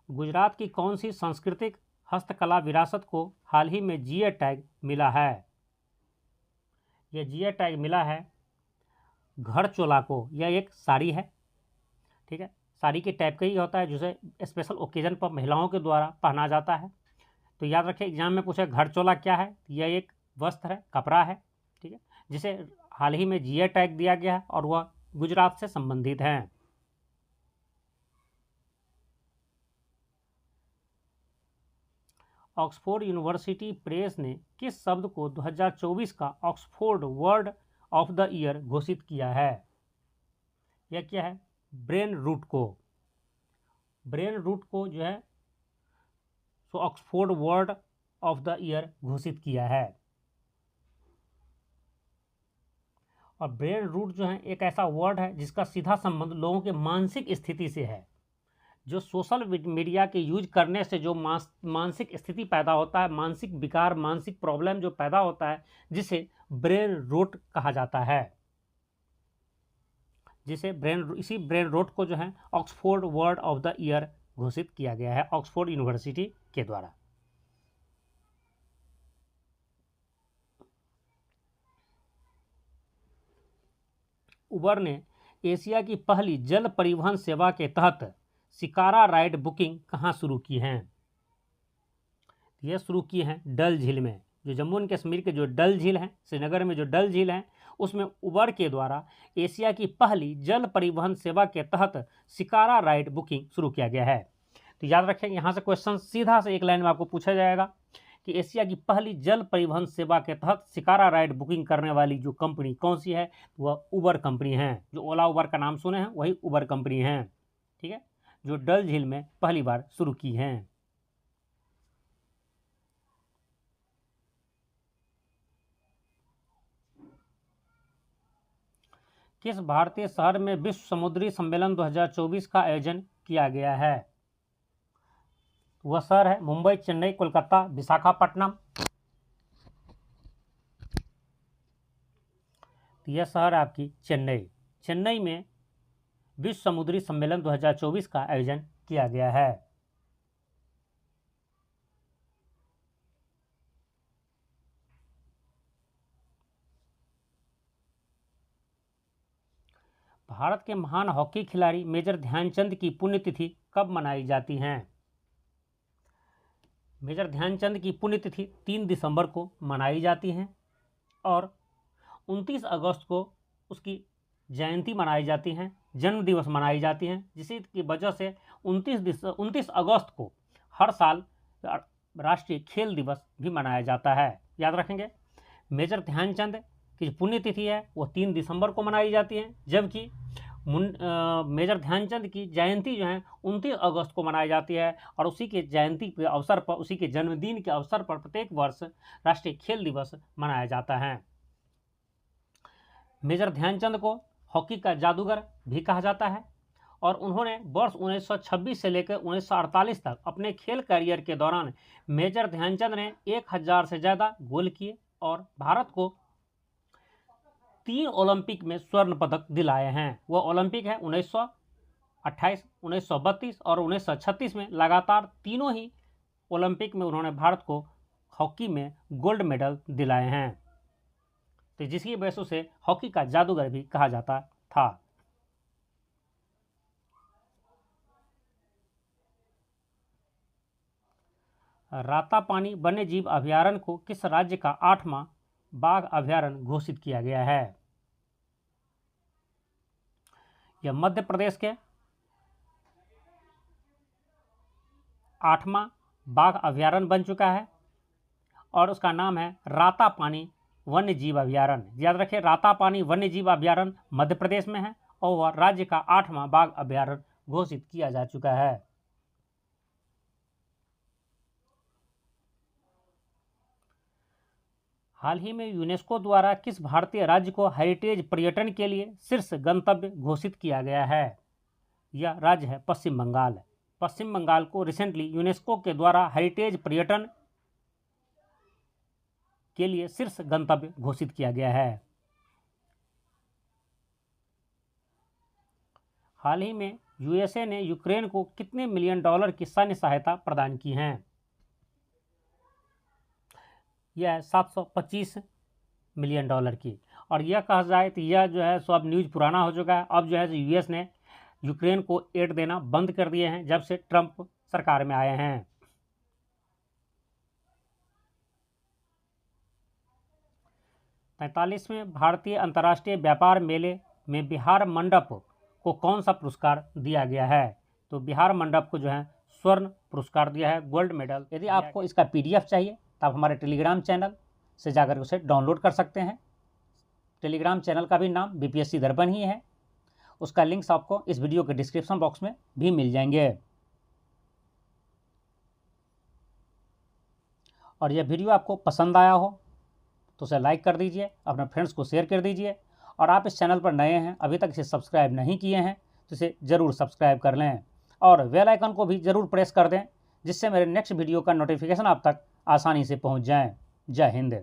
गुजरात की कौन सी सांस्कृतिक हस्तकला विरासत को हाल ही में जीआई टैग मिला है? यह जीआई टैग मिला है घड़चोला को। यह एक साड़ी है, ठीक है, साड़ी के टाइप का ही होता है, जिसे स्पेशल ओकेजन पर महिलाओं के द्वारा पहना जाता है। तो याद रखें, एग्जाम में पूछा घड़चोला क्या है? यह एक वस्त्र है, कपड़ा है, ठीक है, जिसे हाल ही में जीआई टैग दिया गया है और वह गुजरात से संबंधित है। ऑक्सफोर्ड यूनिवर्सिटी प्रेस ने किस शब्द को 2024 का Oxford word of the year घोषित किया है? यह क्या है? ब्रेन रूट को। ब्रेन रूट को जो है सो Oxford word of the year घोषित किया है। और ब्रेन रूट जो है एक ऐसा वर्ड है जिसका सीधा संबंध लोगों के मानसिक स्थिति से है। जो सोशल मीडिया के यूज करने से जो मानसिक स्थिति पैदा होता है, मानसिक विकार, मानसिक प्रॉब्लम जो पैदा होता है, जिसे ब्रेन रोट कहा जाता है, इसी ब्रेन रोट को जो है Oxford word of the year घोषित किया गया है ऑक्सफोर्ड यूनिवर्सिटी के द्वारा। उबर ने एशिया की पहली जल परिवहन सेवा के तहत शिकारा राइड बुकिंग कहाँ शुरू की हैं? यह शुरू की हैं डल झील में। जो जम्मू एंड कश्मीर के जो डल झील है, श्रीनगर में जो डल झील है, उसमें उबर के द्वारा एशिया की पहली जल परिवहन सेवा के तहत शिकारा राइड बुकिंग शुरू किया गया है। तो याद रखें, यहाँ से क्वेश्चन सीधा से एक लाइन में आपको पूछा जाएगा कि एशिया की पहली जल परिवहन सेवा के तहत शिकारा राइड बुकिंग करने वाली जो कंपनी कौन सी है? वह उबर कंपनी है। जो ओला उबर का नाम सुने हैं वही उबर कंपनी है, ठीक है, जो डल झील में पहली बार शुरू की हैं। किस भारतीय शहर में विश्व समुद्री सम्मेलन 2024 का आयोजन किया गया है? वह शहर है मुंबई, चेन्नई, कोलकाता, विशाखापट्टनम। यह शहर आपकी चेन्नई में विश्व समुद्री सम्मेलन 2024 का आयोजन किया गया है। भारत के महान हॉकी खिलाड़ी मेजर ध्यानचंद की पुण्यतिथि कब मनाई जाती है? मेजर ध्यानचंद की पुण्यतिथि 3 दिसंबर को मनाई जाती है और 29 अगस्त को उसकी जयंती मनाई जाती हैं, जन्म दिवस मनाई जाती हैं, जिसकी की वजह से 29 अगस्त को हर साल राष्ट्रीय खेल दिवस भी मनाया जाता है। याद रखेंगे। मेजर ध्यानचंद की जो पुण्यतिथि है वो 3 दिसंबर को मनाई जाती है, जबकि मेजर ध्यानचंद की जयंती जो है 29 अगस्त को मनाई जाती है। और उसी के जयंती के अवसर पर, उसी के जन्मदिन के अवसर पर प्रत्येक वर्ष राष्ट्रीय खेल दिवस मनाया जाता है। मेजर ध्यानचंद को हॉकी का जादूगर भी कहा जाता है और उन्होंने वर्ष 1926 से लेकर 1948 तक अपने खेल करियर के दौरान मेजर ध्यानचंद ने 1000 से ज़्यादा गोल किए और भारत को 3 ओलंपिक में स्वर्ण पदक दिलाए हैं। वह ओलंपिक है 1928, 1932 और 1936 में। लगातार तीनों ही ओलंपिक में उन्होंने भारत को हॉकी में गोल्ड मेडल दिलाए हैं, तो जिसकी वजह से उसे हॉकी का जादूगर भी कहा जाता था। रातापानी वन्यजीव अभयारण्य को किस राज्य का 8वां बाघ अभयारण्य घोषित किया गया है? यह मध्य प्रदेश के 8वां बाघ अभयारण्य बन चुका है और उसका नाम है रातापानी वन्यजीव अभयारण्य। याद रखें, रातापानी वन्यजीव अभयारण्य मध्य प्रदेश में है और वह राज्य का 8वां बाघ अभयारण्य घोषित किया जा चुका है। हाल ही में यूनेस्को द्वारा किस भारतीय राज्य को हेरिटेज पर्यटन के लिए शीर्ष गंतव्य घोषित किया गया है? यह राज्य है पश्चिम बंगाल। पश्चिम बंगाल को रिसेंटली यूनेस्को के द्वारा हेरिटेज पर्यटन के लिए शीर्ष गंतव्य घोषित किया गया है। हाल ही में यूएसए ने यूक्रेन को कितने मिलियन डॉलर की सैन्य सहायता प्रदान की है? यह 725 मिलियन डॉलर की। और यह कहा जाए तो यह जो है सो अब न्यूज़ पुराना हो चुका है। अब जो है यूएस ने यूक्रेन को एड देना बंद कर दिए हैं जब से ट्रंप सरकार में आए हैं। 43वें भारतीय अंतर्राष्ट्रीय व्यापार मेले में बिहार मंडप को कौन सा पुरस्कार दिया गया है? तो बिहार मंडप को जो है स्वर्ण पुरस्कार दिया है, गोल्ड मेडल। यदि आपको इसका PDF चाहिए तो आप हमारे टेलीग्राम चैनल से जाकर उसे डाउनलोड कर सकते हैं। टेलीग्राम चैनल का भी नाम BPSC दर्पण ही है। उसका लिंक्स आपको इस वीडियो के डिस्क्रिप्शन बॉक्स में भी मिल जाएंगे। और यह वीडियो आपको पसंद आया हो तो उसे लाइक कर दीजिए, अपने फ्रेंड्स को शेयर कर दीजिए। और आप इस चैनल पर नए हैं, अभी तक इसे सब्सक्राइब नहीं किए हैं तो इसे ज़रूर सब्सक्राइब कर लें और बेल आइकन को भी ज़रूर प्रेस कर दें, जिससे मेरे नेक्स्ट वीडियो का नोटिफिकेशन आप तक आसानी से पहुंच जाए। जय हिंद।